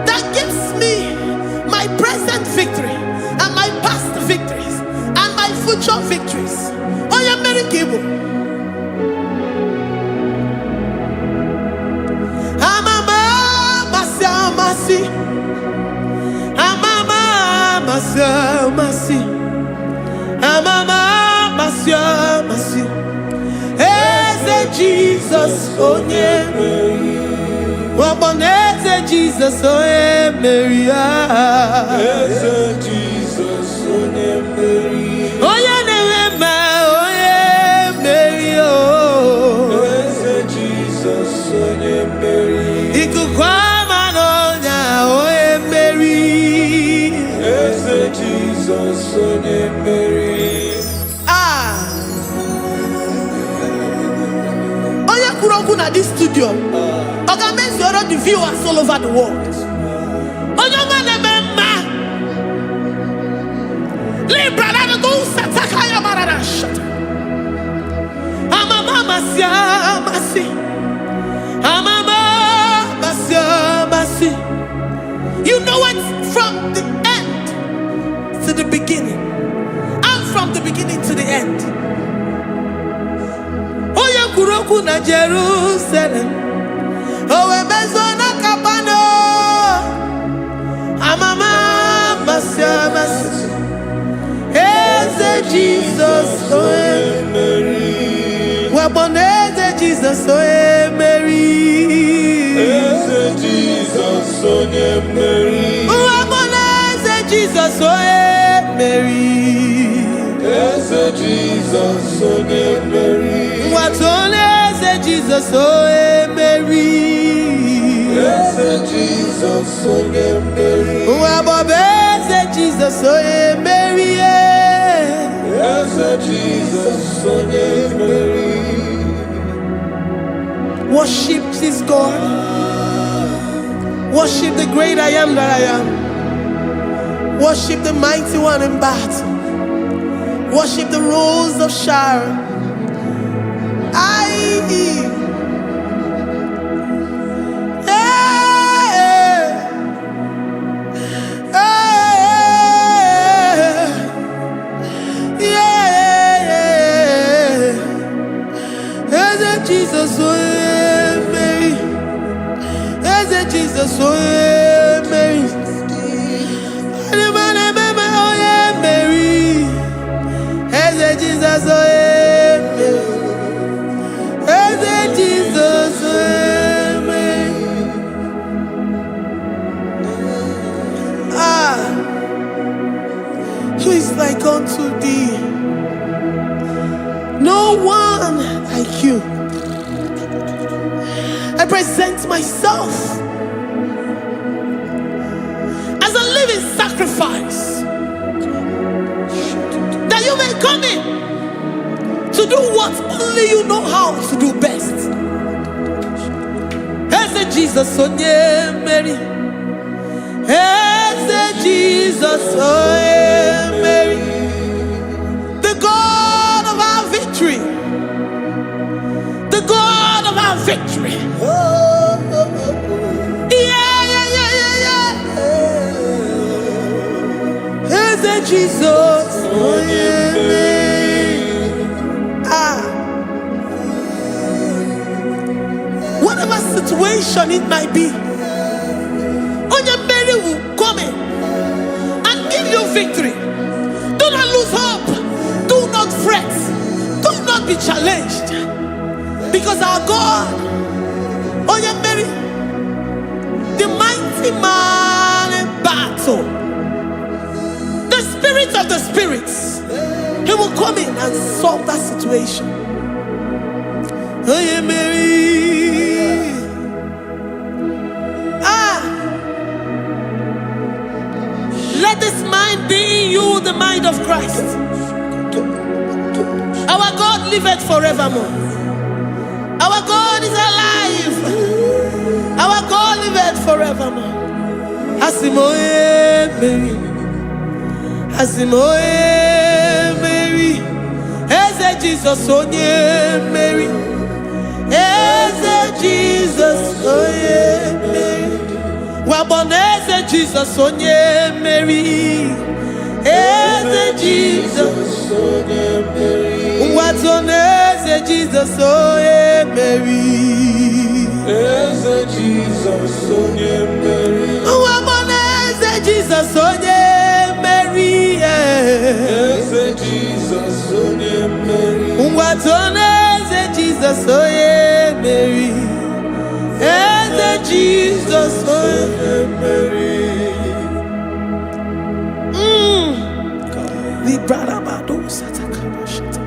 that gives me my present victory and my past victories and my future victories. Onye Mary Kibu. Amama Masiamasi, Amama Masiamasi, Amama Masiamasi, Eze Jesus Onye Mary. Waboneze Jesus Onye Mary. Eze Jesus Onye Mary. Onye Nehema Onye Mary. Eze Jesus Onye Mary. Ikukwama n'ọnya Onye Mary. Eze Jesus Onye Mary. Na this studio, organize the viewers all over the world. You know it from the end to the beginning, and from the beginning to the end. Kuroku na Jerusalem, owe mezona kapano, amama masiamasi, Eze Jesus Oye Mary, waboneze Jesus Oye Mary, Eze Jesus Oye Mary, waboneze Jesus Oye Mary, Eze Jesus Oye Mary. Watoleze Jesus Oye Mary. Eze Jesus Oye Mary. Wabobeze Jesus Oye Mary. Eze Jesus Oye Mary. Worship this God. Worship the great I am that I am. Worship the mighty one in battle. Worship the rose of Sharon. Jesus, Mary. Jesus, oh yeah, Mary. Oh yeah, Mary. Hey, Jesus, oh yeah, Mary. Hey, Jesus, oh yeah, Mary. Who is like unto thee? No one like you. I present myself as a living sacrifice, that you may come in to do what only you know how to do best. As Jesus, oh yeah, Mary. As Jesus, oh yeah, Mary. The God of our victory. The God of our victory. As Jesus, oh yeah, Mary. Whatever situation it might be, Mary will come in and give you victory. Do not lose hope. Do not fret. Do not be challenged. Because our God, Mary, the mighty man in battle, the spirit of the spirits, he will come in and solve that situation. Mary. Let this mind be in you, the mind of Christ. Our God liveth forevermore. Our God is alive. Our God liveth forevermore. Asimoye Mary. Asimoye Mary. Eze Jesus onye Mary. Eze Jesus onye Mary. Waboneze Jesus onye Mary. Eze Jesus onye Mary. Watoneze Jesus onye Mary. Eze Jesus onye Mary. Waboneze Jesus onye Mary. Eze Jesus onye Mary. Watoneze Jesus onye Mary. Eze Jesus onye Mary. Librada bado satakabashita.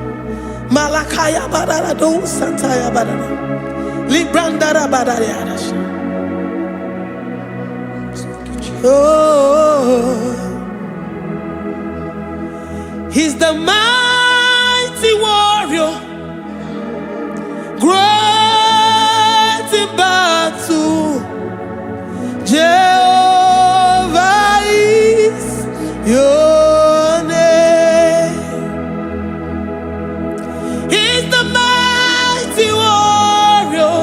Malakaya badara do santaya badara. Librandara badara yadash. Oh, he's the mighty warrior, great in battle. Jehovah is your name. He's the mighty warrior,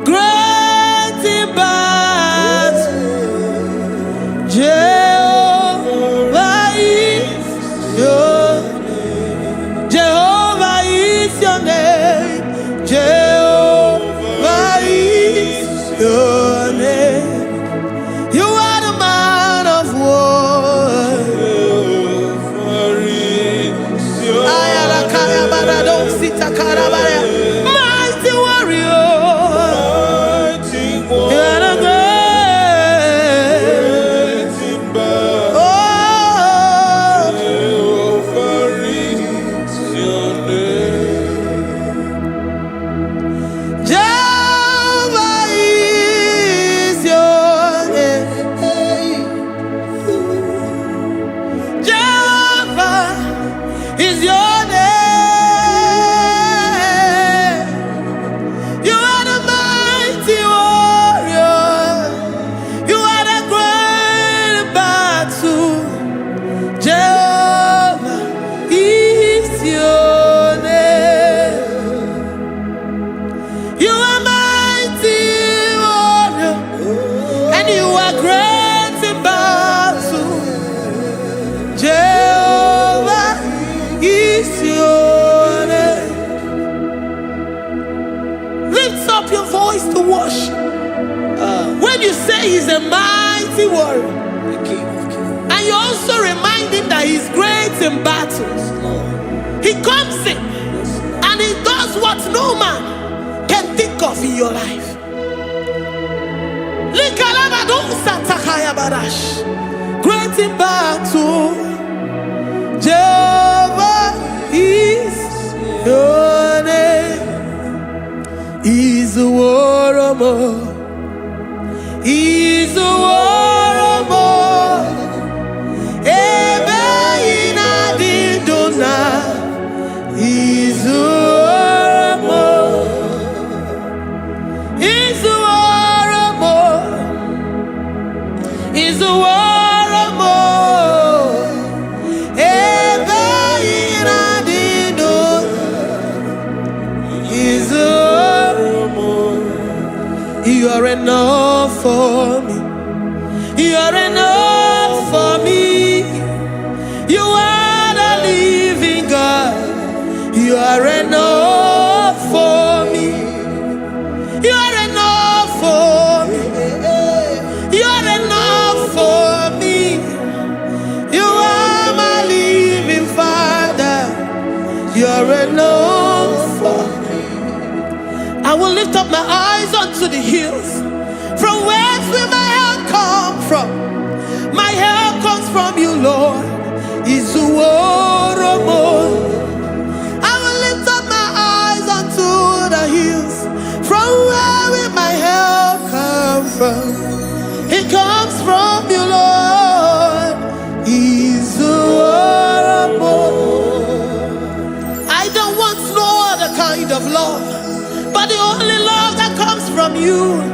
great in battle. Jehovah is your name. say he's a mighty warrior. the King of Kings. And you also remind him that he's great in battles. He comes in and he does what no man can think of in your life. Great in battle, Jehovah is your name. He's a warrior. He's a warrior. Ebe ina di dona. He's a warrior. He's a warrior. He's a warrior. Ebe ina di dona. He's a warrior. You are enough for me. You are enough for me. You are the living God. You are enough for me. You are enough for me. You are enough for me. You are my living Father. You are enough for me. I will lift up my eyes unto the hills. From whence will my help come from? My help comes from you, Lord. Is the word of God. I will lift up my eyes unto the hills. From where will my help come from? It comes from you, Lord. Is the word of God. I don't want no other kind of love, but the only love that comes from you.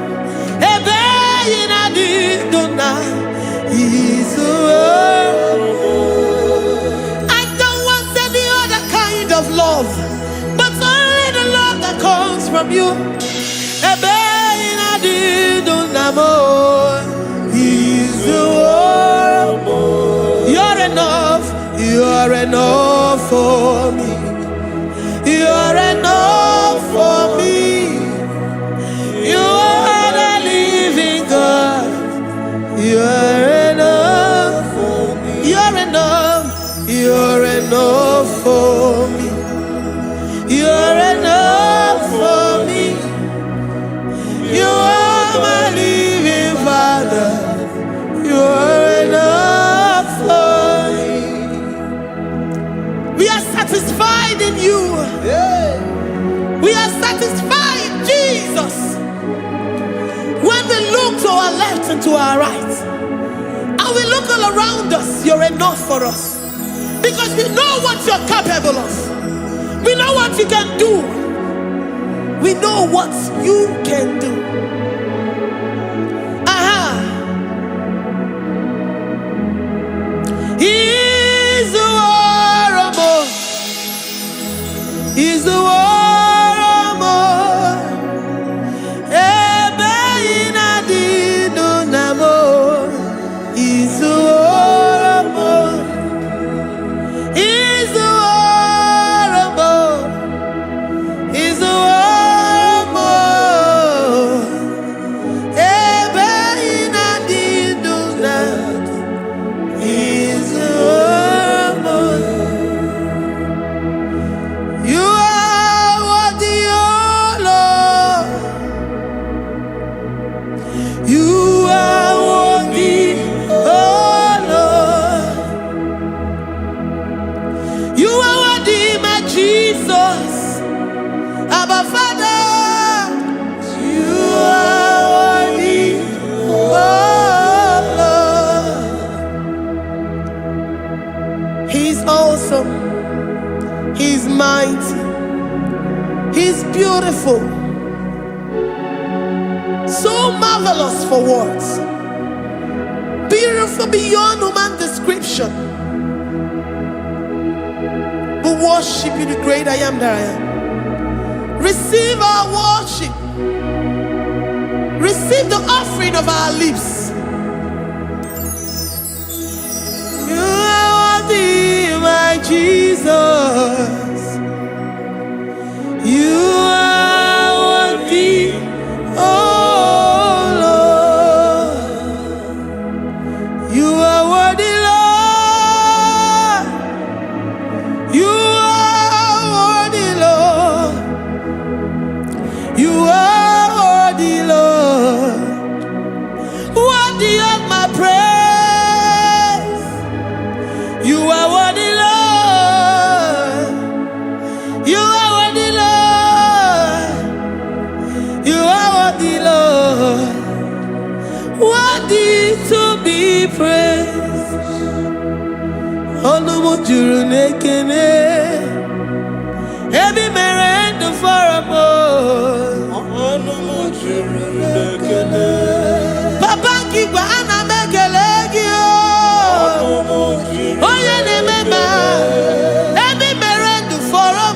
I don't want any other kind of love, but only the love that comes from you. You're enough. You're enough for me. You're enough for me. You are the living God. You're enough for me. You're enough. You're enough for me. You're enough for me. You are my living Father. You're enough for me. We are satisfied in you. We are satisfied in Jesus. When we look to our left and to our right, and we look all around us, you're enough for us. Because we know what you're capable of. We know what you can do. We know what you can do. He's the warrior. He's the warrior. He's mighty. He's beautiful. So marvelous for words. Beautiful beyond human description. We worship you, the great I am that I am. Receive our worship. Receive the offering of our lips. You are worthy, my Jesus. You are worthy, oh Lord. worthy of my praise. You are worthy, Lord. You are worthy, Lord. You are worthy, Lord. Worthy to be praised. Olumu juru nekene. Every merendo for a Papa Kigwa ana mekelegio. Oye ne mema. Every merendo for a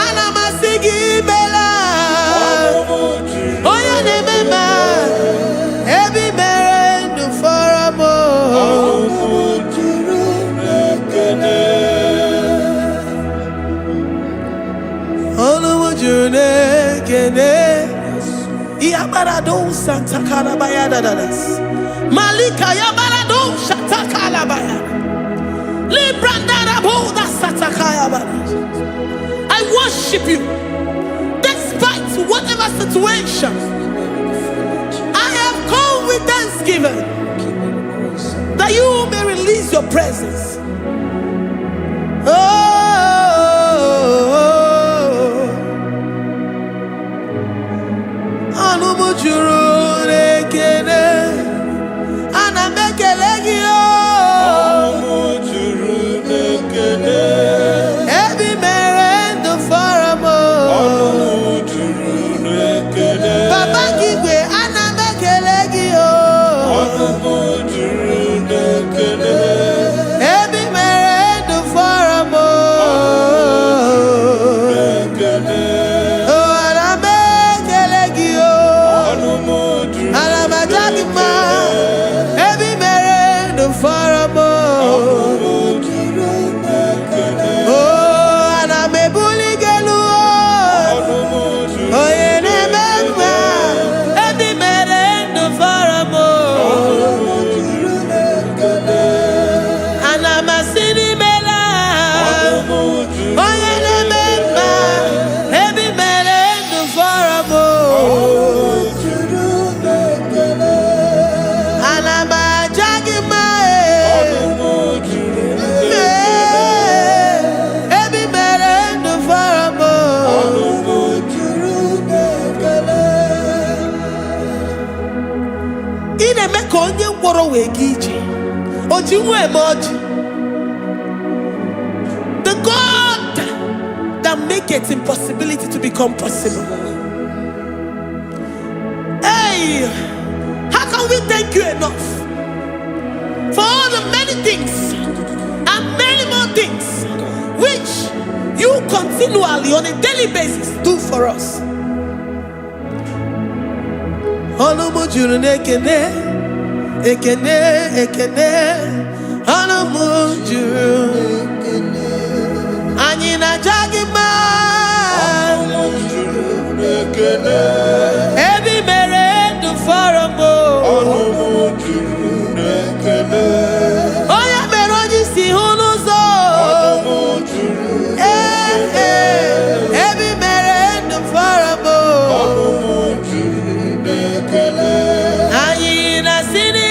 Ana masigi bela. Oye ne mema. Every merendo for a Yabarado Santa Calabaya dadas. Malika Yabarado Shata Calabaya. Librandara Boda Satakaya. I worship you despite whatever situation. I have come with thanksgiving that you may release your presence. The God that makes impossibility to become possible. Hey, how can we thank you enough for all the many things and many more things which you continually on a daily basis do for us? Ekene, Anamujuru, Anina Jagima, Every Merendo Faramo, Oya Meroji Sihonozo, Every Merendo Faramo, Anina Sini.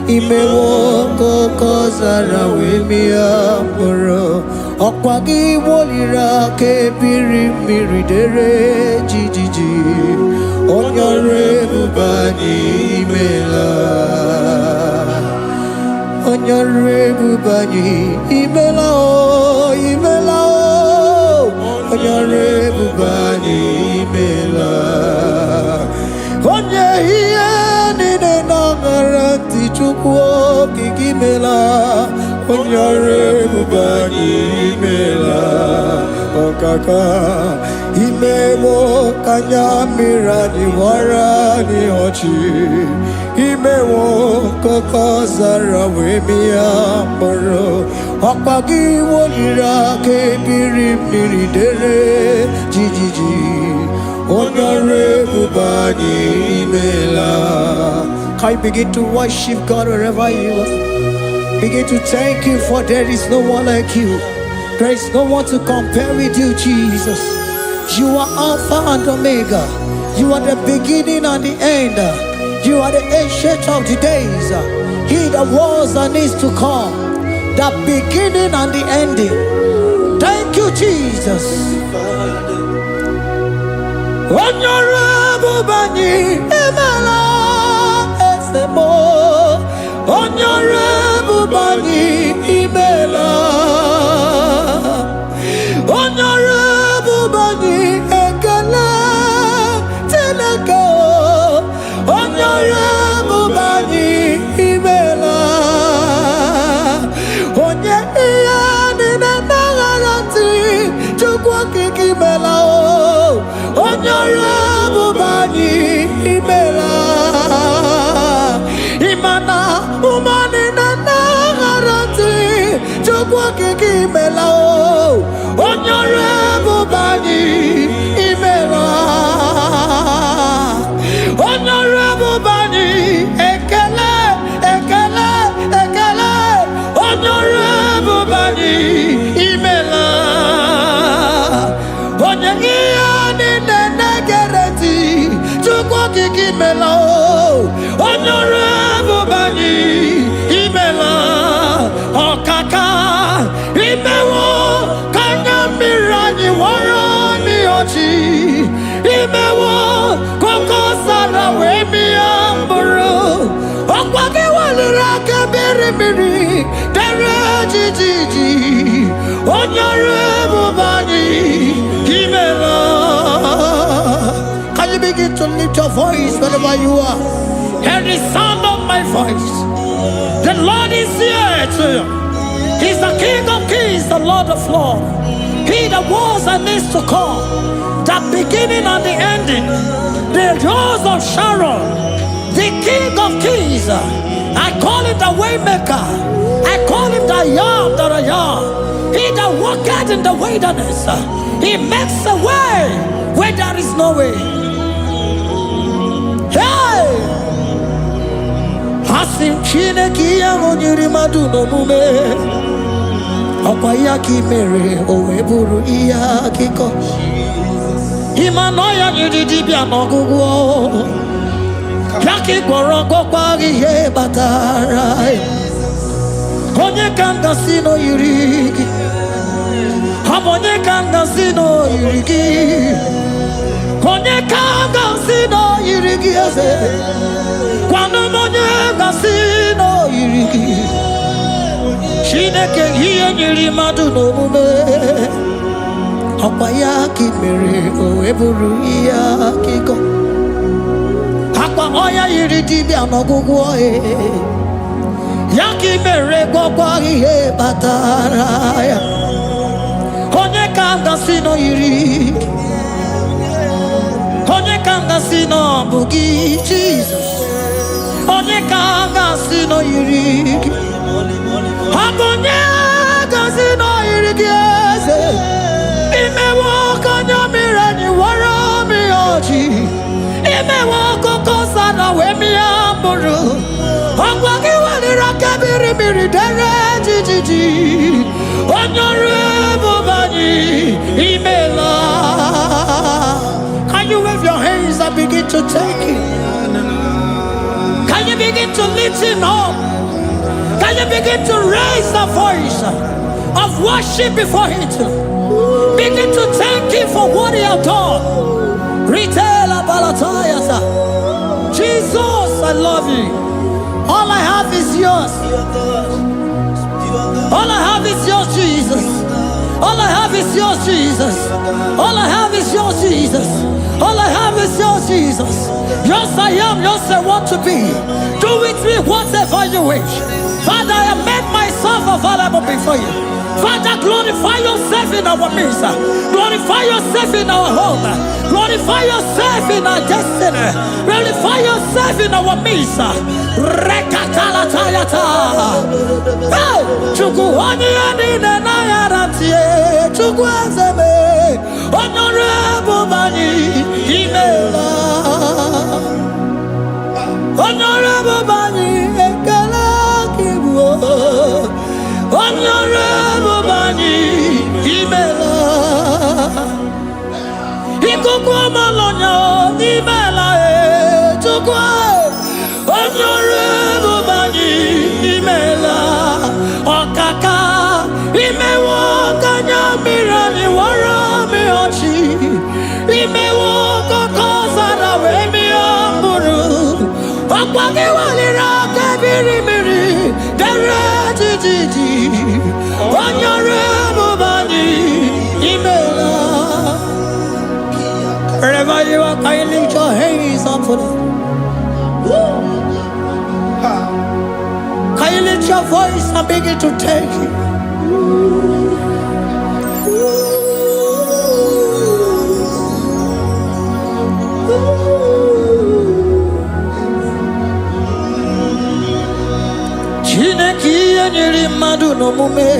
Imewoko kozara wemia moro Okwagi wolira ke biri miridere jijiji Onyore bubani imela Onyore bubani imela o imela o Onyore bubani imela nine nangaranti chukwu kikimela. Onyare bubani mela. Okaka imemo kanyamira ni wara ni ochi. Imewo koko zara wemia moro. Okpagi wolira ke biri dere jijiji. Onyare bubani mela. Can you begin to worship God wherever you are? Begin to thank Him, for there is no one like you. There is no one to compare with you, Jesus. You are Alpha and Omega. You are the beginning and the end. You are the ancient of the days. He that was and is to come. The beginning and the ending. Thank you, Jesus. Honorable Bani Emela Esemo. Honorable Bani Emela. Honorable Bani Ekele Teleko. Honorable Bani Emela. Onye iyani na nagarati chukwa kikimela. Honorable Bani Emela. Imana umani na nagarati chukwa kikimela. Honorable Bani Emela. Honorable Bani Ekele Ekele Ekele. Honorable Bani Emela. Onyangiyani nenegereti chukwa kikimela. Honorable Bani Emela. Okaka imewo kanyamira warani ochi. Imewo koko sara wemi amburu. Okwagi walira kebiri dere jijiji. Honorable Bani Emela. Can you begin to lift your voice wherever you are? Hear the sound of my voice. The Lord is here to you. He's the King of Kings, the Lord of Lords. He that was and is to come, the beginning and the ending, the Rose of Sharon, the King of Kings. I call him the Waymaker. I call him the Yam that I am. He that walketh in the wilderness, he makes a way where there is no way. Hey! Hasim Chineki Yamonyuri Maduno Mume. Okwayaki mere oweburu iya kiko. Imanoya nyidibia nogugo. Yaki gorogo kwagi ye batara. Onye kanga sino yirigi. Onye kanga sino yirigi. Onye kanga sino yirigi ase. Kwano monye kanga sino yirigi. Chineke hiye nyiri madu no mume. Okwayaki mere oweburu iya kiko. Akwa oya yiri dibia nogugu ohe. Yaki mere gwagwa ihe batara ya. Onye kanga sino yiri. Onye kanga sino bugi Jesus. Onye kanga sino yiri. Abonye gazino irigieze. Imewo kanyamira ni wara mi oji. Imewo koko sana wemi amburu. Angwagi walira kebiri dere jijiji. Honorable Bani Emela. Can you wave your hands and begin to take him? Can you begin to lift him up? Can you begin to raise the voice of worship before Him? Begin to thank Him for what He has done. Retailer Balatayasa. Jesus, I love you. All I have is yours. All I have is yours, Jesus. All I have is yours, Jesus. All I have is yours, Jesus. All I have is yours, Jesus. Yours I am, yours I want to be. Do with me whatever you wish. Father, I have made myself available before you. Father, glorify yourself in our midst. Glorify yourself in our home. Glorify yourself in our destiny. Glorify yourself in our midst. Rekatalatayata. Hey! Chukwani anine na yarantie. Chukwazeme. Honorable Bani. Imela. Honorable Bani. Ekala kibuo. Honorable Bani. Imela. Ikukwa malonya. Imela. Chukwa. Honorable Bani. Imela. Okaka. Imewo kanya mirani warami ochi. Imewo kokosara wemi amburu. Okwake walira kebiri miri. Dere jijiji. Honorable Bani. Imela. Wherever you are, can you lift your hands up for them? Can you lift your voice and begin to take it? Chineki anyiri madu no mume.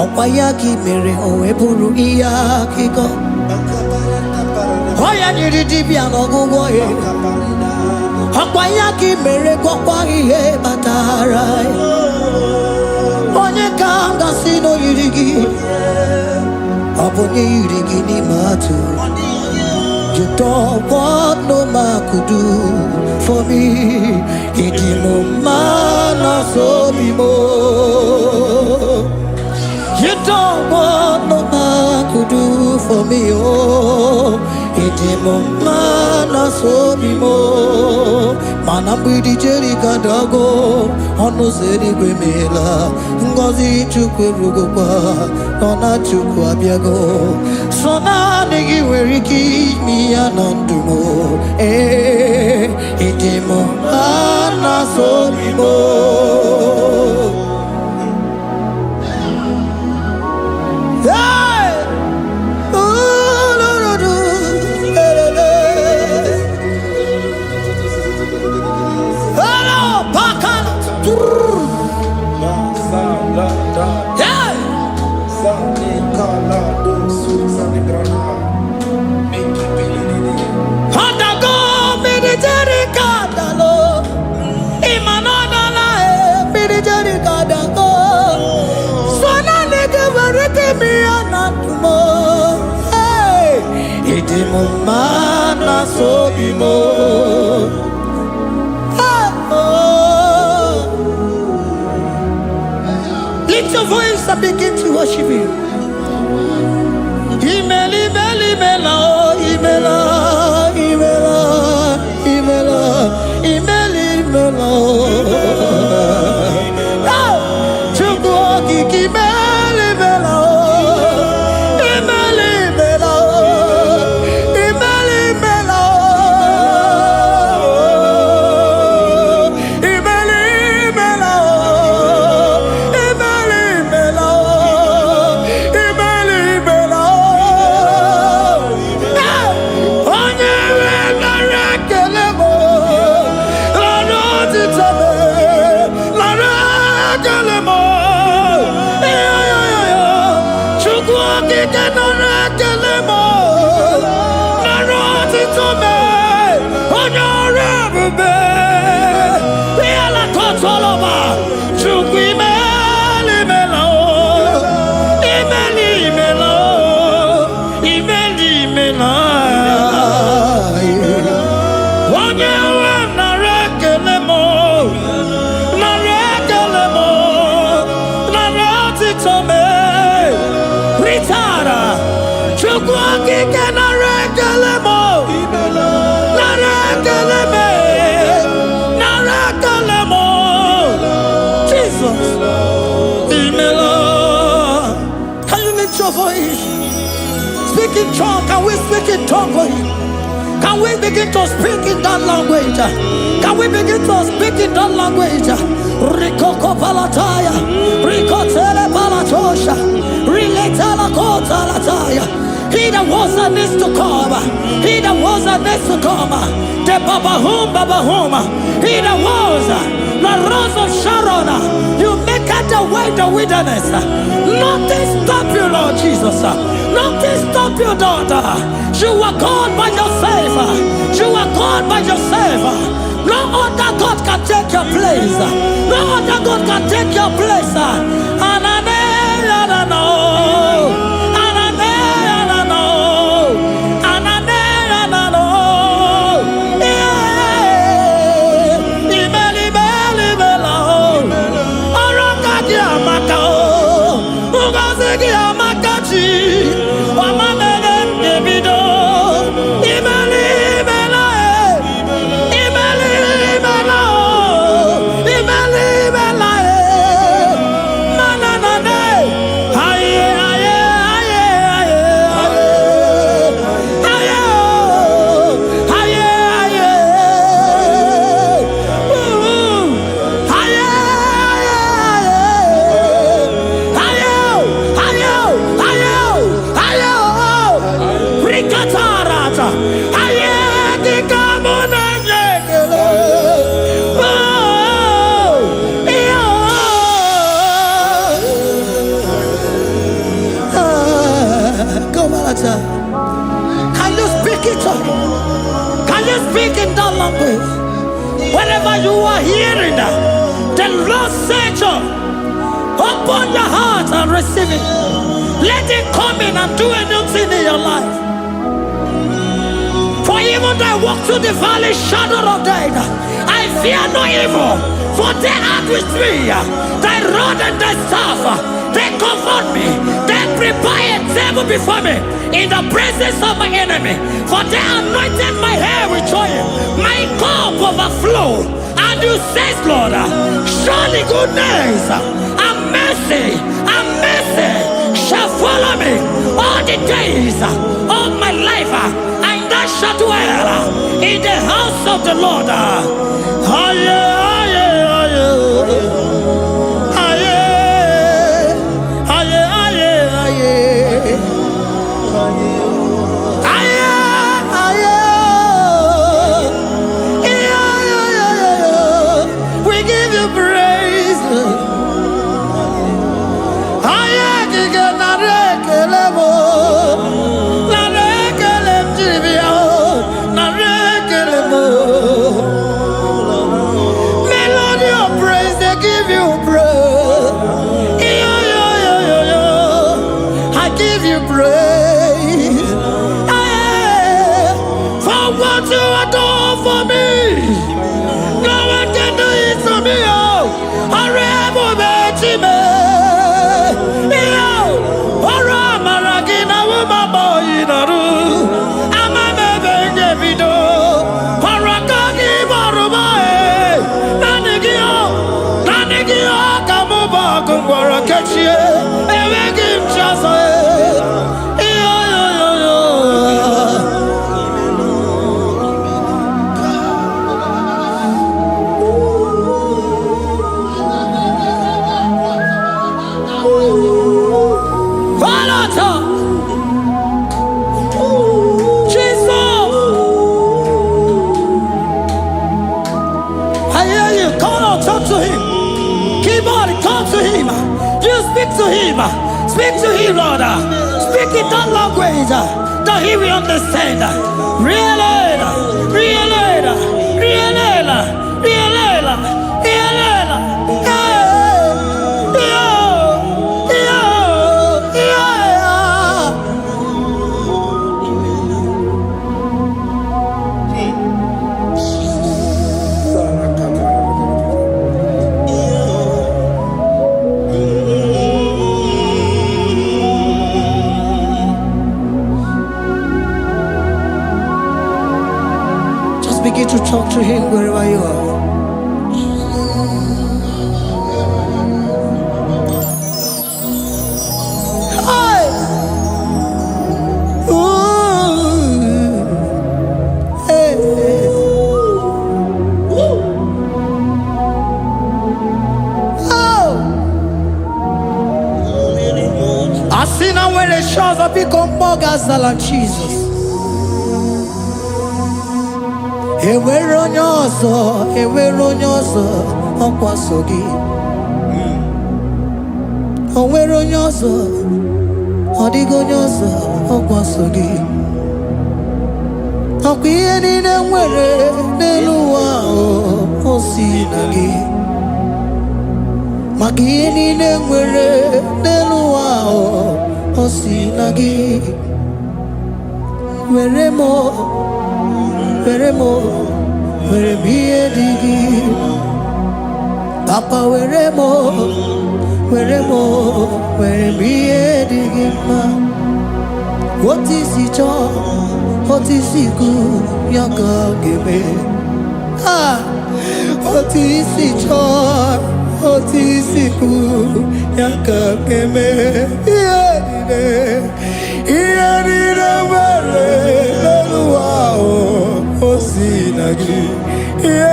Okwayaki mere oweburu iyaki go. Oya nyiri dibia no gugo ye. Okwayaki mere kokwa ihe batara. Onye kanga sino yirigi. Obonye yirigi ni matu. You don't want no man could do for me. Idimo mana so bimo. You don't want no man could do for me. Oh, idimo mana so bimo. Manambidi jerika dago. Ono zeri gwemela. Ngozi chukwe rugokwa. Nona chukwa biago. Sona nigi weriki mi anandumo. Idimo mana so bimo. Mana so bimo. Lift your voice and begin to worship Him. Imeli, imeli, imela, imela, imela, imela, imeli, imela. Chukwu okike imeli, imela. speak in tongue? Can we speak in tongue for him? Can we begin to speak in that language? Can we begin to speak in that language? Rikoko palataya, rikotele palatosha, riletala kotalataya. He that was and needs to come, he that was and needs to come, the Babahum, he that was, the Rose of Sharon, you make it the way the wilderness. Nothing stop you, Lord Jesus. Nothing stop you, daughter. You are God by yourself. You are God by yourself. No other God can take your place. No other God can take your place. Can you speak it? Can you speak in that language? Wherever you are hearing that, the Lord said, open your heart and receive it. Let it come in and do a new thing in your life. For even though I walk through the valley shadow of death, I fear no evil, for they are with me. Thy rod and thy staff, they comfort me. They prepare a table before me in the presence of my enemy. For they anointed my hair with oil, my cup overflow. And you say, Lord, surely goodness and mercy shall follow me all the days of my life, and I shall dwell in the house of the Lord. We give you praise. Melody of praise, they give you praise. I give you praise. For what you have done for me, no one can do it for me. I remember me. Speak to him, Lord. Speak in that language that he will understand. Begin to talk to him wherever you are. Hi. Ooh. Generations of people more than Jesus. Enwere onye ọzọ ọkwaso gị. Onwere onye ọzọ, ọ dịghị onye ọzọ ọkwaso gị. Ọkwa ihe niile nwere n'elu ụwa o si na gị. Maka ihe niile nwere n'elu ụwa o si na gị. Were m ihe dị gị. Papa were m ihe dị gị mma. Otu isi chọọ, otu isi kwu ya ka ọ ga-eme. Otu isi chọọ, otu isi kwu ya ka ọ ga-eme. Ihe niile nwere n'elu ụwa o si na gị. Ihe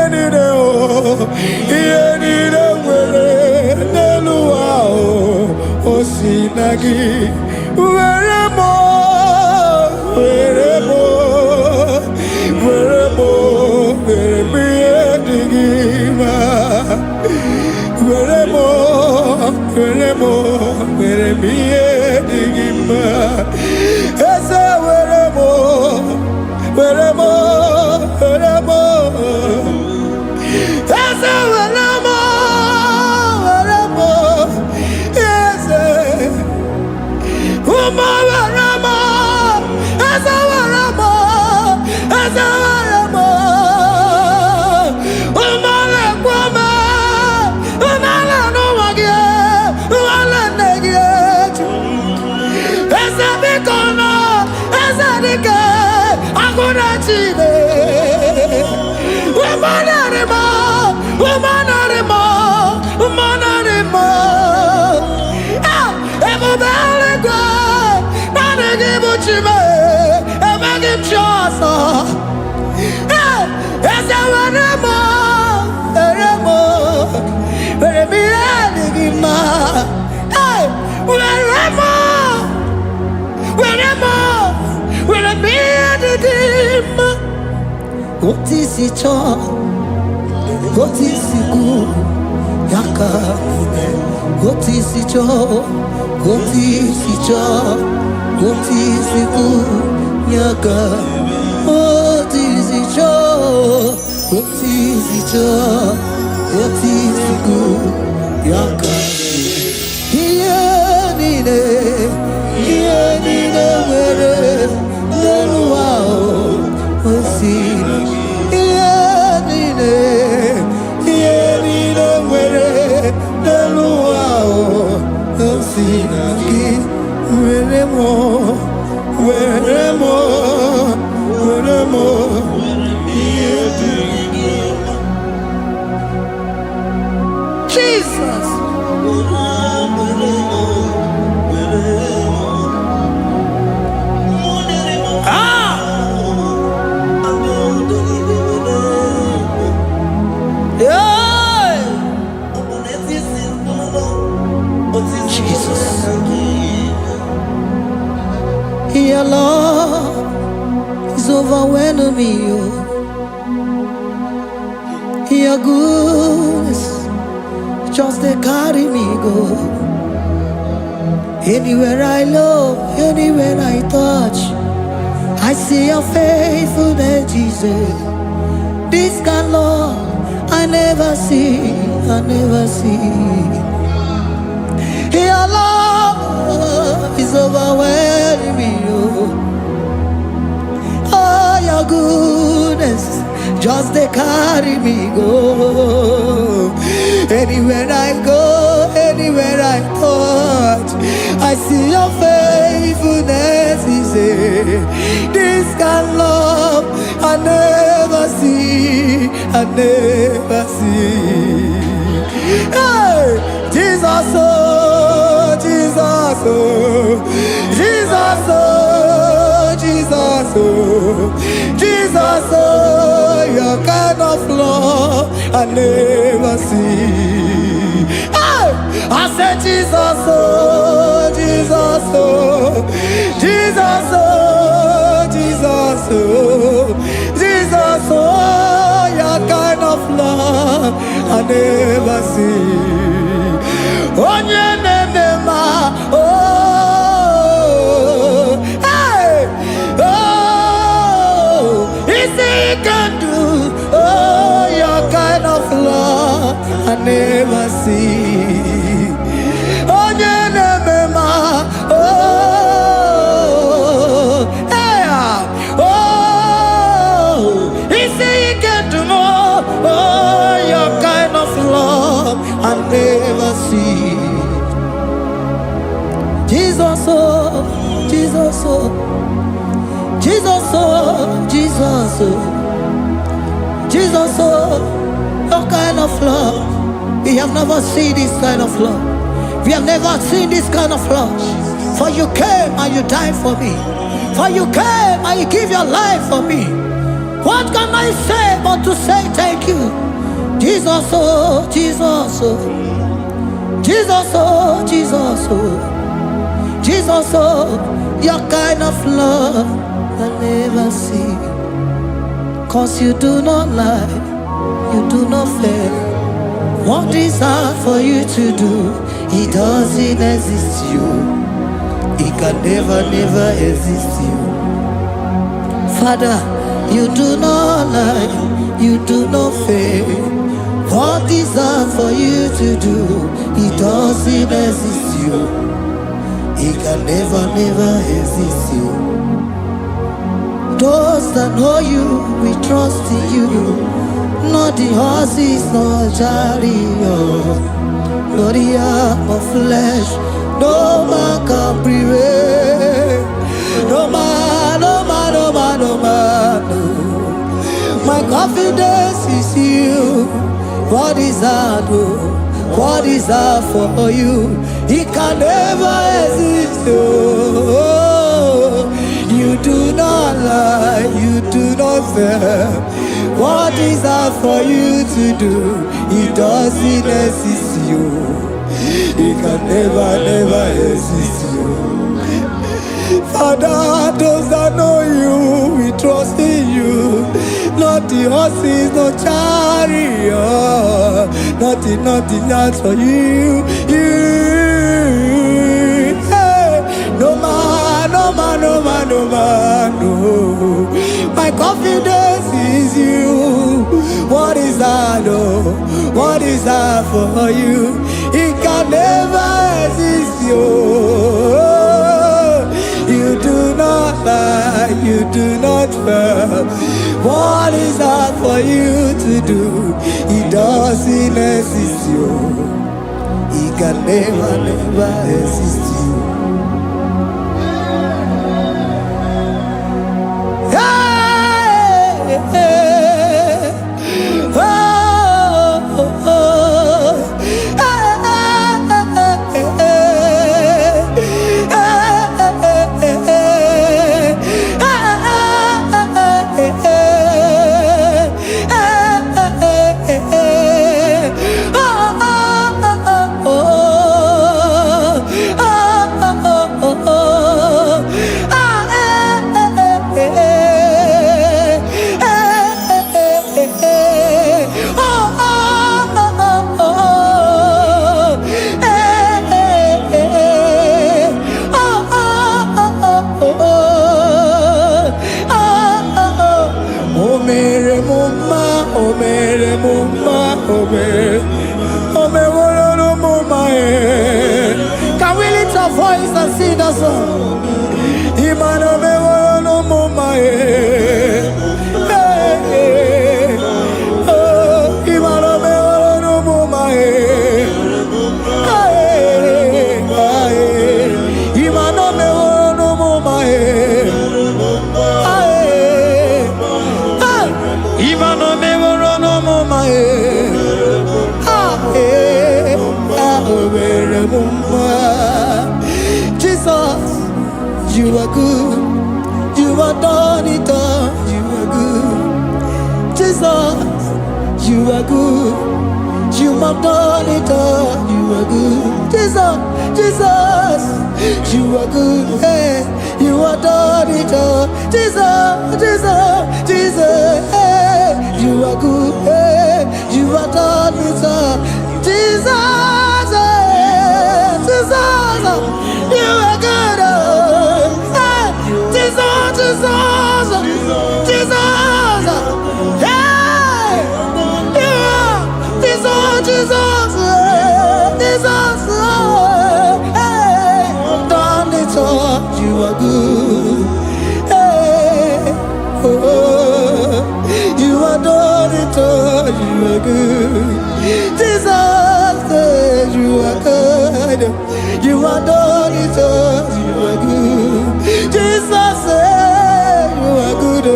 niile nwere n'elu ụwa o si na gị. Were m ihe dị gị mma. Were m ihe dị gị mma. Eze were m Eze were m Eze ụmụ were m Eze were m ụmụ lekwa m ụmụala n'ụwa gị ụmụala nne gị eju. Eze biko nọ Eze dike agụna Chine. Ebube eluigwe naanị gị bụ Chime, emeghị m chi ọzọ. Eze were m ihe dị gị mma. Were m ihe dị gị mma. Otu isi chọọ, otu isi kwu ya ka ime. Otu isi chọọ, otu isi kwu ya ka. Otu isi chọọ, otu isi kwu ya ka. Ihe niile nwere n'elu ụwa o si na gị. Ihe niile nwere n'elu ụwa o si na gị. Were m ihe dị gị mma. Jesus. Your love is overwhelming me. Your goodness just they carry me go. Anywhere I look, anywhere I touch, I see your faithfulness, Jesus. This kind of love I never see. Your love is overwhelming me. Oh, your goodness just they carry me go. Anywhere I go, anywhere I touch, I see your faithfulness. This kind of love I never see. Hey, Jesus, oh, Jesus, oh, Jesus, oh, Jesus, oh, Jesus, oh, your kind of love I never see. Hey, I said Jesus, oh, Jesus, oh, Jesus, oh, your kind of love I never see. Oh, hey, oh, is it can do? Oh, your kind of love I never see. Oh, I never see. Jesus, oh, Jesus, oh, Jesus, oh, Jesus, oh, Jesus, oh, your kind of love. We have never seen this kind of love. We have never seen this kind of love. For you came and you died for me. For you came and you give your life for me. What can I say but to say thank you? Jesus, oh, Jesus, oh, Jesus, oh, Jesus, oh, Jesus, oh, your kind of love I never see. 'Cause you do not lie, you do not fail. What is hard for you to do, it doesn't exist you. It can never, never exist you. Father, you do not lie, you do not fail. What is hard for you to do, it doesn't exist you. It can never, never exist you. Those that know you, we trust in you. Not the horses, nor chariot, nor the arm of flesh. No man can prevail. No man, no man, no man, no man, no. My confidence is you. What is hard, oh? What is hard for you? It can never exist, oh. You do not lie, you do not fail. What is hard for you to do? It doesn't exist you. It can never, never exist you. Father, those that know you, we trust in you. Not the horses, no chariot. Nothing else for you. Hey, no man, no man, no man, no man, no. My confidence is you. What is hard, oh? What is hard for you? It can never exist you. You do not lie, you do not fail. What is hard for you to do? It doesn't exist you. It can never, never exist you. Hey, hey, oh, oh, oh. Can we lift our voice and sing that song? Jesus, you are good. You are done it all. You are good. Jesus, you are good. You have done it all. You are good. Jesus, Jesus, you are good. Hey, you have done it all. Jesus, Jesus, Jesus, hey, you are good. Hey, you have done it all. Jesus, hey, Jesus, you are good. Hey, Jesus, Jesus, Jesus, hey, you are Jesus, Jesus, Jesus, hey, done it all. You are good. Hey, oh, you are done it all. You are good. Jesus, you are good. You are done it all. You are good. Jesus, you are good. Oh,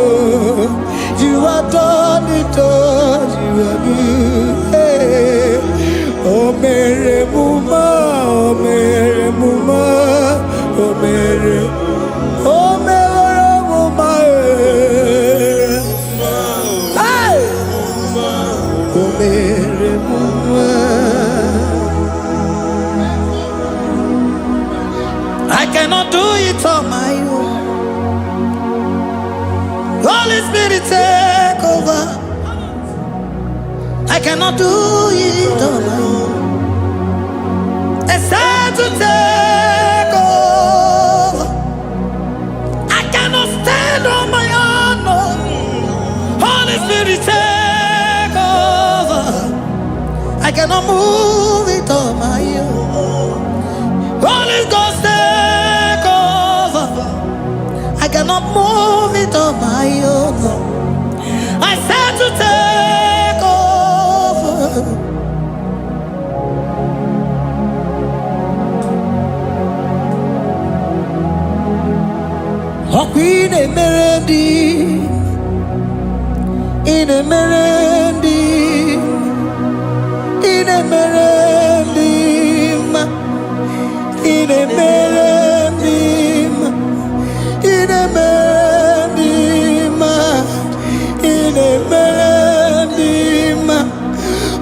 you are done it all. You are good. Hey, oh, Mary Muma, oh, Mary Muma, oh, Mary, oh, Mary Muma, hey, oh, Mary Muma. I cannot do it on my own. Holy Spirit, take over. I cannot do it on my own. It's time to take over. I cannot stand on my own. No. Holy Spirit, take over. I cannot move it on my own. Holy Ghost, take over. I cannot move it on my own. I said to take over. In a melody, in a melody, in a melody, in a melody, in a melody, in a melody,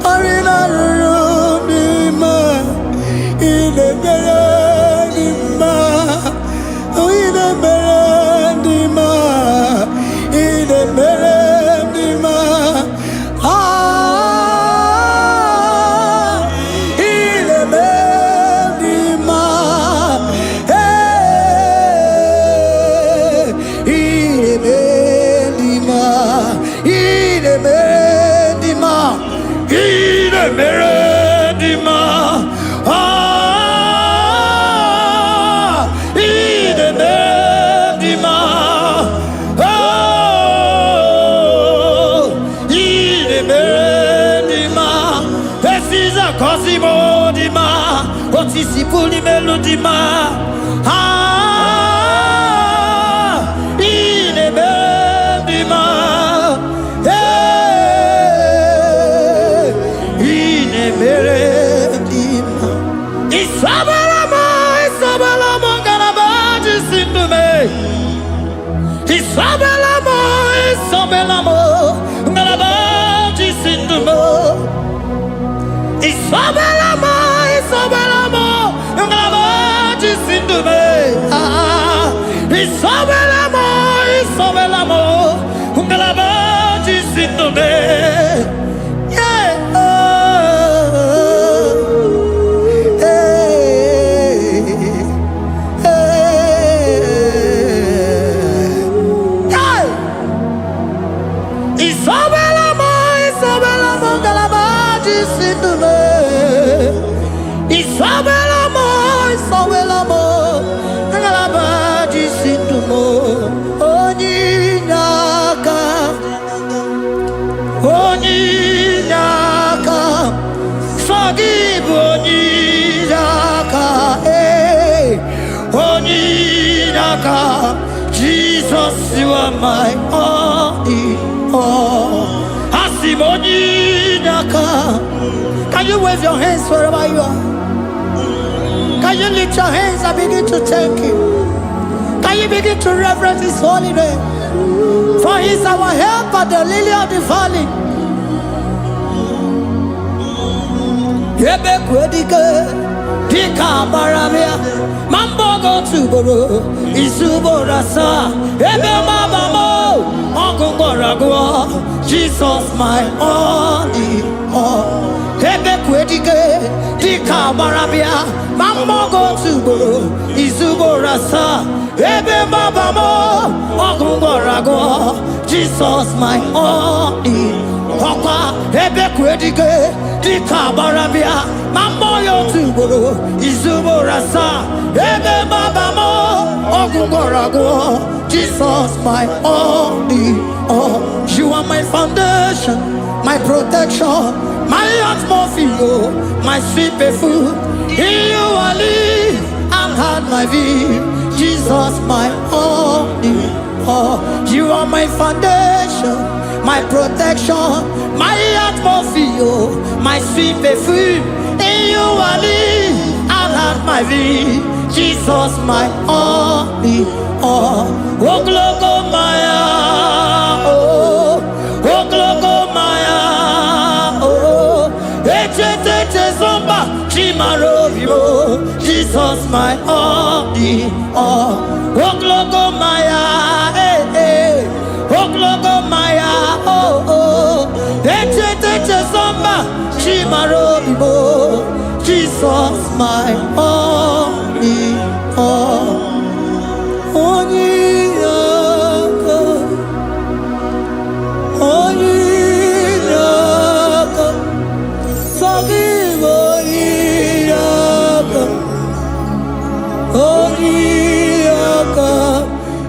or in a room, in a melody, oh, in a melody, in a melody, ah, in a melody, hey, in a melody, in a melody, in a melody, ah, in a melody, oh, in a melody, this is a cosimo dima, what is the fully melody, ah, in a melody, hey, in a melody, Isabelamo, Isabelamo, Garabaji, Sindume, Isabelamo, Isabelamo, Garabaji, Sindume, Isabelamo, Isabelamo, Garabaji, Sindume, ah, Isabelamo, Isabelamo, Garabaji, Sindume, yeah, Isabelamo, Isabelamo, Garabaji, Sindume, Isabelamo, Isabelamo, Garabaji, Sindume, Onyinaka, Onyinaka, forgive Onyinaka, hey, Onyinaka, Jesus, you are my only all. Asim Onyinaka. Can you wave your hands wherever you are? Can you lift your hands and begin to thank Him? Can you begin to reverence His holy name? For He is our help at the lily of the valley. Ebe kwedike dika baramia mambogo tuboro isuborasa ebe mabamo ogungorago Jesus my only ebe kwedike dika baramia mambogo tuboro isuborasa ebe mabamo ogungorago Jesus my only Papa ebe kwedike dika baramia Mamoyo tuboro izuborasa ebe babamo ogungorago Jesus my only you are my foundation, my protection, my atmosphere, my sweet perfume. In you I live and had my vie. Jesus my only you are my foundation, my protection, my atmosphere, my sweet perfume. In you I live and have my vie. Jesus my only oh glogo maya oh glogo maya oh echete zomba chimaro vivo. Jesus my only oh glogo maya glogo maya oh echete zomba chimaro vivo. Jesus my only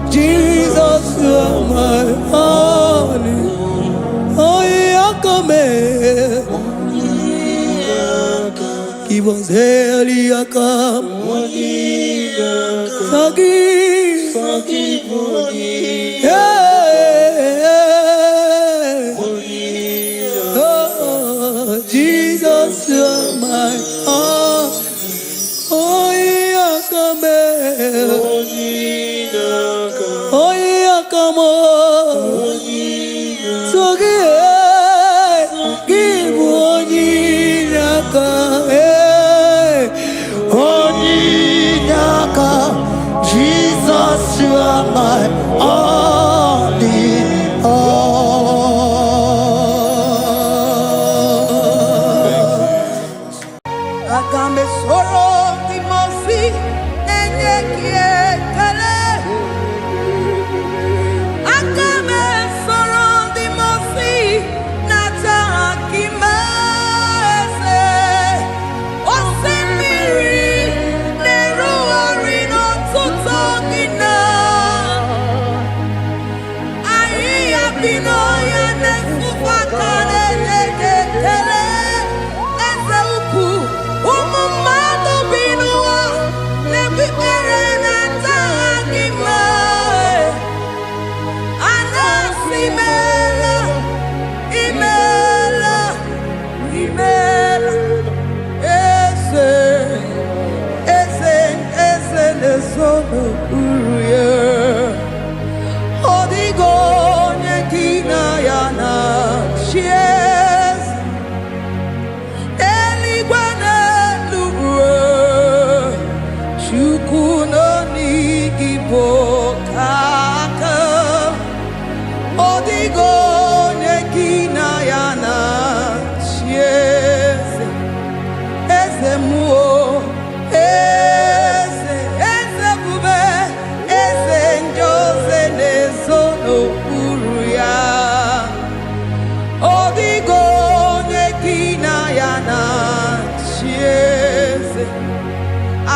Jesus you are my only He was Eliakam. Forgive. Oh, Jesus, you're my Jesus, you are my only Agambe soro timosi enyekie kale. Agambe soro timosi nata akimese. Osemiri neruari no tutogina. Aia binoya nesufakane lekele.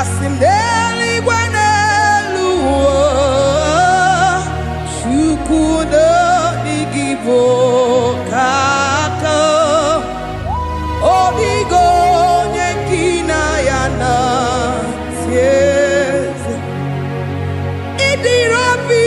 Asim